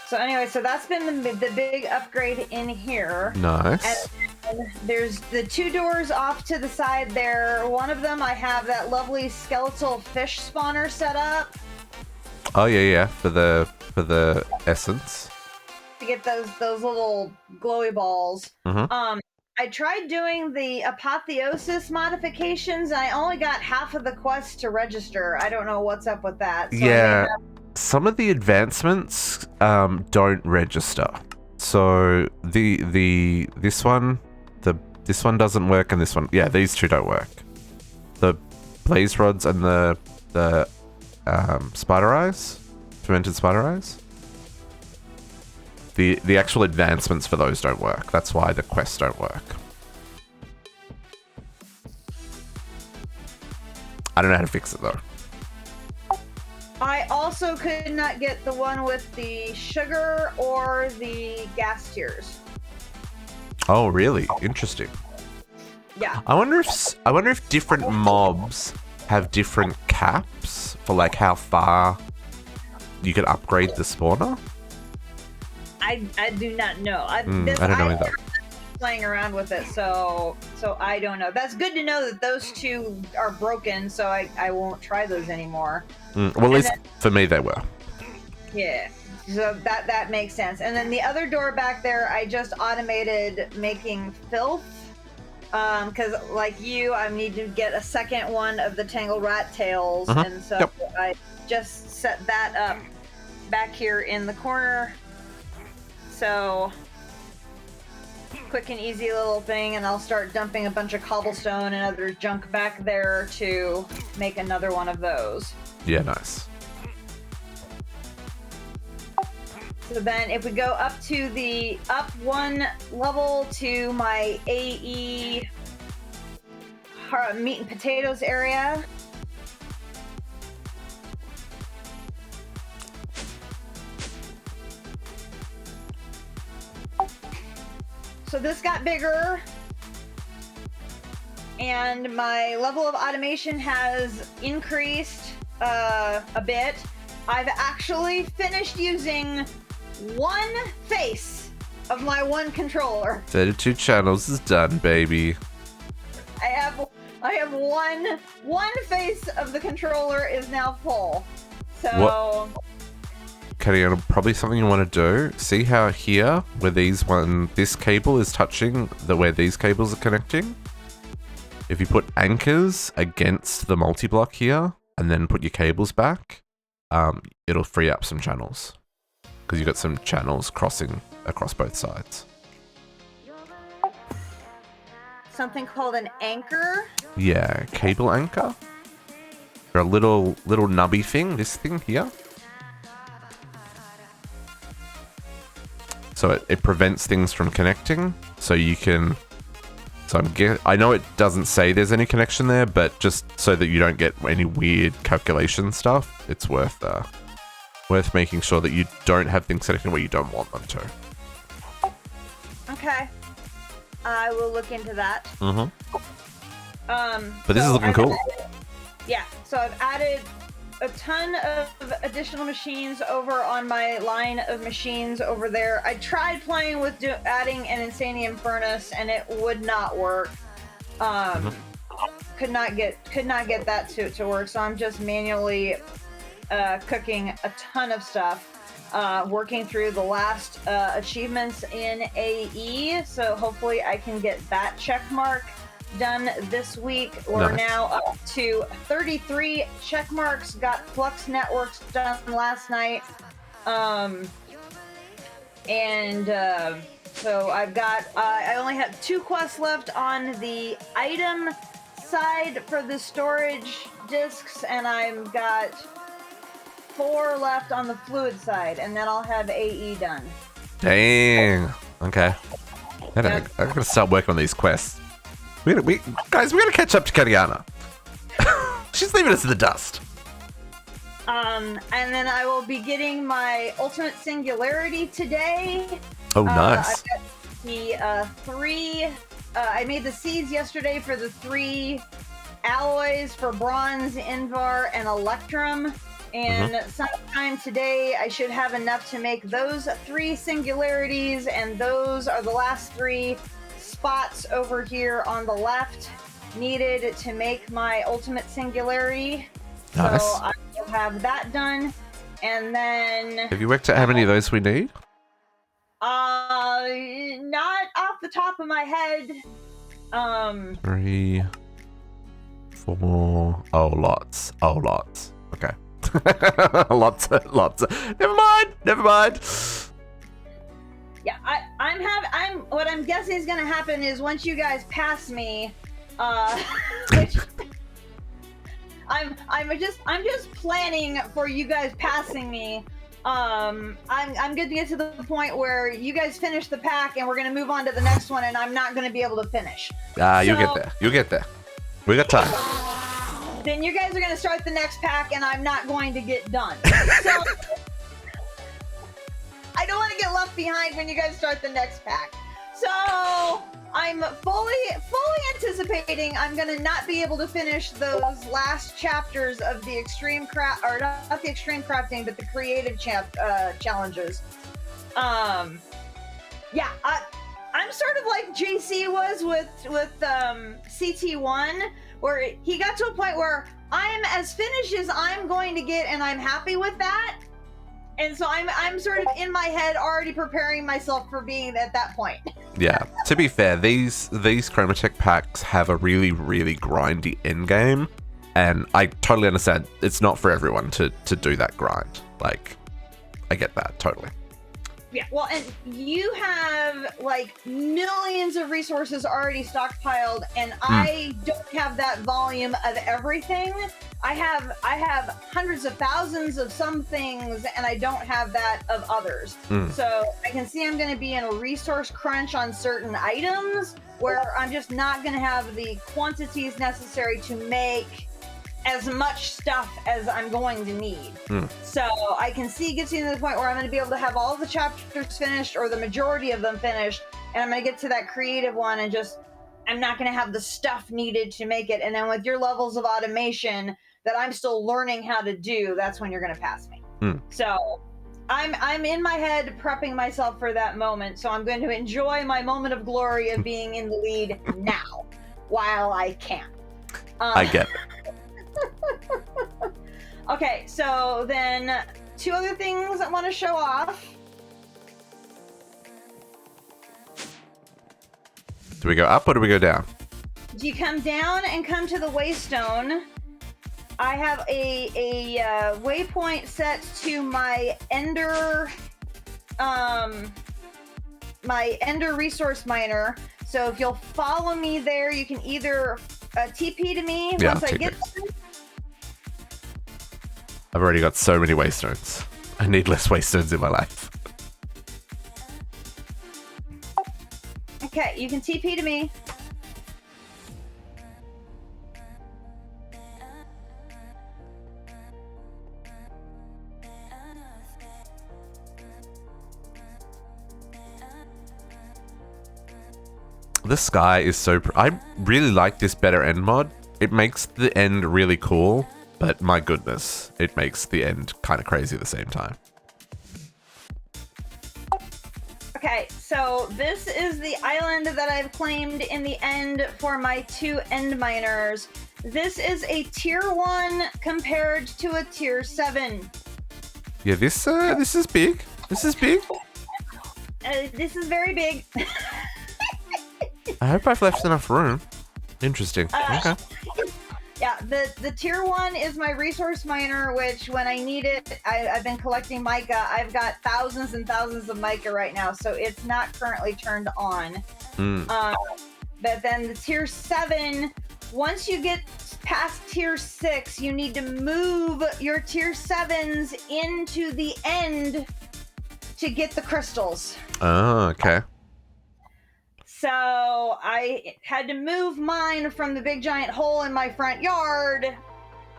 So anyway, so that's been the big upgrade in here. Nice. And there's the 2 doors off to the side there. One of them I have that lovely skeletal fish spawner set up. Oh yeah, for the essence. To get those little glowy balls. I tried doing the apotheosis modifications, and I only got half of the quest to register. I don't know what's up with that. So yeah. Some of the advancements don't register. So this one doesn't work, and this one, yeah, these two don't work. The blaze rods and the spider eyes, fermented spider eyes. The actual advancements for those don't work. That's why the quests don't work. I don't know how to fix it though. I also could not get the one with the sugar or the gas tiers. Oh, really? Interesting. Yeah. I wonder if different mobs have different caps for like how far you can upgrade the spawner. I do not know. I don't know either. Playing around with it, so I don't know. That's good to know that those two are broken, so I won't try those anymore. Well, at least for me they were. Yeah, so that makes sense. And then the other door back there, I just automated making filth, because like you, I need to get a second one of the tangled rat tails, and so I just set that up back here in the corner. So quick and easy little thing, and I'll start dumping a bunch of cobblestone and other junk back there to make another one of those. Yeah, nice. So then if we go up to the up one level to my AE meat and potatoes area. So this got bigger, and my level of automation has increased a bit. I've actually finished using one face of my one controller. 32 channels is done, baby. I have one face of the controller is now full. So Kadiana, probably something you want to do. See how here, where this cable is touching where these cables are connecting? If you put anchors against the multi-block here, and then put your cables back, it'll free up some channels. Because you've got some channels crossing across both sides. Something called an anchor? Yeah, cable anchor. Or a little nubby thing, this thing here. So it prevents things from connecting, so you can... So I know it doesn't say there's any connection there, but just so that you don't get any weird calculation stuff, it's worth making sure that you don't have things connecting where you don't want them to. Okay. I will look into that. But this is looking cool. Yeah, so I've added a ton of additional machines over on my line of machines over there. I tried playing with adding an Insanium furnace, and it would not work. Could not get that to work. So I'm just manually cooking a ton of stuff, working through the last achievements in AE. So hopefully I can get that check mark done this week. We're now up to 33 check marks. Got Flux Networks done last night. So I've got I only have 2 quests left on the item side for the storage discs, and I've got 4 left on the fluid side, and then I'll have AE done. Dang. Okay. I'm gonna start working on these quests. Guys, we gotta catch up to Kadiana. She's leaving us in the dust. And then I will be getting my Ultimate Singularity today. Oh, nice. I've got the 3. I made the seeds yesterday for the 3 alloys for Bronze, Invar, and Electrum. And sometime today, I should have enough to make those 3 singularities, and those are the last 3 spots over here on the left needed to make my Ultimate Singularity. Nice. So I will have that done, and then... Have you worked out how many of those we need? Not off the top of my head. 3, 4... Oh, lots. Okay. lots. Never mind. Yeah, what I'm guessing is gonna happen is once you guys pass me, which I'm just planning for you guys passing me. I'm going to get to the point where you guys finish the pack and we're gonna move on to the next one, and I'm not gonna be able to finish. You'll get there. We got time. Then you guys are gonna start the next pack, and I'm not going to get done. So I don't want to get left behind when you guys start the next pack. So I'm fully anticipating I'm gonna not be able to finish those last chapters of the extreme craft, or not the extreme crafting, but the creative challenges. Yeah, I'm sort of like JC was with CT1, where he got to a point where I'm as finished as I'm going to get, and I'm happy with that. And so I'm sort of in my head already preparing myself for being at that point. Yeah. To be fair, these Chromatech packs have a really, really grindy end game, and I totally understand it's not for everyone to do that grind. Like, I get that totally. Yeah, well, and you have like millions of resources already stockpiled, and I don't have that volume of everything. I have hundreds of thousands of some things, and I don't have that of others. So I can see I'm going to be in a resource crunch on certain items where I'm just not going to have the quantities necessary to make as much stuff as I'm going to need. So I can see getting to the point where I'm going to be able to have all the chapters finished, or the majority of them finished, and I'm going to get to that creative one, and just I'm not going to have the stuff needed to make it. And then with your levels of automation that I'm still learning how to do, that's when you're going to pass me. So I'm in my head prepping myself for that moment. So I'm going to enjoy my moment of glory of being in the lead now while I can. I get it. Okay, so then 2 other things I want to show off. Do we go up or do we go down? You come down and come to the waystone. I have a waypoint set to my ender resource miner. So if you'll follow me there, you can either TP to me once I get there. I've already got so many waystones. I need less waystones in my life. Okay, you can TP to me. The sky is so... I really like this better end mod. It makes the end really cool, but my goodness, it makes the end kind of crazy at the same time. Okay, so this is the island that I've claimed in the end for my 2 end miners. This is a tier 1 compared to a tier 7. Yeah, this is big. This is big. This is very big. I hope I've left enough room. Interesting. Okay. Yeah, the tier 1 is my resource miner, which when I need it, I've been collecting mica. I've got thousands and thousands of mica right now, so it's not currently turned on. But then the tier 7, once you get past tier 6, you need to move your tier 7s into the end to get the crystals. Oh, okay. So I had to move mine from the big giant hole in my front yard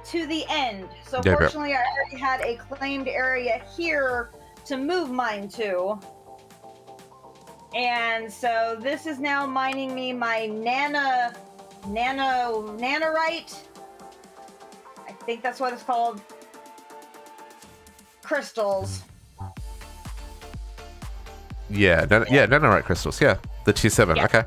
to the end. So fortunately, I already had a claimed area here to move mine to. And so this is now mining me my nanorite. I think that's what it's called. Crystals. Yeah, nanorite crystals. Yeah, the tier 7. Yeah. Okay.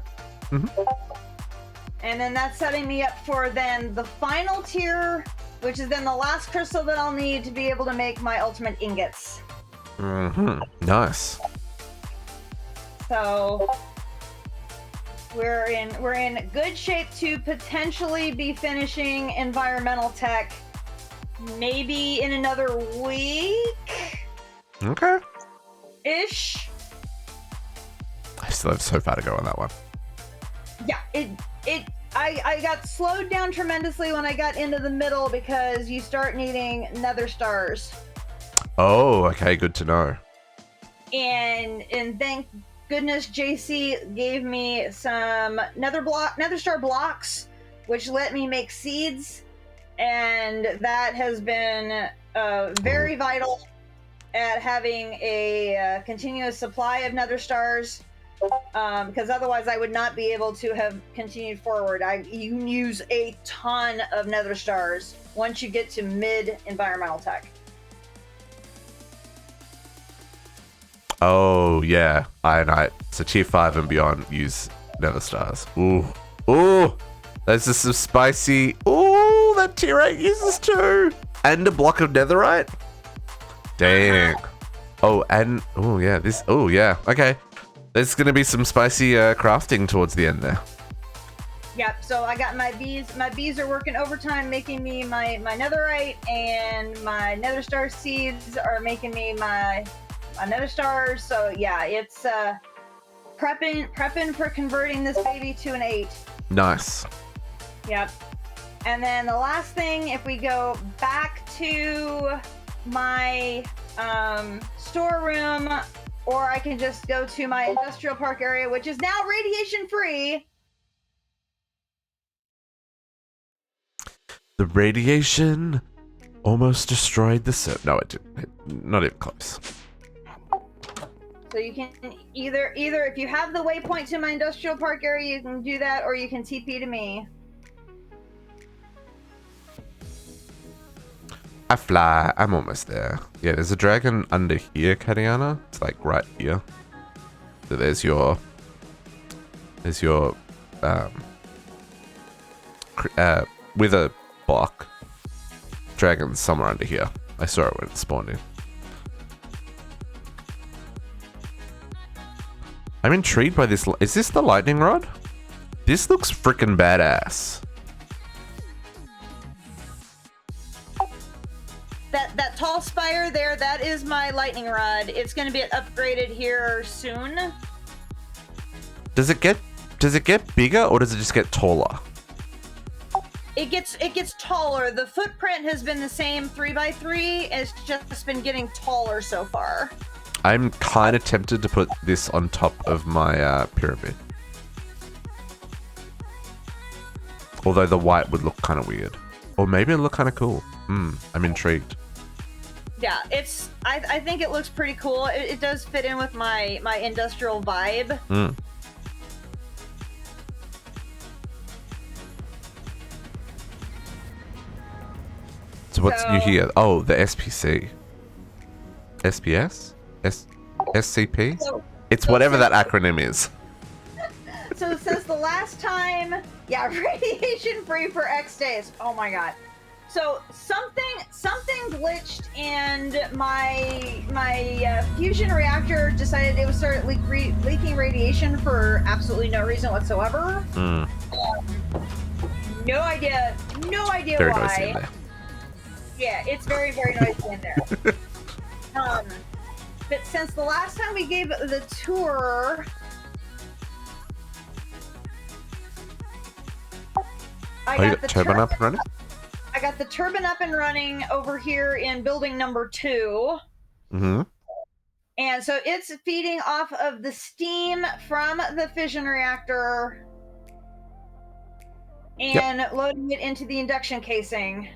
And then that's setting me up for then the final tier, which is then the last crystal that I'll need to be able to make my ultimate ingots. Nice. So we're in good shape to potentially be finishing environmental tech maybe in another week. Okay. Ish. I still have so far to go on that one. Yeah, I got slowed down tremendously when I got into the middle because you start needing nether stars. Oh, okay, good to know. And thank goodness JC gave me some nether star blocks, which let me make seeds, and that has been very vital at having a continuous supply of nether stars. Because otherwise I would not be able to have continued forward. You can use a ton of nether stars once you get to mid environmental tech. Oh, yeah. Ionite. So tier 5 and beyond use nether stars. Ooh. Ooh. There's just some spicy. Ooh, that tier 8 uses 2. And a block of netherite. Dang. Oh, and. Oh, yeah. This. Oh, yeah. Okay. There's going to be some spicy crafting towards the end there. Yep, so I got my bees. My bees are working overtime, making me my netherite, and my nether star seeds are making me my nether stars. So yeah, it's prepping for converting this baby to an 8. Nice. Yep. And then the last thing, if we go back to my storeroom, or I can just go to my industrial park area, which is now radiation free. The radiation almost destroyed the set. No, it didn't. Not even close. So you can either if you have the waypoint to my industrial park area, you can do that, or you can TP to me. I fly. I'm almost there. Yeah, there's a dragon under here, Katiana. It's like right here. So there's your wither block. Dragon's somewhere under here. I saw it when it spawned in. I'm intrigued by this. Is this the lightning rod? This looks freaking badass. That tall spire there, that is my lightning rod. It's going to be upgraded here soon. Does it get bigger or does it just get taller? It gets taller. The footprint has been the same 3x3. It's just been getting taller so far. I'm kind of tempted to put this on top of my pyramid. Although the white would look kind of weird. Or maybe it'll look kind of cool. I'm intrigued. Yeah, I think it looks pretty cool. It does fit in with my industrial vibe. So what's new here? Oh, the SPC. SPS? SCP? It's whatever that acronym is. So since the last time, yeah, radiation free for X days. Oh my god. So something glitched and my fusion reactor decided it would start leaking radiation for absolutely no reason whatsoever. No idea Very why. noisy in there. Yeah, it's very, very noisy in there. But since the last time we gave the tour, I got the turbine up and running? I got the turbine up and running over here in building number 2. Mm-hmm. And so it's feeding off of the steam from the fission reactor and loading it into the induction casing.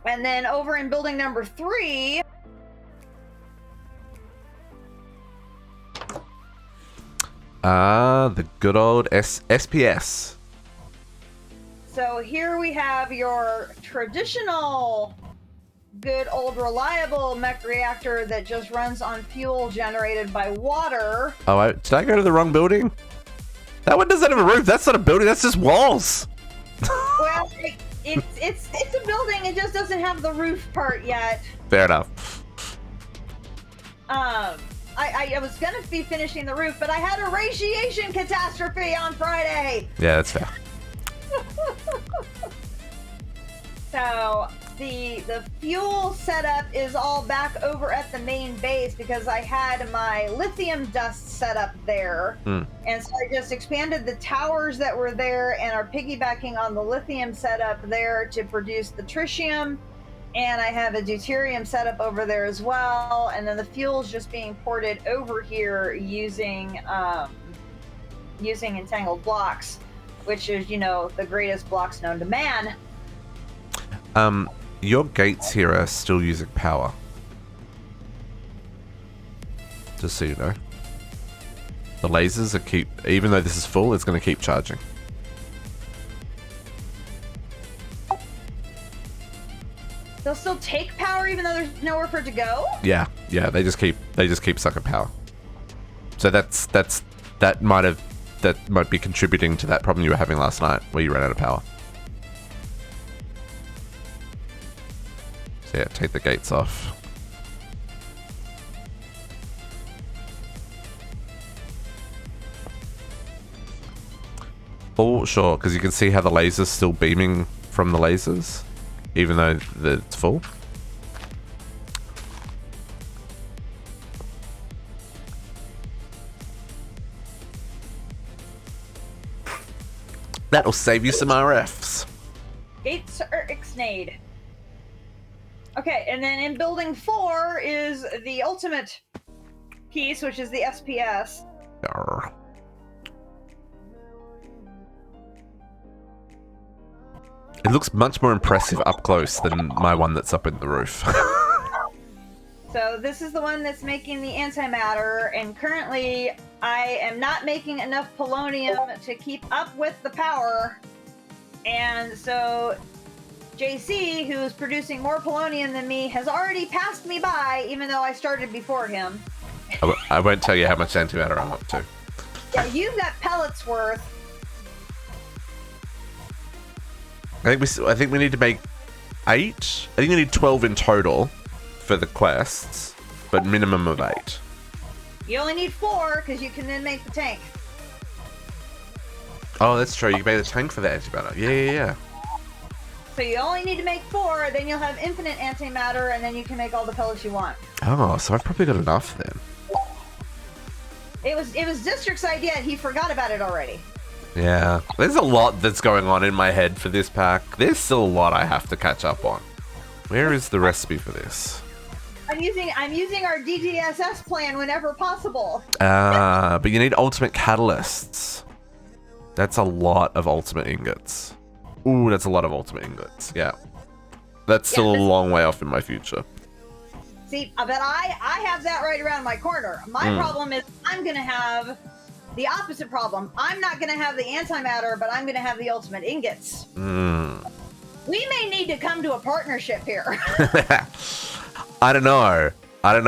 And then over in building number 3, the good old SPS. So here we have your traditional, good old reliable mech reactor that just runs on fuel generated by water. Oh, did I go to the wrong building? That one doesn't have a roof. That's not a building. That's just walls. Well, it's a building. It just doesn't have the roof part yet. Fair enough. I was gonna be finishing the roof, but I had a radiation catastrophe on Friday. Yeah, that's fair. So the fuel setup is all back over at the main base because I had my lithium dust set up there. And so I just expanded the towers that were there and are piggybacking on the lithium setup there to produce the tritium. And I have a deuterium setup over there as well. And then the fuel's just being ported over here using entangled blocks, which is, the greatest blocks known to man. Your gates here are still using power. Just so you know. The lasers are even though this is full, it's going to keep charging. They'll still take power even though there's nowhere for it to go? Yeah, they just keep sucking power. So that might be contributing to that problem you were having last night where you ran out of power. So yeah, take the gates off. Oh, sure, because you can see how the laser's still beaming from the lasers, even though it's full. That'll save you some RFs. Gates are ixnayed. Okay, and then in building 4 is the ultimate piece, which is the SPS. Arr. It looks much more impressive up close than my one that's up in the roof. So this is the one that's making the antimatter, and currently I am not making enough polonium to keep up with the power. And so JC, who's producing more polonium than me, has already passed me by, even though I started before him. I won't tell you how much antimatter I'm up to. Yeah, you've got pellets worth. I think we need to make 8. I think we need 12 in total for the quests, but minimum of 8. You only need 4 because you can then make the tank. Oh, that's true. You can make the tank for the antimatter. Yeah. So you only need to make 4, then you'll have infinite antimatter, and then you can make all the pellets you want. Oh, so I've probably got enough then. It was District's idea, and he forgot about it already. Yeah, there's a lot that's going on in my head for this pack. There's still a lot I have to catch up on. Where is the recipe for this? I'm using our DGSS plan whenever possible. But you need ultimate catalysts. That's a lot of ultimate ingots. Ooh, that's a lot of ultimate ingots. Yeah. That's still a long way off in my future. See, but I have that right around my corner. My problem is I'm going to have the opposite problem. I'm not going to have the antimatter, but I'm going to have the ultimate ingots. We may need to come to a partnership here. I don't know. I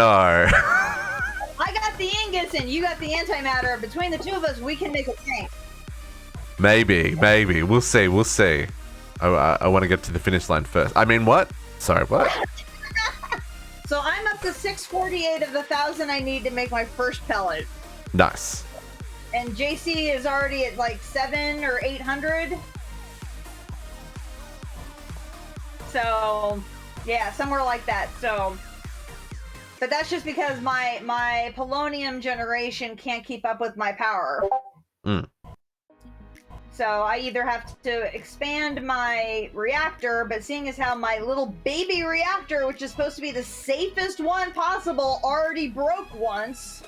got the ingots and you got the antimatter. Between the two of us, we can make a tank. Maybe. We'll see. I want to get to the finish line first. I mean, what? Sorry, what? So I'm up to 648 of the 1,000 I need to make my first pellet. Nice. And JC is already at like 700 or 800. So, yeah, somewhere like that. So, but that's just because my polonium generation can't keep up with my power. So I either have to expand my reactor, but seeing as how my little baby reactor, which is supposed to be the safest one possible, already broke once,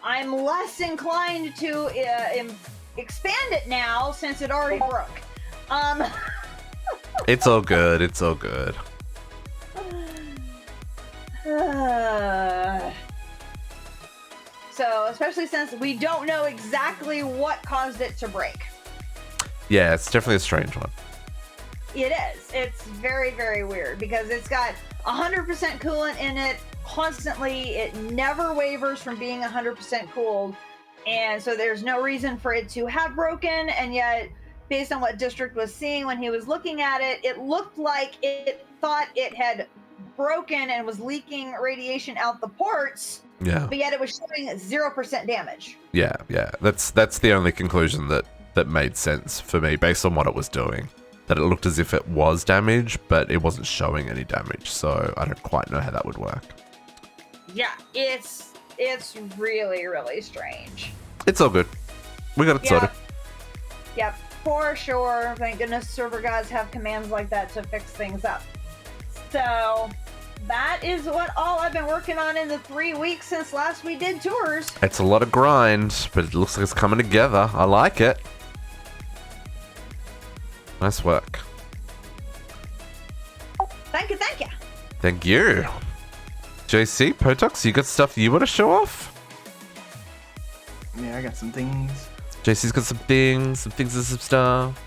I'm less inclined to expand it now since it already broke. It's all good. So, especially since we don't know exactly what caused it to break. Yeah, it's definitely a strange one. It is. It's very, very weird because it's got 100% coolant in it constantly. It never wavers from being 100% cooled. And so there's no reason for it to have broken. And yet, based on what District was seeing when he was looking at it, it looked like it thought it had broken and was leaking radiation out the ports. Yeah. But yet it was showing 0% damage. Yeah. That's the only conclusion that made sense for me based on what it was doing. That it looked as if it was damaged, but it wasn't showing any damage. So I don't quite know how that would work. Yeah, it's really, really strange. It's all good. We got it sorted. Yep, for sure. Thank goodness server gods have commands like that to fix things up. So that is what all I've been working on in the 3 weeks since last we did tours. It's a lot of grind, but it looks like it's coming together. I like it. Nice work. Thank you. Thank you. JC, Potox, you got stuff you want to show off? Yeah, I got some things. JC's got some things and some stuff.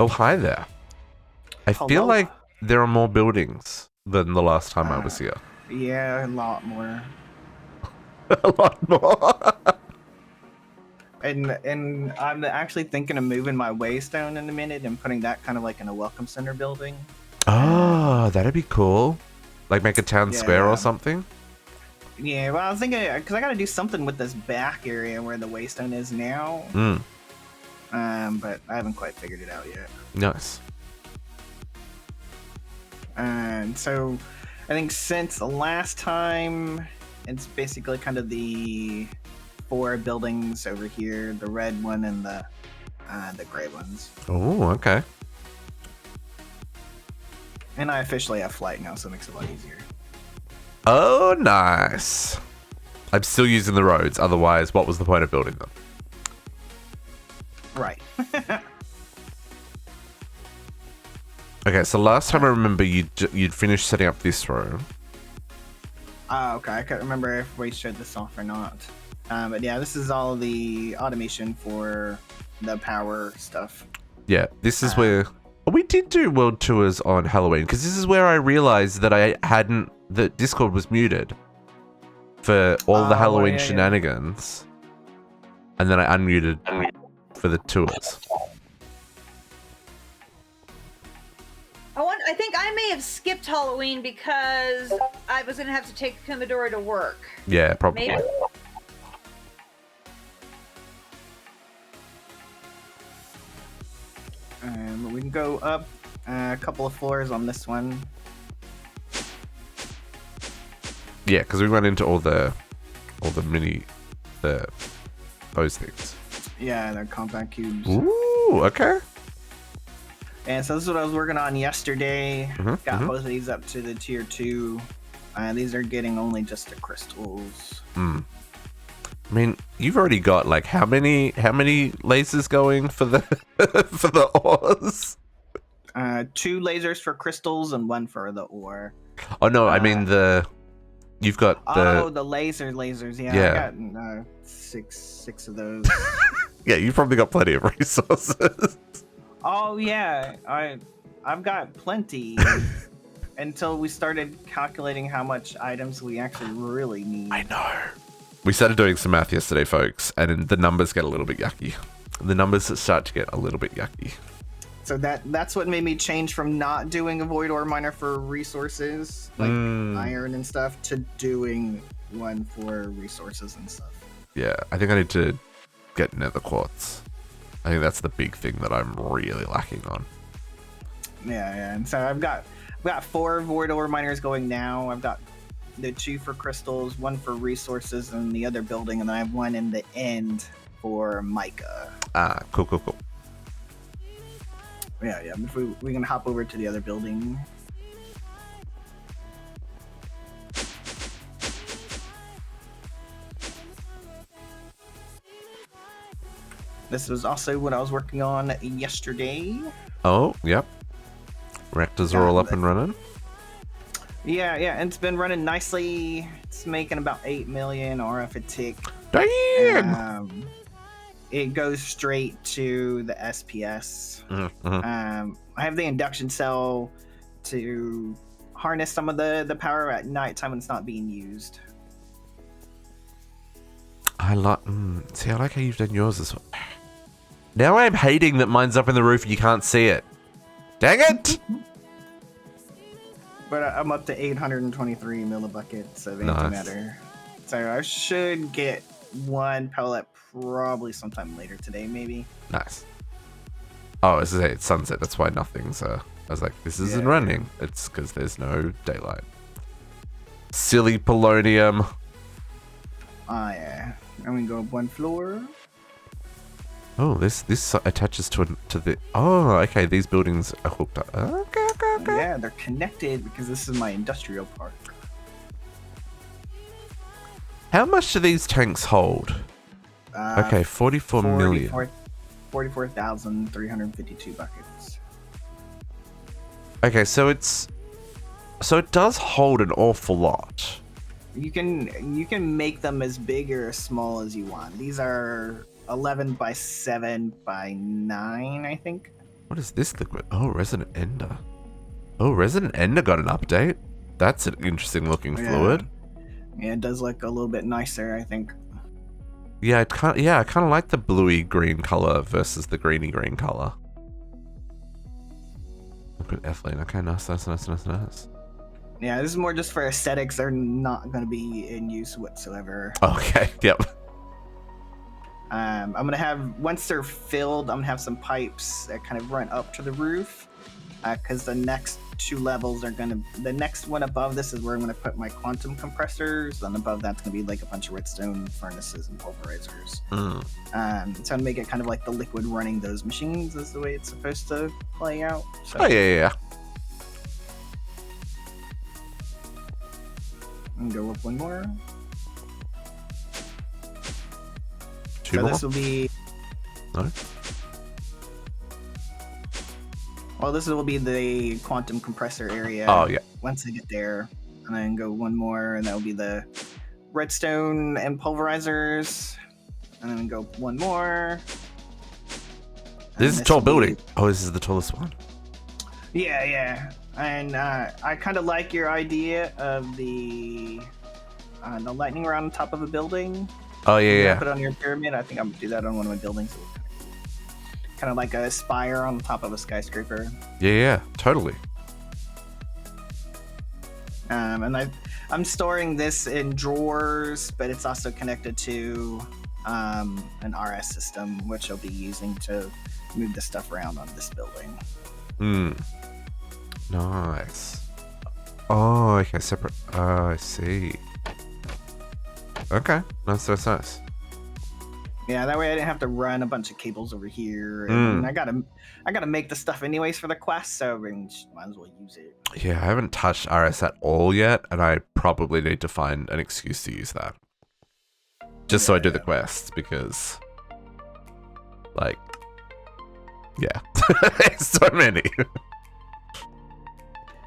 Oh, hi there. I feel Hello. like there are more buildings than the last time I was here. Yeah, a lot more. A lot more. And I'm actually thinking of moving my waystone in a minute and putting that kind of like in a welcome center building. Oh, that'd be cool. Like make a town square Yeah. or something? Yeah, well, I was thinking, because I got to do something with this back area where the waystone is now. Mm, But I haven't quite figured it out yet. nice. And so I think since the last time, it's basically kind of the 4 buildings over here, the red one and the gray ones. Oh, okay. And I officially have flight now, so it makes it a lot easier. Oh, nice. I'm still using the roads. Otherwise, what was the point of building them? Right. Okay, so last time I remember you'd finished setting up this room. Okay, I can't remember if we showed this off or not. But yeah, this is all the automation for the power stuff. Yeah, this is where we did do world tours on Halloween because this is where I realized that that Discord was muted for all the Halloween yeah. shenanigans, and then I unmuted for the tours. I think I may have skipped Halloween because I was gonna have to take Kumadori to work. Yeah, probably. Maybe. We can go up a couple of floors on this one. Yeah, because we went into all the those things. Yeah, they're compact cubes. Ooh, okay. And so this is what I was working on yesterday. Mhm, Got mhm. both of these up to the tier 2. These are getting only just the crystals. I mean, you've already got like how many lasers going for the for the ores? 2 lasers for crystals and 1 for the ore. Oh no, I mean you've got the the lasers. Yeah, Yeah. I got six of those. yeah, you've probably got plenty of resources. Oh yeah, I've got plenty. Until we started calculating how much items we actually really need. I know. We started doing some math yesterday, folks, and the numbers get a little bit yucky. The numbers start to get a little bit yucky. So that's what made me change from not doing a void ore miner for resources, like iron and stuff, to doing one for resources and stuff. Yeah, I think I need to get nether quartz. I think that's the big thing that I'm really lacking on. Yeah, and so I've got 4 void ore miners going now. I've got the 2 for crystals, 1 for resources in the other building, and I have 1 in the end for mica. Ah, cool. Yeah. If we can hop over to the other building. This was also what I was working on yesterday. Oh, yep. Reactors are all up and running. Yeah, and it's been running nicely. It's making about 8 million RF a tick. Damn! It goes straight to the SPS. I have the induction cell to harness some of the power at nighttime when it's not being used. I like. See, I like how you've done yours as well. Now I'm hating that mine's up in the roof and you can't see it. Dang it! But I'm up to 823 millibuckets of Nice. antimatter. So I should get 1 pellet probably sometime later today, maybe. Nice. Oh, it's sunset. That's why nothing's. I was like, this isn't Yeah. running. It's because there's no daylight. Silly polonium. Yeah. I'm gonna go up 1 floor. Oh, this attaches to the. Oh, okay. These buildings are hooked up. Okay. Yeah, they're connected because this is my industrial park. How much do these tanks hold? Okay, 44 million. 44,352 buckets. Okay, so it does hold an awful lot. You can make them as big or as small as you want. These are 11 by 7 by 9, I think. What is this liquid? Oh, Resident Ender. Oh, Resident Ender got an update. That's an interesting looking fluid. Yeah, it does look a little bit nicer, I think. Yeah, I kind of like the bluey green color versus the greeny green color. Look at ethylene. Okay, nice. Yeah, this is more just for aesthetics. They're not going to be in use whatsoever. Okay, yep. I'm going to have, once they're filled, I'm going to have some pipes that kind of run up to the roof. Because the next 2 levels are going to, the next one above this is where I'm going to put my quantum compressors. And above that's going to be like a bunch of redstone furnaces and pulverizers. So to make it kind of like the liquid running those machines is the way it's supposed to play out. So, Oh, yeah. And go up one more. Two So more? this will be, No? well, this will be the quantum compressor area. Oh, yeah. Once I get there, and then go one more, and that will be the redstone and pulverizers, and then go one more. This is a tall building. Oh, this is the tallest one. Yeah. And I kind of like your idea of the lightning rod on top of a building. Oh, yeah. Put it on your pyramid. I think I'm gonna do that on one of my buildings. Kind of like a spire on top of a skyscraper. Yeah, totally. And I'm storing this in drawers, but it's also connected to an RS system, which I'll be using to move the stuff around on this building. Nice. Oh, okay, separate. Oh, I see. Okay, nice. Yeah, that way I didn't have to run a bunch of cables over here. And I gotta make the stuff anyways for the quest, so might as well use it. Yeah, I haven't touched RS at all yet, and I probably need to find an excuse to use that. Just so I do the quests, because, like, yeah. There's so many.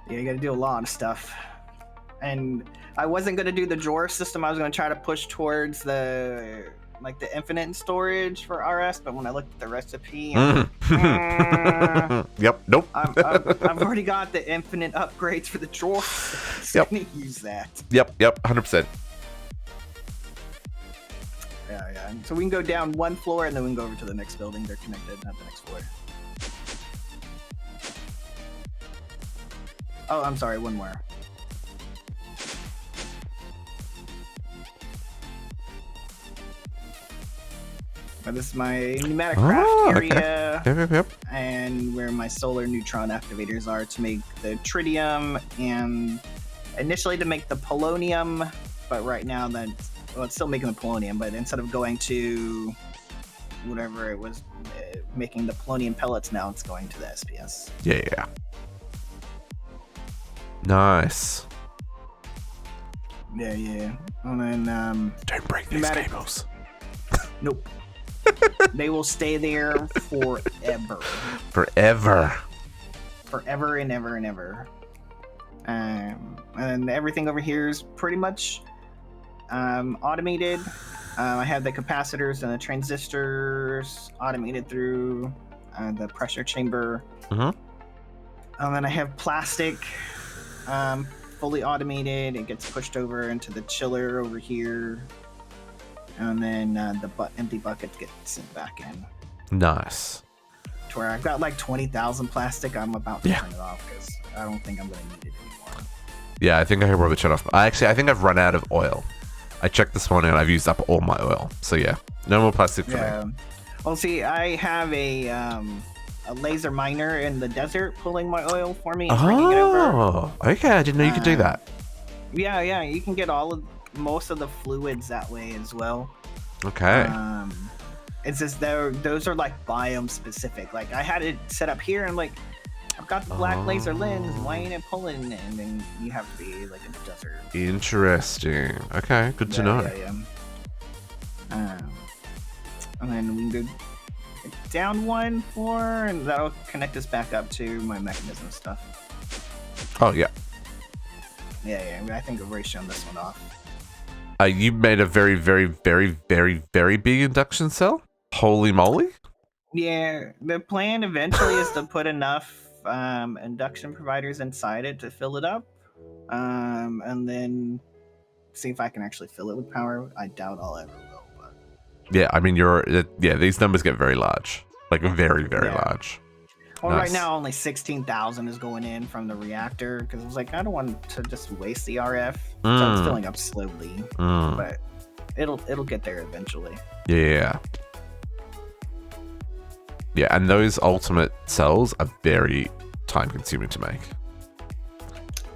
Yeah, you gotta do a lot of stuff. And I wasn't gonna do the drawer system. I was gonna try to push towards the infinite storage for RS, but when I looked at the recipe, Yep, nope. I've already got the infinite upgrades for the drawer. So Yep. I need to use that. Yep, 100%. Yeah. So we can go down one floor and then we can go over to the next building. They're connected at the next floor. Oh, I'm sorry, one more. This is my pneumatic craft area, Yep. and where my solar neutron activators are to make the tritium, and initially to make the polonium, but right now it's still making the polonium, but instead of going to whatever it was making the polonium pellets, now it's going to the SPS. Yeah. Nice. Yeah. And then Don't break these cables. Nope. They will stay there forever. Forever and ever. And everything over here is pretty much automated. I have the capacitors and the transistors automated through the pressure chamber. And then I have plastic fully automated. It gets pushed over into the chiller over here. And then the empty buckets get sent back in. Nice. To where I've got like 20,000 plastic. I'm about to turn it off because I don't think I'm going to need it anymore. Yeah, I think I can probably shut off. I think I've run out of oil. I checked this morning and I've used up all my oil. So yeah, no more plastic for me. Well, see, I have a laser miner in the desert pulling my oil for me and bringing it over. Oh, okay. I didn't know you could do that. Yeah. You can get most of the fluids that way as well. Okay. It's just those are like biome specific. Like I had it set up here and like I've got the black laser lens. Why ain't it pulling? And then you have to be like in the desert. Interesting. Okay, good to know. Yeah. And then we can go down one floor, and that'll connect us back up to my mechanism stuff. Oh yeah. Yeah. I think I've already shown this one off. You made a very, very, very, very, very big induction cell? Holy moly. Yeah, the plan eventually is to put enough induction providers inside it to fill it up, and then see if I can actually fill it with power. I doubt I'll ever will, but Yeah, I mean, these numbers get very large. Like, very, very Yeah. large. well, Nice. right now only 16,000 is going in from the reactor because I was like, I don't want to just waste the RF, so it's filling up slowly, but it'll get there eventually. Yeah. Yeah, and those ultimate cells are very time consuming to make.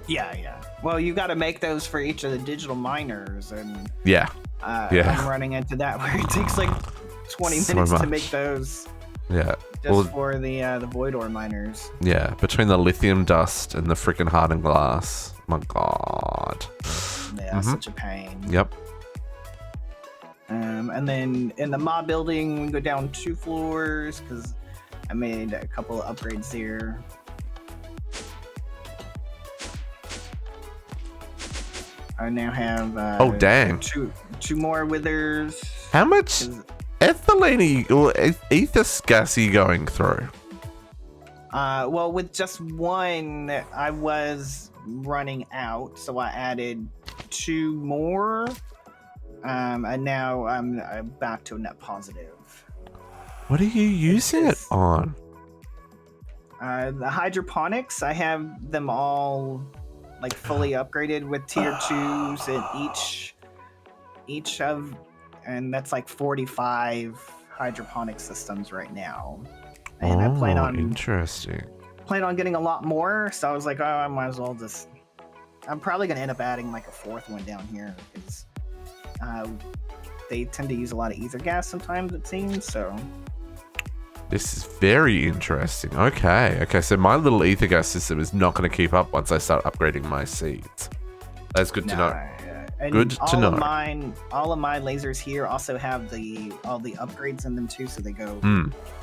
Yeah. Well, you got to make those for each of the digital miners, and Yeah. Yeah. I'm running into that where it takes like 20 So minutes to much. make those Yeah. just Well, for the void ore miners. yeah, between the lithium dust and the freaking hardened glass. My god. Yeah, such a pain. Yep. And then in the mob building, we go down 2 floors because I made a couple of upgrades there. I now have Oh, dang. two more withers. How much ethylene or ether gas are you going through? Well, with just one, I was running out, so I added 2 more, and now I'm back to a net positive. What are you using it on? The hydroponics, I have them all like fully upgraded with tier 2s in each of, and that's like 45 hydroponic systems right now. And I plan on interesting. getting a lot more, so I was like, oh, I might as well just. I'm probably gonna end up adding like a 4th one down here because they tend to use a lot of ether gas sometimes, it seems. So This is very interesting. Okay, so my little ether gas system is not going to keep up once I start upgrading my seeds. That's good to know. And Good to know. All of my lasers here also have all the upgrades in them too, so they go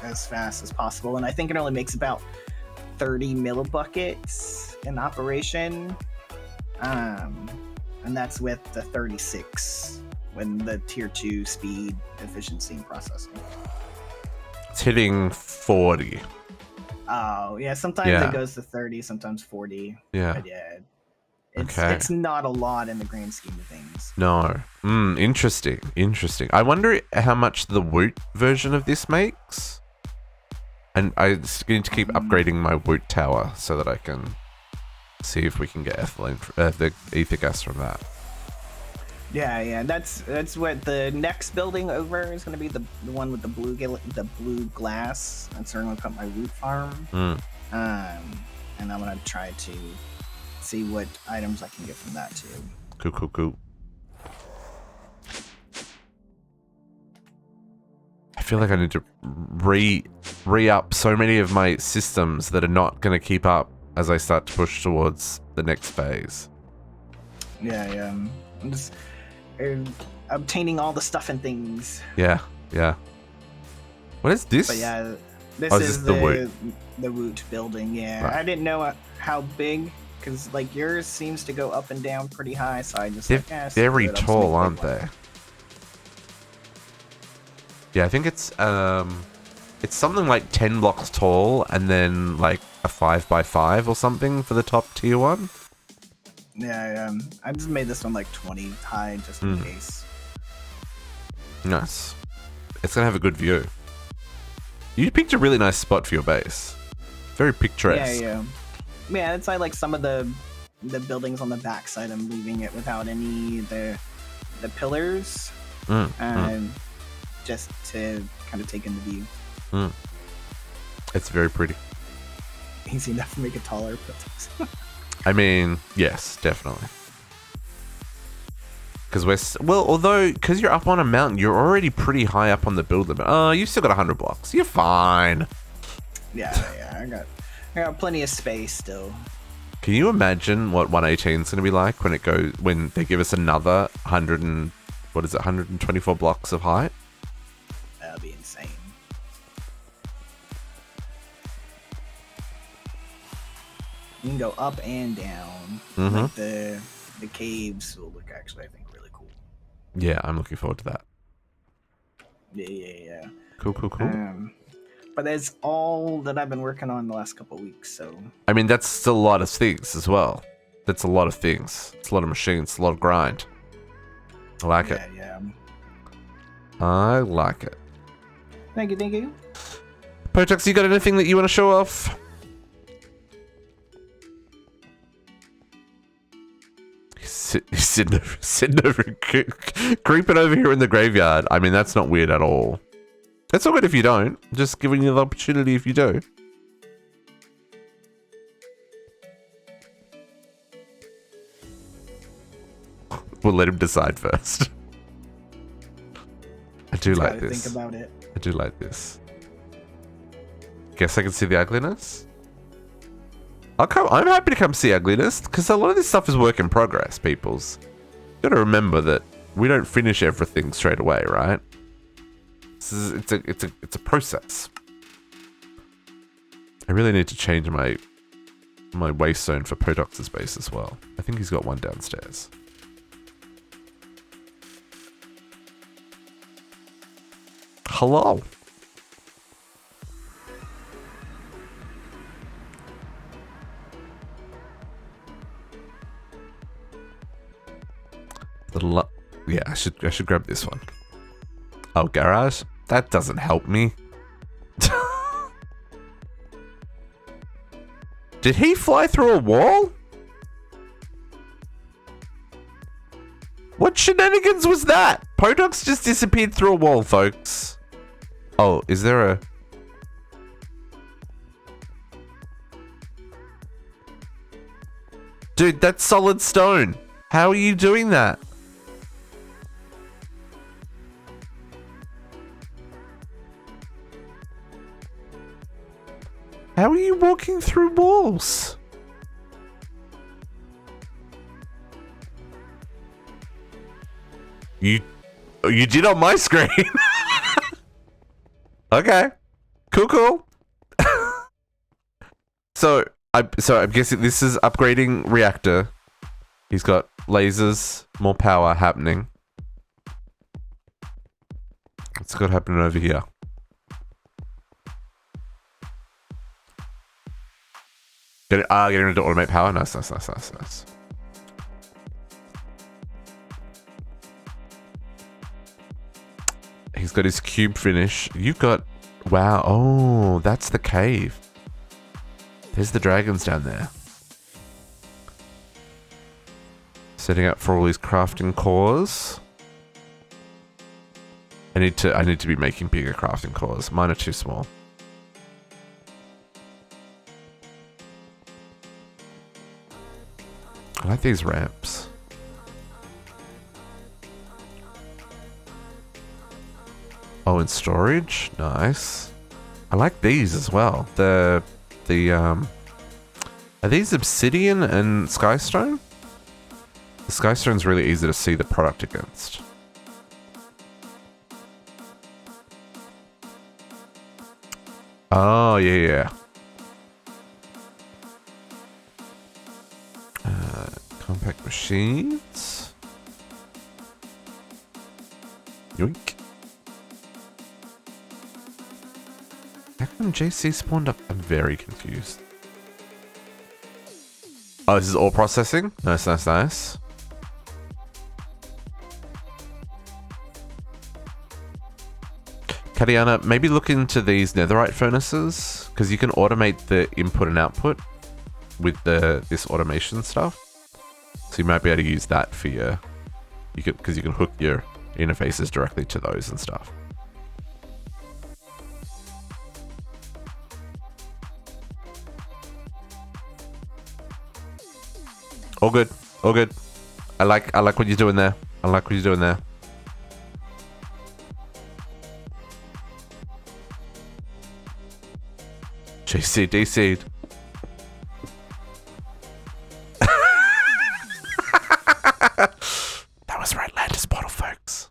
as fast as possible. And I think it only makes about 30 millibuckets in operation, and that's with the 36 when the tier 2 speed, efficiency, and processing. It's hitting 40. Oh yeah, sometimes Yeah. it goes to 30, sometimes 40. Yeah. But yeah, Okay. it's not a lot in the grand scheme of things. No. Interesting. I wonder how much the Woot version of this makes. And I just need to keep upgrading my Woot tower so that I can see if we can get ethylene, the ether gas from that. Yeah, that's what the next building over is going to be, the one with the blue glass. That's where I'm going to put my root farm. And I'm going to try to see what items I can get from that too. Cool. I feel like I need to re-up so many of my systems that are not going to keep up as I start to push towards the next phase. Yeah. I'm just obtaining all the stuff and things. Yeah. What is this? But yeah, this Oh, is the the Woot building. Yeah, Right. I didn't know how big, because like yours seems to go up and down pretty high, so I just They're like, very screw it, I'll just tall, make a aren't big one. they? Yeah, I think it's something like 10 blocks tall and then like a 5x5 or something for the top tier one. Yeah, I just made this one like 20 high just in case. Nice. It's gonna have a good view. You picked a really nice spot for your base. Very picturesque. Yeah. It's like some of the buildings on the backside. I'm leaving it without any the pillars, just to kind of take in the view. It's very pretty. Easy enough to make it taller, but I mean, yes, definitely. Because because you're up on a mountain, you're already pretty high up on the build limit. Oh, you've still got 100 blocks. You're fine. yeah, I got plenty of space still. Can you imagine what 118 is going to be like when they give us another 124 blocks of height? That'll be insane. You can go up and down. Like the caves will look actually, I think, really cool. Yeah, I'm looking forward to that. Yeah. Cool. But that's all that I've been working on the last couple of weeks. So I mean, that's still a lot of things as well. That's a lot of things. It's a lot of machines. It's a lot of grind. I like it. Yeah. I like it. Thank you. Potox, you got anything that you want to show off? He's sitting over, creeping over here in the graveyard. I mean, that's not weird at all. That's all good if you don't. Just giving you the opportunity if you do. We'll let him decide first. I do like this. Think about it. I do like this. Guess I can see the ugliness. I'm happy to come see ugliness because a lot of this stuff is work in progress, peoples. You gotta remember that we don't finish everything straight away, right? It's a process. I really need to change my waste zone for Podox's base as well. I think he's got one downstairs. Hello. Yeah, I should grab this one. Oh, garage? That doesn't help me. Did he fly through a wall? What shenanigans was that? Podox just disappeared through a wall, folks. Oh, is there a... Dude, that's solid stone. How are you doing that? How are you walking through walls? You did on my screen. Okay. Cool. So I'm guessing this is upgrading reactor. He's got lasers, more power happening. What's got happening over here? Getting ready to automate power. Nice. He's got his cube finish. You've got... Wow. Oh, that's the cave. There's the dragons down there. Setting up for all these crafting cores. I need to be making bigger crafting cores. Mine are too small. I like these ramps. Oh, and storage? Nice. I like these as well. Are these obsidian and skystone? The skystone's really easy to see the product against. Oh, yeah. Compact machines. Yoink. How come JC spawned up? I'm very confused. Oh, this is all processing? Nice. Katiana, maybe look into these netherite furnaces, because you can automate the input and output with this automation stuff. So you might be able to use that for because you can hook your interfaces directly to those and stuff. All good. I like what you're doing there. JC DC'd. That was Ratlantis bottle, folks.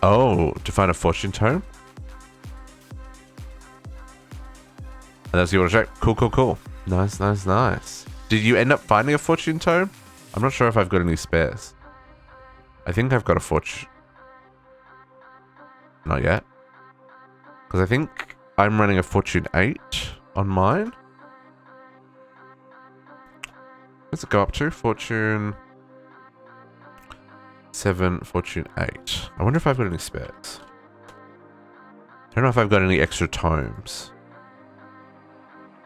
Oh, to find a fortune tome? And that's your check. Cool, cool, cool. Nice, nice, nice. Did you end up finding a fortune tome? I'm not sure if I've got any spares. I think I've got a fortune. Not yet. Because I think I'm running a fortune 8 on mine. What's it go up to? Fortune 7, fortune 8. I wonder if I've got any spares. I don't know if I've got any extra tomes.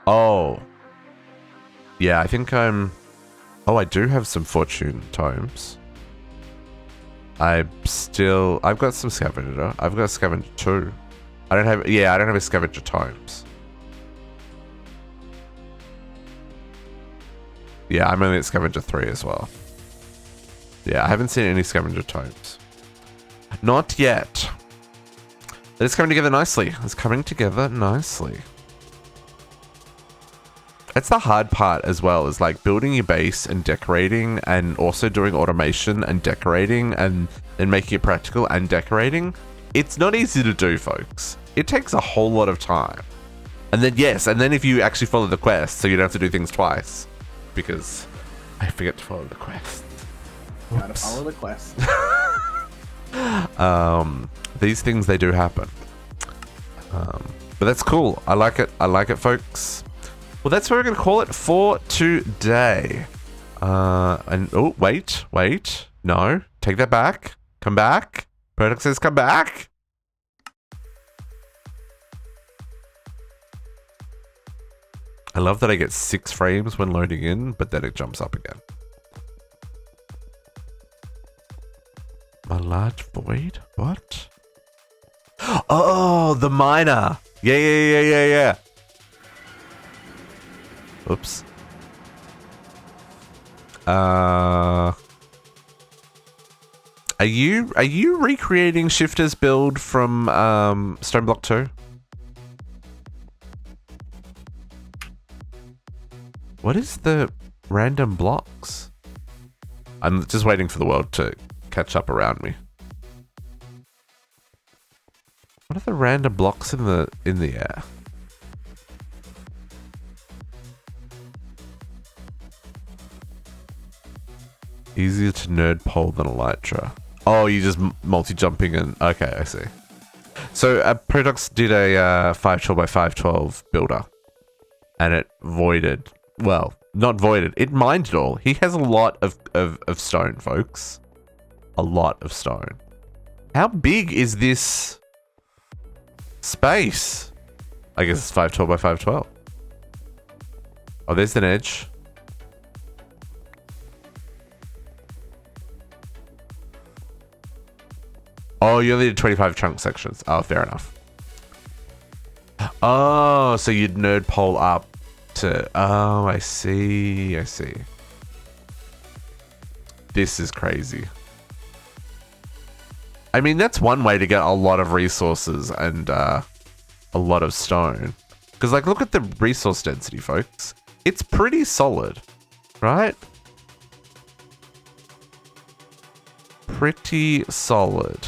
Oh. Yeah, I think I'm... Oh, I do have some fortune tomes. I've got some scavenger. I've got a scavenger 2. I don't have a scavenger tomes. Yeah, I'm only at scavenger 3 as well. Yeah, I haven't seen any scavenger tomes. Not yet. But it's coming together nicely. It's coming together nicely. That's the hard part as well, is like building your base and decorating and also doing automation and decorating and then making it practical and decorating. It's not easy to do, folks. It takes a whole lot of time. And then, yes, and then if you actually follow the quest, so you don't have to do things twice. Because I forget to follow the quest. Gotta follow the quest. These things, they do happen. But that's cool. I like it. I like it, folks. Well, that's what we're going to call it for today. And oh, wait. No, take that back. Come back. Product says come back. I love that I get 6 frames when loading in, but then it jumps up again. A large void? What? Oh, the miner. Yeah. Oops. Are you recreating Shifter's build from Stone Block 2? What is the random blocks? I'm just waiting for the world to catch up around me. What are the random blocks in the air? Easier to nerd pole than Elytra. Oh, you just multi-jumping and... Okay, I see. So, Prodox did a 512 by 512 builder. And it voided... Well, not voided. It mined it all. He has a lot of stone, folks. A lot of stone. How big is this space? I guess it's 512 by 512. Oh, there's an edge. Oh, you only did 25 chunk sections. Oh, fair enough. Oh, so you'd nerd pole up to... Oh, I see. This is crazy. I mean, that's one way to get a lot of resources and a lot of stone. Because, like, look at the resource density, folks. It's pretty solid, right? Pretty solid.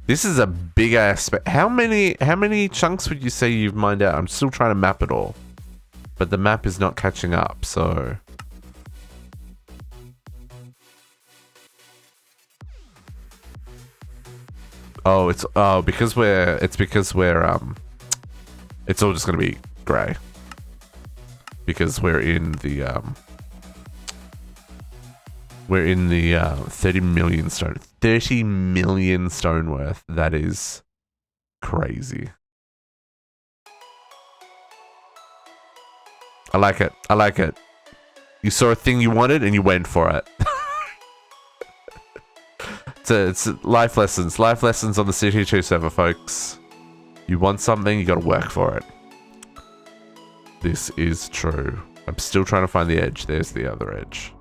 This is a big aspect. How many chunks would you say you've mined out? I'm still trying to map it all, but the map is not catching up. So, it's because we're it's all just gonna be grey because we're in the 30 million stone. 30 million stone worth. That is crazy. I like it. You saw a thing you wanted and you went for it. It's life lessons. Life lessons on the CT2 server, folks. You want something, you gotta work for it. This is true. I'm still trying to find the edge. There's the other edge.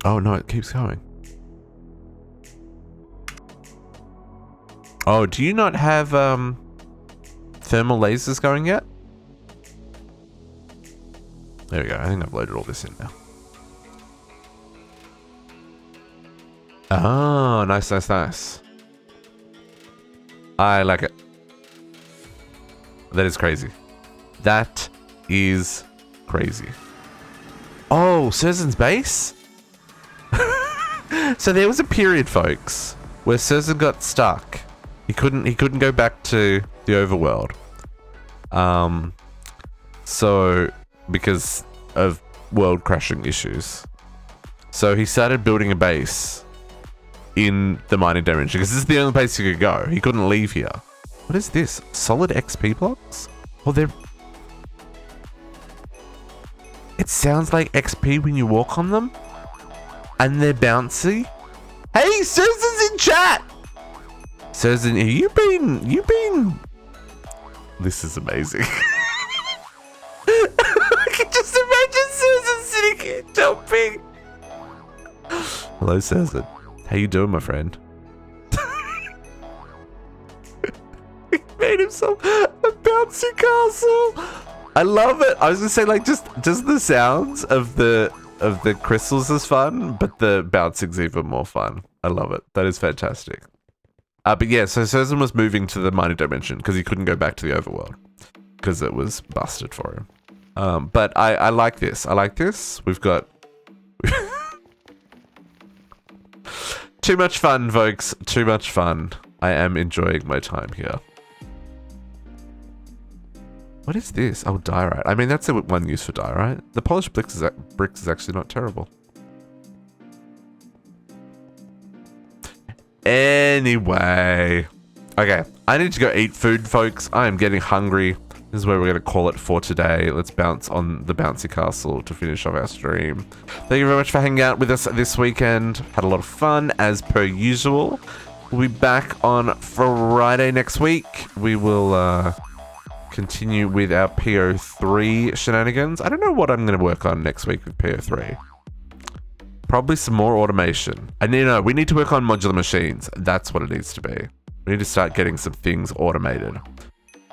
Oh no, it keeps going. Oh, do you not have thermal lasers going yet? There we go. I think I've loaded all this in now. Oh, nice, nice, nice. I like it. That is crazy. That is crazy. Oh, Surzen's base? So there was a period, folks, where Surzen got stuck. He couldn't go back to the overworld. So because of world crashing issues. So he started building a base in the mining dimension because this is the only place he could go. He couldn't leave here. What is this? Solid XP blocks? Oh, they're... It sounds like XP when you walk on them. And they're bouncy. Hey, Surzen's in chat! Surzen, you've been... This is amazing. I can just imagine Surzen sitting here jumping. Hello, Surzen. How you doing, my friend? He made himself a bouncy castle. I love it. I was gonna say, like, just the sounds of the crystals is fun, but the bouncing's even more fun. I love it. That is fantastic. But yeah, so Surzen was moving to the mining dimension because he couldn't go back to the overworld because it was busted for him. But I like this. I like this. We've got too much fun, folks. Too much fun. I am enjoying my time here. What is this? Oh, diorite. I mean, that's the one use for diorite. The polished bricks is actually not terrible. Anyway. Okay, I need to go eat food, folks. I am getting hungry. This is where we're going to call it for today. Let's bounce on the bouncy castle to finish off our stream. Thank you very much for hanging out with us this weekend. Had a lot of fun, as per usual. We'll be back on Friday next week. We will... continue with our PO3 shenanigans. I don't know what I'm going to work on next week with PO3. Probably some more automation. We need to work on modular machines. That's what it needs to be. We need to start getting some things automated.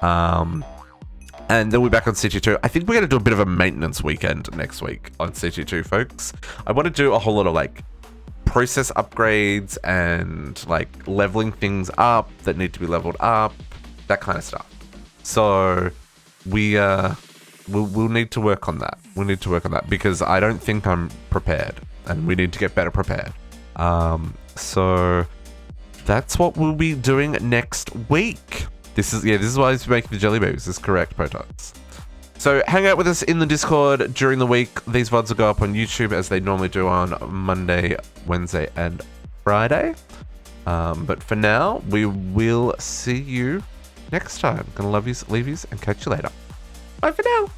And then we'll be back on CT2. I think we're going to do a bit of a maintenance weekend next week on CT2, folks. I want to do a whole lot of like process upgrades and like leveling things up that need to be leveled up, that kind of stuff. So we'll need to work on that. We'll need to work on that because I don't think I'm prepared and we need to get better prepared. So that's what we'll be doing next week. This is why I'm making the jelly babies. This is correct, Protox. So hang out with us in the Discord during the week. These VODs will go up on YouTube as they normally do on Monday, Wednesday, and Friday. But for now, we will see you next time. Gonna love yous, leave yous, and catch you later. Bye for now.